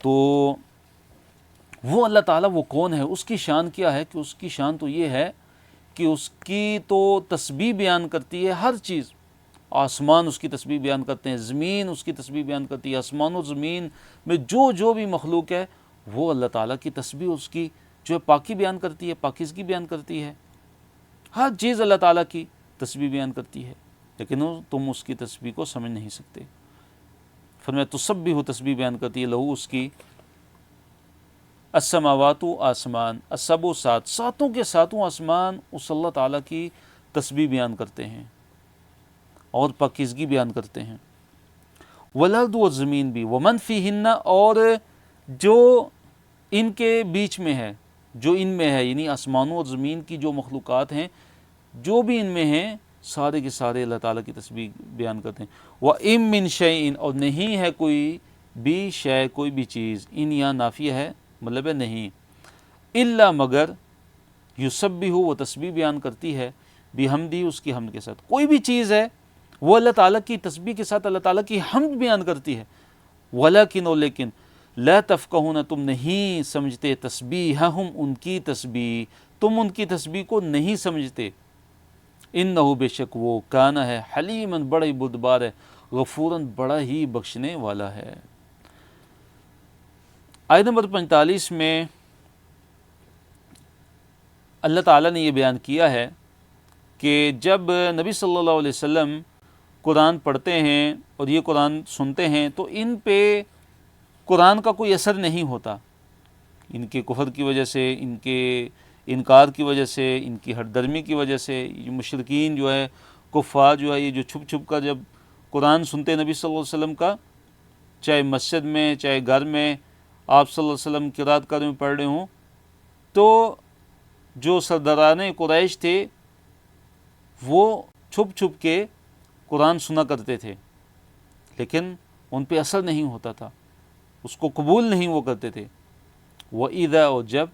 تو وہ اللہ تعالیٰ وہ کون ہے؟ اس کی شان کیا ہے؟ کہ اس کی شان تو یہ ہے کہ اس کی تو تسبیح بیان کرتی ہے ہر چیز، آسمان اس کی تسبیح بیان کرتے ہیں، زمین اس کی تسبیح بیان کرتی ہے، آسمان و زمین میں جو بھی مخلوق ہے وہ اللہ تعالیٰ کی تسبیح، اس کی جو ہے پاکی بیان کرتی ہے، پاکیزگی بیان کرتی ہے، ہر چیز اللہ تعالیٰ کی تسبیح بیان کرتی ہے، لیکن تم اس کی تسبیح کو سمجھ نہیں سکتے۔ فرمایا تسبیح، تسبیح بیان کرتی ہے، لہو، اس کی، السماوات، آسمان، السبع، ساتوں کے ساتوں آسمان اس اللہ تعالیٰ کی تسبیح بیان کرتے ہیں اور پاکیزگی بیان کرتے ہیں، والارض، و زمین بھی، ومن فیہن، اور جو ان کے بیچ میں ہے، جو ان میں ہے، یعنی آسمانوں اور زمین کی جو مخلوقات ہیں، جو بھی ان میں ہیں، سارے کے سارے اللہ تعالیٰ کی تسبیح بیان کرتے ہیں۔ وَإِن مِّن شَيْءٍ، اور نہیں ہے کوئی بھی شے، کوئی بھی چیز، ان یہاں نافیہ ہے، مطلب ہے نہیں، الا مگر، یسبح، وہ تسبیح بیان کرتی ہے، بحمدہ، اس کی حمد کے ساتھ، کوئی بھی چیز ہے وہ اللہ تعالیٰ کی تسبیح کے ساتھ اللہ تعالیٰ کی حمد بیان کرتی ہے، ولیکن، اور لیکن، لا تفقہون، تم نہیں سمجھتے، تسبیحہم، ان کی تسبیح، تم ان کی تسبیح کو نہیں سمجھتے، انہ، بے شک وہ، کانا ہے، حلیماً، بڑا ہی بردبار ہے، غفوراً، بڑا ہی بخشنے والا ہے۔ آیت نمبر 45 میں اللہ تعالیٰ نے یہ بیان کیا ہے کہ جب نبی صلی اللہ علیہ وسلم قرآن پڑھتے ہیں اور یہ قرآن سنتے ہیں تو ان پہ قرآن کا کوئی اثر نہیں ہوتا، ان کے کفر کی وجہ سے، ان کے انکار کی وجہ سے، ان کی ہٹ درمی کی وجہ سے، یہ مشرکین جو ہے، کفار جو ہے، یہ جو چھپ چھپ کر جب قرآن سنتے نبی صلی اللہ علیہ وسلم کا، چاہے مسجد میں چاہے گھر میں آپ صلی اللہ علیہ وسلم قرات کار میں پڑھ رہے ہوں، تو جو سرداران قریش تھے وہ چھپ چھپ کے قرآن سنا کرتے تھے، لیکن ان پہ اثر نہیں ہوتا تھا، اس کو قبول نہیں وہ کرتے تھے۔ وَإِذَا، اور جب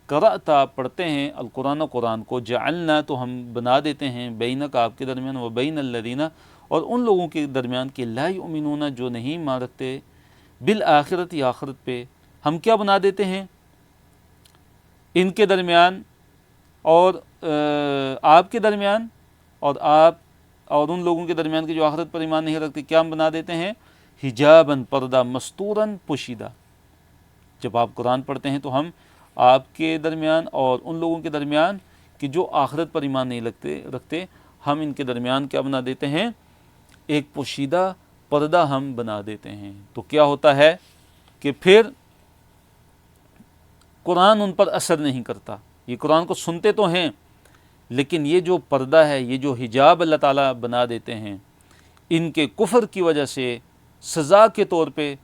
قرأت پڑھتے ہیں القرآن قرآن کو، جعلنا تو ہم بنا دیتے ہیں، بینک آپ کے درمیان، و بین الذین اور ان لوگوں کے درمیان کہ لا یؤمنون جو نہیں ایمان رکھتے، بالآخرت آخرت پہ، ہم کیا بنا دیتے ہیں ان کے درمیان اور آپ کے درمیان اور آپ اور ان لوگوں کے درمیان کے جو آخرت پر ایمان نہیں رکھتے، کیا ہم بنا دیتے ہیں؟ حجاباً پردہ، مستوراً پوشیدہ۔ جب آپ قرآن پڑھتے ہیں تو ہم آپ کے درمیان اور ان لوگوں کے درمیان کہ جو آخرت پر ایمان نہیں رکھتے، ہم ان کے درمیان کیا بنا دیتے ہیں؟ ایک پوشیدہ پردہ ہم بنا دیتے ہیں۔ تو کیا ہوتا ہے کہ پھر قرآن ان پر اثر نہیں کرتا، یہ قرآن کو سنتے تو ہیں لیکن یہ جو پردہ ہے، یہ جو حجاب اللہ تعالیٰ بنا دیتے ہیں، ان کے کفر کی وجہ سے سزا کے طور پہ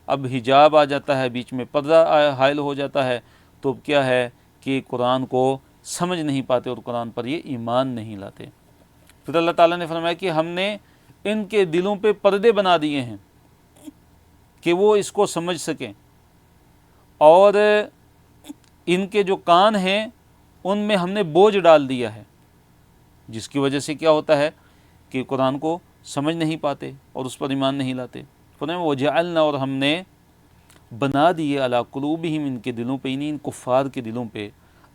اب حجاب آ جاتا ہے، بیچ میں پردہ حائل ہو جاتا ہے، تو کیا ہے کہ قرآن کو سمجھ نہیں پاتے اور قرآن پر یہ ایمان نہیں لاتے۔ پھر اللہ تعالیٰ نے فرمایا کہ ہم نے ان کے دلوں پہ پردے بنا دیے ہیں کہ وہ اس کو سمجھ سکیں، اور ان کے جو کان ہیں ان میں ہم نے بوجھ ڈال دیا ہے، جس کی وجہ سے کیا ہوتا ہے کہ قرآن کو سمجھ نہیں پاتے اور اس پر ایمان نہیں لاتے۔ فرمایا وجعلنا، اور ہم نے بنا دیے علی قلوبہم ان کے دلوں پہ، ان کفار کے دلوں پہ،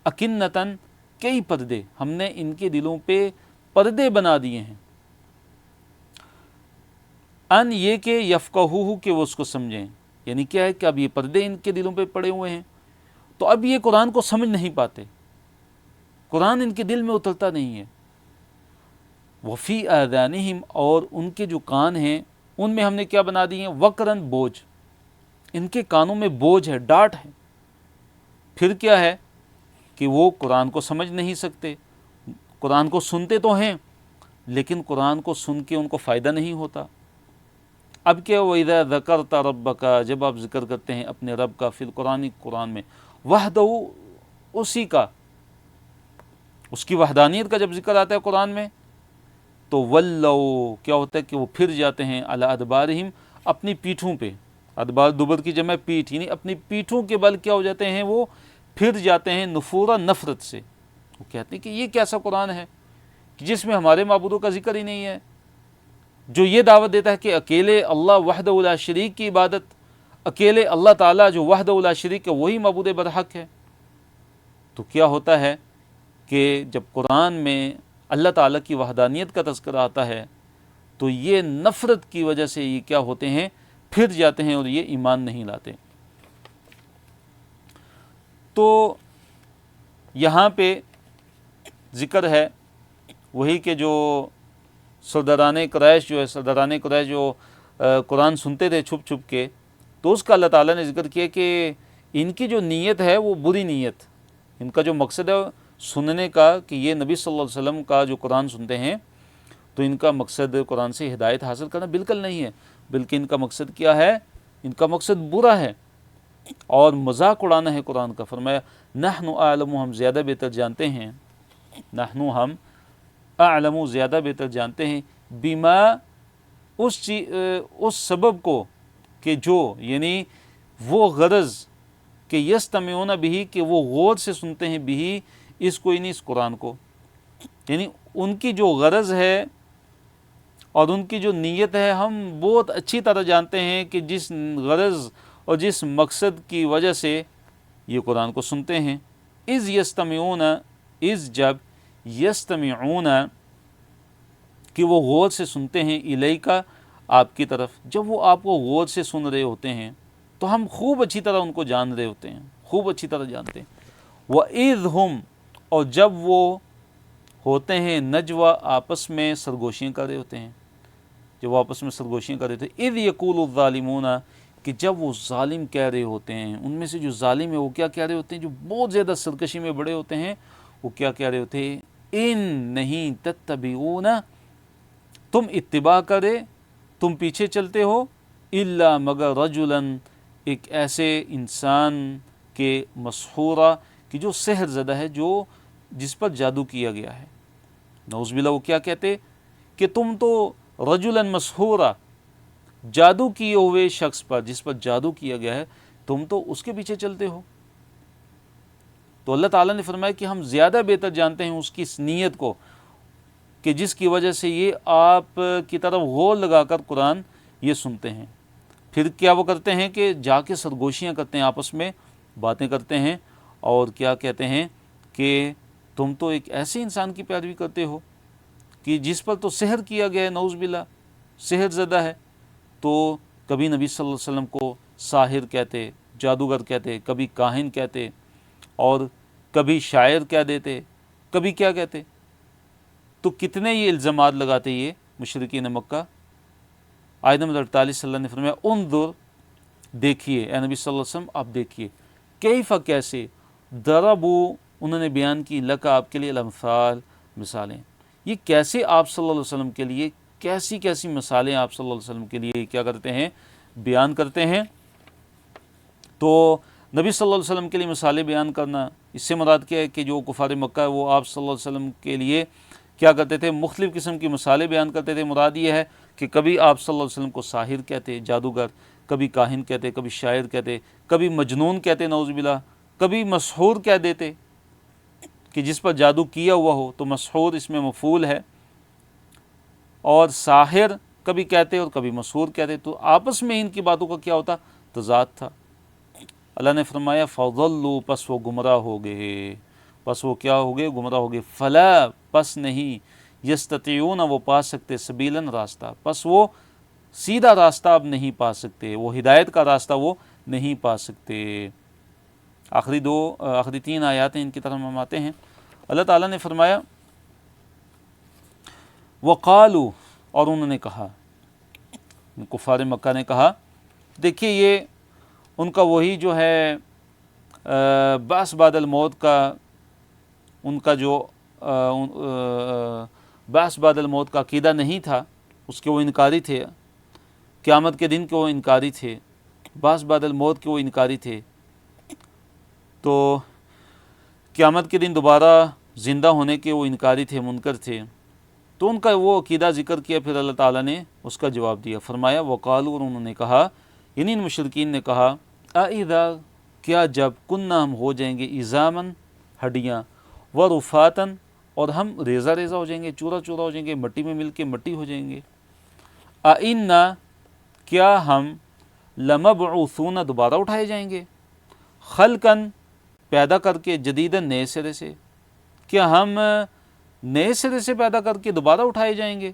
اکنتاً کئی پردے، ہم نے ان کے دلوں پہ پردے بنا دیے ہیں، ان یہ کہ یفقہوہ کہ وہ اس کو سمجھیں، یعنی کیا ہے کہ اب یہ پردے ان کے دلوں پہ پڑے ہوئے ہیں تو اب یہ قرآن کو سمجھ نہیں پاتے، قرآن ان کے دل میں اترتا نہیں ہے۔ وفی آذانہم، اور ان کے جو کان ہیں ان میں ہم نے کیا بنا دیے ہیں؟ وقرن، بوجھ، ان کے کانوں میں بوجھ ہے، ڈاٹ ہے۔ پھر کیا ہے کہ وہ قرآن کو سمجھ نہیں سکتے، قرآن کو سنتے تو ہیں لیکن قرآن کو سن کے ان کو فائدہ نہیں ہوتا۔ اب کیا وَإِذَا ذَكَرْتَ رَبَّكَ، جب آپ ذکر کرتے ہیں اپنے رب کا، فی القرآن، قرآن میں، وحدہ، اسی کا، اس کی وحدانیت کا جب ذکر آتا ہے قرآن میں، تو ولوا، کیا ہوتا ہے کہ وہ پھر جاتے ہیں، علی ادبارہم، اپنی پیٹھوں پہ، ادبار دبر کی جمع پیٹھ، یعنی اپنی پیٹھوں کے بل کیا ہو جاتے ہیں، وہ پھر جاتے ہیں، نفورا، نفرت سے۔ وہ کہتے ہیں کہ یہ کیسا قرآن ہے کہ جس میں ہمارے معبودوں کا ذکر ہی نہیں ہے، جو یہ دعوت دیتا ہے کہ اکیلے اللہ وحدہ لا شریک کی عبادت، اکیلے اللہ تعالیٰ جو وحدہ لا شریک ہے وہی معبود برحق ہے۔ تو کیا ہوتا ہے کہ جب قرآن میں اللہ تعالیٰ کی وحدانیت کا تذکرہ آتا ہے تو یہ نفرت کی وجہ سے یہ کیا ہوتے ہیں، پھر جاتے ہیں اور یہ ایمان نہیں لاتے۔ تو یہاں پہ ذکر ہے وہی کہ جو سرداران قریش جو قرآن سنتے تھے چھپ چھپ کے، تو اس کا اللہ تعالیٰ نے ذکر کیا کہ ان کی جو نیت ہے وہ بری نیت، ان کا جو مقصد ہے سننے کا کہ یہ نبی صلی اللہ علیہ وسلم کا جو قرآن سنتے ہیں تو ان کا مقصد قرآن سے ہدایت حاصل کرنا بالکل نہیں ہے، بلکہ ان کا مقصد کیا ہے؟ ان کا مقصد برا ہے اور مذاق اڑانا ہے قرآن کا۔ فرمایا نحن اعلم، ہم زیادہ بہتر جانتے ہیں، نحن ہم اعلم زیادہ بہتر جانتے ہیں، بما اس سبب کو کہ جو، یعنی وہ غرض کہ یستمعون بھی، کہ وہ غور سے سنتے ہیں، بھی اس کو، یعنی اس قرآن کو، یعنی ان کی جو غرض ہے اور ان کی جو نیت ہے ہم بہت اچھی طرح جانتے ہیں کہ جس غرض اور جس مقصد کی وجہ سے یہ قرآن کو سنتے ہیں۔ اذ یستمعون، اذ جب، یستمعون کہ وہ غور سے سنتے ہیں، الیکا آپ کی طرف، جب وہ آپ کو غور سے سن رہے ہوتے ہیں تو ہم خوب اچھی طرح ان کو جان رہے ہوتے ہیں، خوب اچھی طرح جانتے ہیں۔ وَإِذْ هُمْ، اور جب وہ ہوتے ہیں نجوا، آپس میں سرگوشیاں کر رہے ہوتے ہیں، جب وہ آپس میں سرگوشیاں کر رہے تھے، اِذْ يَقُولُ الظَّالِمُونَ، کہ جب وہ ظالم کہہ رہے ہوتے ہیں، ان میں سے جو ظالم ہے وہ کیا کہہ رہے ہوتے ہیں، جو بہت زیادہ سرکشی میں بڑے ہوتے ہیں، وہ کیا کہہ رہے ہوتے ہیں، ان نہیں تتبعون، تم اتباع کرے، تم پیچھے چلتے ہو، الا مگر رجلاً، ایک ایسے انسان کے مسحورا، کہ جو سحر زدہ ہے، جو جس پر جادو کیا گیا ہے۔ نعوذ باللہ، وہ کیا کہتے کہ تم تو رجلاً مسحورا، جادو کیے ہوئے شخص پر، جس پر جادو کیا گیا ہے، تم تو اس کے پیچھے چلتے ہو۔ تو اللہ تعالیٰ نے فرمایا کہ ہم زیادہ بہتر جانتے ہیں اس کی اس نیت کو، کہ جس کی وجہ سے یہ آپ کی طرف غور لگا کر قرآن یہ سنتے ہیں۔ پھر کیا وہ کرتے ہیں کہ جا کے سرگوشیاں کرتے ہیں، آپس میں باتیں کرتے ہیں، اور کیا کہتے ہیں کہ تم تو ایک ایسے انسان کی پیروی کرتے ہو کہ جس پر تو سحر کیا گیا ہے، نعوذ باللہ، سحر زدہ ہے۔ تو کبھی نبی صلی اللہ علیہ وسلم کو ساحر کہتے، جادوگر کہتے، کبھی کاہن کہتے، اور کبھی شاعر کہہ دیتے، کبھی کیا کہتے۔ تو کتنے یہ الزامات لگاتے یہ مشرکین مکہ۔ آیت نمبر 48 اللہ نے فرمایا انظر، دیکھیے اے نبی صلی اللہ علیہ وسلم، آپ دیکھیے، کیف، کیسے، ضربو، انہوں نے بیان کی، لکا، آپ کے لیے، الامثال، مثالیں، یہ کیسے آپ صلی اللہ علیہ وسلم کے لیے کیسی کیسی مثالیں آپ صلی اللہ علیہ وسلم کے لیے کیا کرتے ہیں، بیان کرتے ہیں۔ تو نبی صلی اللہ علیہ وسلم کے لیے مثالیں بیان کرنا، اس سے مراد کیا ہے کہ جو کفار مکہ ہے وہ آپ صلی اللہ علیہ وسلم کے لیے کیا کرتے تھے، مختلف قسم کی مثالیں بیان کرتے تھے۔ مراد یہ ہے کہ کبھی آپ صلی اللہ علیہ وسلم کو ساحر کہتے، جادوگر، کبھی کاہن کہتے، کبھی شاعر کہتے، کبھی مجنون کہتے، نعوذ باللہ، کبھی مسحور کہہ دیتے، کہ جس پر جادو کیا ہوا ہو، تو مسحور اس میں مفعول ہے، اور ساحر کبھی کہتے اور کبھی مسحور کہتے۔ تو آپس میں ان کی باتوں کا کیا ہوتا، تضاد تھا۔ اللہ نے فرمایا فضلوا، پس وہ گمراہ ہو گئے، پس وہ کیا ہو گئے، گمراہ ہو گئے، فلا، پس نہیں، یستطیعون، وہ پا سکتے، سبیلاً، راستہ، پس وہ سیدھا راستہ اب نہیں پا سکتے، وہ ہدایت کا راستہ وہ نہیں پا سکتے۔ آخری 3 آیات ہیں، ان کی طرف ہم آتے ہیں۔ اللہ تعالیٰ نے فرمایا وقالو، اور انہوں نے کہا، کفار مکہ نے کہا، دیکھیے یہ ان کا وہی جو ہے بعث بعد الموت کا، ان کا جو بعث بعد الموت کا عقیدہ نہیں تھا، اس کے وہ انکاری تھے، قیامت کے دن کے وہ انکاری تھے، بعث بعد الموت کے وہ انکاری تھے۔ تو قیامت کے دن دوبارہ زندہ ہونے کے وہ انکاری تھے، منکر تھے۔ تو ان کا وہ عقیدہ ذکر کیا، پھر اللہ تعالیٰ نے اس کا جواب دیا، فرمایا وقالو، اور انہوں نے کہا، یعنی ان مشرکین نے کہا، اَإِذَا، کیا جب، کننا، ہم ہو جائیں گے، عظاماً، ہڈیاں، ورفاتاً، اور ہم ریزہ ریزہ ہو جائیں گے، چورا چورا ہو جائیں گے، مٹی میں مل کے مٹی ہو جائیں گے، اِنَّا، کیا ہم، لَمَبْعُوثُونَ، دوبارہ اٹھائے جائیں گے، خلقاً، پیدا کر کے، جدیداً، نئے سرے سے، کیا ہم نئے سرے سے پیدا کر کے دوبارہ اٹھائے جائیں گے؟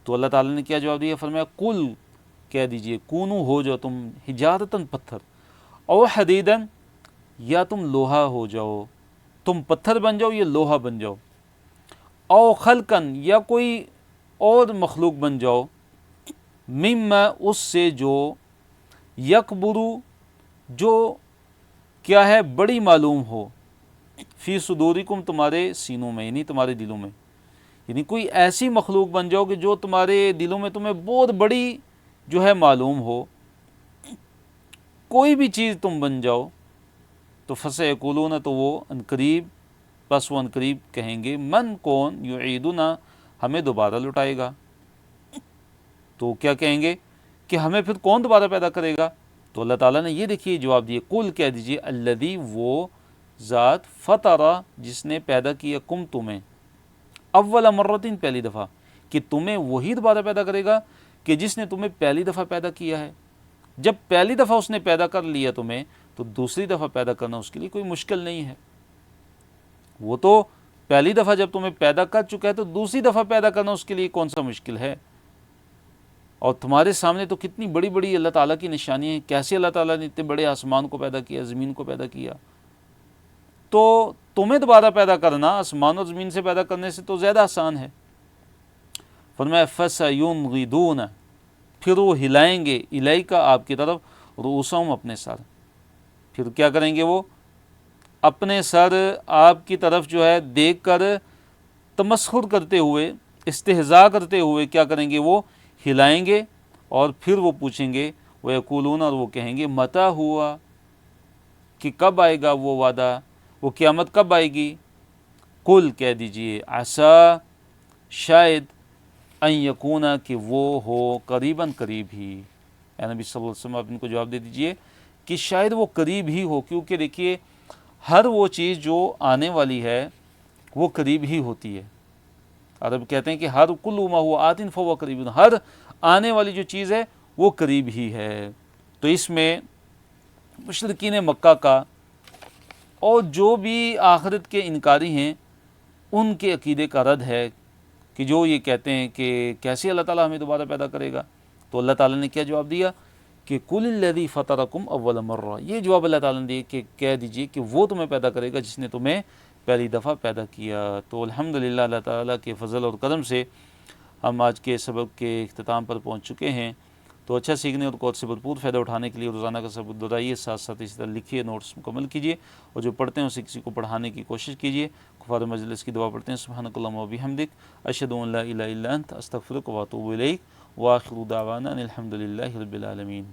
تو اللہ تعالیٰ نے کیا جواب دیا، فرمایا قل، کہہ دیجئے، کونو، ہو جاؤ تم، حجارتاً، پتھر، او حدیداً، یا تم لوہا ہو جاؤ، تم پتھر بن جاؤ یا لوہا بن جاؤ، او خلقاً، یا کوئی اور مخلوق بن جاؤ، مما، اس سے جو، یکبرو، جو کیا ہے، بڑی معلوم ہو، فی صدورکم، تمہارے سینوں میں، یعنی تمہارے دلوں میں، یعنی کوئی ایسی مخلوق بن جاؤ کہ جو تمہارے دلوں میں تمہیں بہت بڑی جو ہے معلوم ہو، کوئی بھی چیز تم بن جاؤ، تو فسیقولون، تو وہ عنقریب، بس وہ عنقریب کہیں گے، من، کون، یعیدنا، ہمیں دوبارہ لٹائے گا۔ تو کیا کہیں گے کہ ہمیں پھر کون دوبارہ پیدا کرے گا؟ تو اللہ تعالیٰ نے یہ دیکھیے جواب دیے، قل، کہہ دیجئے، الذی، وہ ذات، فطرہ، جس نے پیدا کیا، کم، تمہیں، اول مرتین، پہلی دفعہ، کہ تمہیں وہی دوبارہ پیدا کرے گا کہ جس نے تمہیں پہلی دفعہ پیدا کیا ہے۔ جب پہلی دفعہ اس نے پیدا کر لیا تمہیں، تو دوسری دفعہ پیدا کرنا اس کے لیے کوئی مشکل نہیں ہے۔ وہ تو پہلی دفعہ جب تمہیں پیدا کر چکا ہے، تو دوسری دفعہ پیدا کرنا اس کے لیے کون سا مشکل ہے؟ اور تمہارے سامنے تو کتنی بڑی بڑی اللہ تعالیٰ کی نشانیاں ہیں، کیسے اللہ تعالیٰ نے اتنے بڑے آسمان کو پیدا کیا، زمین کو پیدا کیا، تو تمہیں دوبارہ پیدا کرنا آسمان اور زمین سے پیدا کرنے سے تو زیادہ آسان ہے۔ فرمایا فَسَيُنْغِضُونَ، پھر وہ ہلائیں گے، الیک آپ کی طرف، رؤوسہم اپنے سر، پھر کیا کریں گے وہ اپنے سر آپ کی طرف جو ہے دیکھ کر تمسخر کرتے ہوئے، استہزاء کرتے ہوئے کیا کریں گے وہ ہلائیں گے، اور پھر وہ پوچھیں گے وَيَقُولُونَ، اور وہ کہیں گے متى ہوا، کہ کب آئے گا وہ وعدہ، وہ قیامت کب آئے گی؟ قل، کہہ دیجئے عسیٰ، شاید، ان یکون، کہ وہ ہو قریباً، قریب ہی۔ اے نبی صلی اللہ علیہ وسلم آپ ان کو جواب دے دیجئے کہ شاید وہ قریب ہی ہو، کیونکہ دیکھیے ہر وہ چیز جو آنے والی ہے وہ قریب ہی ہوتی ہے۔ عرب کہتے ہیں کہ ہر کل ما ہوا آت فہو قریب، ہر آنے والی جو چیز ہے وہ قریب ہی ہے۔ تو اس میں مشرکین مکہ کا اور جو بھی آخرت کے انکاری ہیں ان کے عقیدے کا رد ہے کہ جو یہ کہتے ہیں کہ کیسے اللہ تعالیٰ ہمیں دوبارہ پیدا کرے گا۔ تو اللہ تعالیٰ نے کیا جواب دیا کہ قل الذی فطرکم اول مرہ، یہ جواب اللہ تعالیٰ نے دیا کہ کہہ دیجئے کہ وہ تمہیں پیدا کرے گا جس نے تمہیں پہلی دفعہ پیدا کیا۔ تو الحمدللہ اللہ تعالیٰ کے فضل اور کرم سے ہم آج کے سبق کے اختتام پر پہنچ چکے ہیں۔ تو اچھا سیکھنے اور کورس سے بھرپور فائدہ اٹھانے کے لیے روزانہ کا سبق دہرائیے، ساتھ ساتھ اسی طرح لکھیے، نوٹس مکمل کیجیے، اور جو پڑھتے ہیں اسے کسی کو پڑھانے کی کوشش کیجیے۔ کفار مجلس کی دعا پڑھتے ہیں سبحانک اللہم و بحمدک، اشہد ان لا الہ الا انت، استغفرک و اتوب الیک، وآخر دعوانا ان الحمد للہ رب العالمین۔